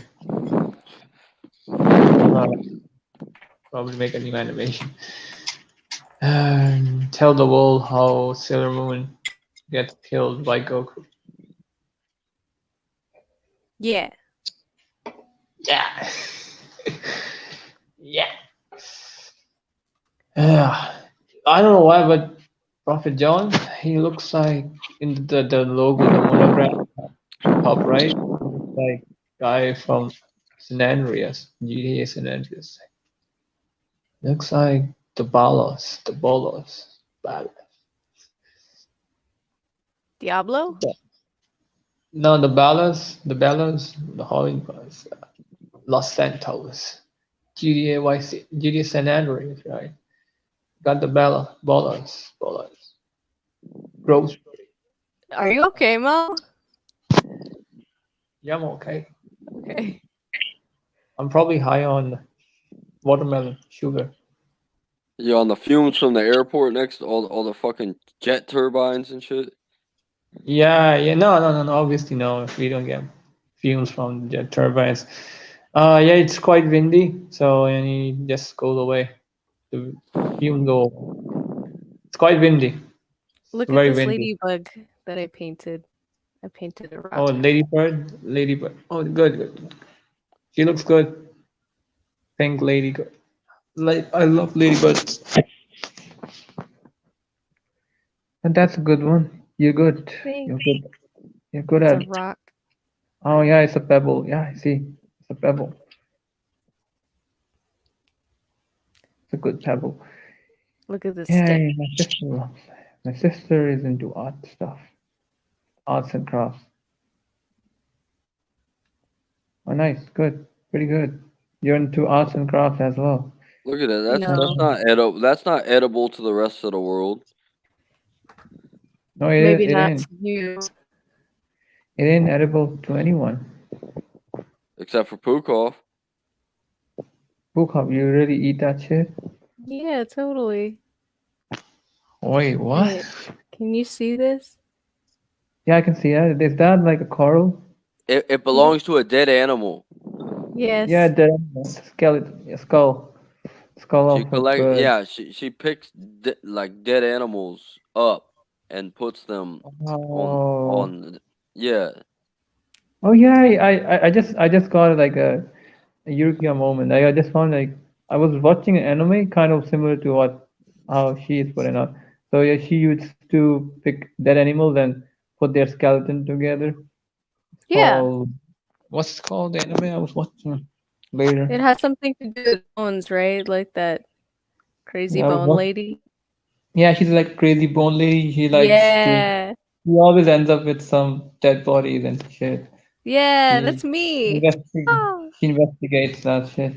Speaker 13: Probably make a new animation. Tell the world how Sailor Moon gets killed by Goku.
Speaker 6: Yeah.
Speaker 13: Yeah. Yeah. Yeah. I don't know why, but Prophet John, he looks like in the logo, the monogram top right, he looks like guy from San Andreas, GTA San Andreas. Looks like the Balos, Balos.
Speaker 6: Diablo?
Speaker 13: No, the Balos, the Howling Pass, Los Santos, GTA YC, GTA San Andreas, right? Got the Balos. Gross.
Speaker 6: Are you okay, Mo?
Speaker 13: Yeah, I'm okay.
Speaker 6: Okay.
Speaker 13: I'm probably high on watermelon sugar.
Speaker 4: You're on the fumes from the airport next to all the fucking jet turbines and shit.
Speaker 13: Yeah. No. Obviously, no. We don't get fumes from jet turbines. Yeah, it's quite windy, so and it just goes away. The fumes go away. It's quite windy.
Speaker 6: Look at
Speaker 13: Very
Speaker 6: this
Speaker 13: windy.
Speaker 6: ladybug that I painted. I painted a rock.
Speaker 13: Oh, ladybird. Oh, good. She looks good. Pink ladybird. Like I love ladybirds. And that's a good one. You're good.
Speaker 6: Thanks.
Speaker 13: You're good
Speaker 6: It's
Speaker 13: at
Speaker 6: a
Speaker 13: it.
Speaker 6: rock.
Speaker 13: Oh yeah, it's a pebble. Yeah, I see. It's a pebble. It's a good pebble.
Speaker 6: Look at this
Speaker 13: Yeah,
Speaker 6: stick.
Speaker 13: yeah, my sister is into art stuff. Arts and crafts. Oh nice, good. Pretty good. You're into arts and crafts as well.
Speaker 4: Look at that. That's
Speaker 6: No.
Speaker 4: not edible. That's not edible to the rest of the world.
Speaker 13: No,
Speaker 6: Maybe
Speaker 13: it
Speaker 6: not
Speaker 13: ain't.
Speaker 6: to you.
Speaker 13: It ain't edible to anyone.
Speaker 4: Except for Pukov.
Speaker 13: Bookop, you really eat that shit?
Speaker 6: Yeah, totally.
Speaker 13: Wait, what?
Speaker 6: Wait, can you see this?
Speaker 13: Yeah, I can see that. Is that like a coral?
Speaker 4: It belongs to a dead animal.
Speaker 6: Yes.
Speaker 13: Yeah, the skeleton, skull
Speaker 4: She
Speaker 13: of a bird.
Speaker 4: yeah, she picks like dead animals up and puts them on yeah.
Speaker 13: Oh yeah, I just got like a eureka moment. I just found like I was watching an anime kind of similar to how she is putting out. So yeah, she used to pick dead animals and put their skeleton together. It's
Speaker 6: Yeah.
Speaker 13: called what's it called? The anime I was watching later.
Speaker 6: It has something to do with bones, right? Like that crazy
Speaker 13: Yeah,
Speaker 6: bone lady.
Speaker 13: Yeah, she's like a crazy bone lady. She likes
Speaker 6: Yeah.
Speaker 13: she always ends up with some dead bodies and shit.
Speaker 6: Yeah,
Speaker 13: She
Speaker 6: that's me.
Speaker 13: investi-
Speaker 6: Oh.
Speaker 13: she investigates that shit.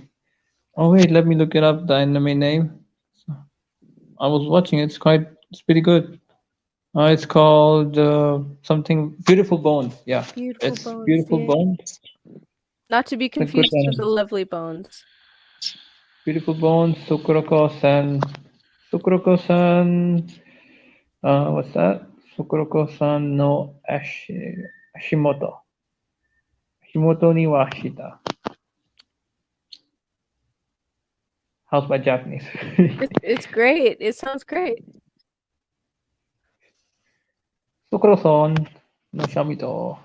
Speaker 13: Oh wait, let me look it up. The anime name. I was watching it. It's pretty good. It's called something Beautiful Bones. Yeah,
Speaker 6: Beautiful
Speaker 13: it's
Speaker 6: bones.
Speaker 13: Beautiful
Speaker 6: Yeah.
Speaker 13: Bones.
Speaker 6: Not to be
Speaker 13: It's a good
Speaker 6: confused with
Speaker 13: anime.
Speaker 6: the lovely bones.
Speaker 13: Beautiful Bones. Sukuroko-san. What's that? Sukuroko-san no Ashimoto. Ashimoto ni wa Ashita. How's my Japanese?
Speaker 6: It's great. It sounds great.
Speaker 13: Sukuro-san no Shamito.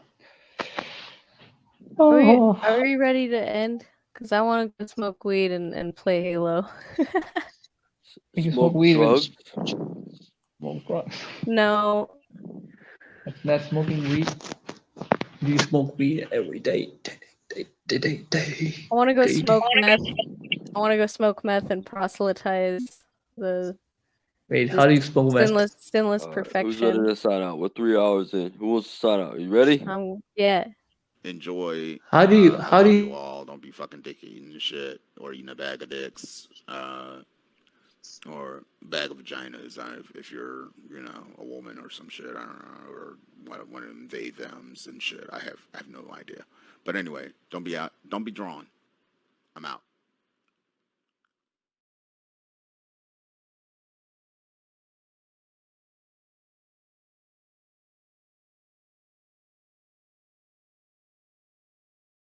Speaker 6: Are we ready to end? Because I want to go smoke weed and play Halo.
Speaker 13: You smoke weed
Speaker 4: drugs?
Speaker 13: Smoke drugs.
Speaker 6: No.
Speaker 13: That's not smoking weed. Do you smoke weed every day?
Speaker 6: I want to go smoke meth. I want to go smoke meth and proselytize the.
Speaker 13: Wait, how do you smoke meth?
Speaker 6: Sinless
Speaker 4: Who's
Speaker 6: perfection.
Speaker 4: ready to sign out? We're 3 hours in. Who wants to sign out? You ready?
Speaker 6: Yeah.
Speaker 1: Enjoy.
Speaker 13: How do you?
Speaker 1: You all don't be fucking dick eating and shit or eating a bag of dicks.
Speaker 14: or bag of vaginas if you're, you know, a woman or some shit. I don't know, or one of them they thems and shit. I have no idea. But anyway, don't be drawn. I'm out.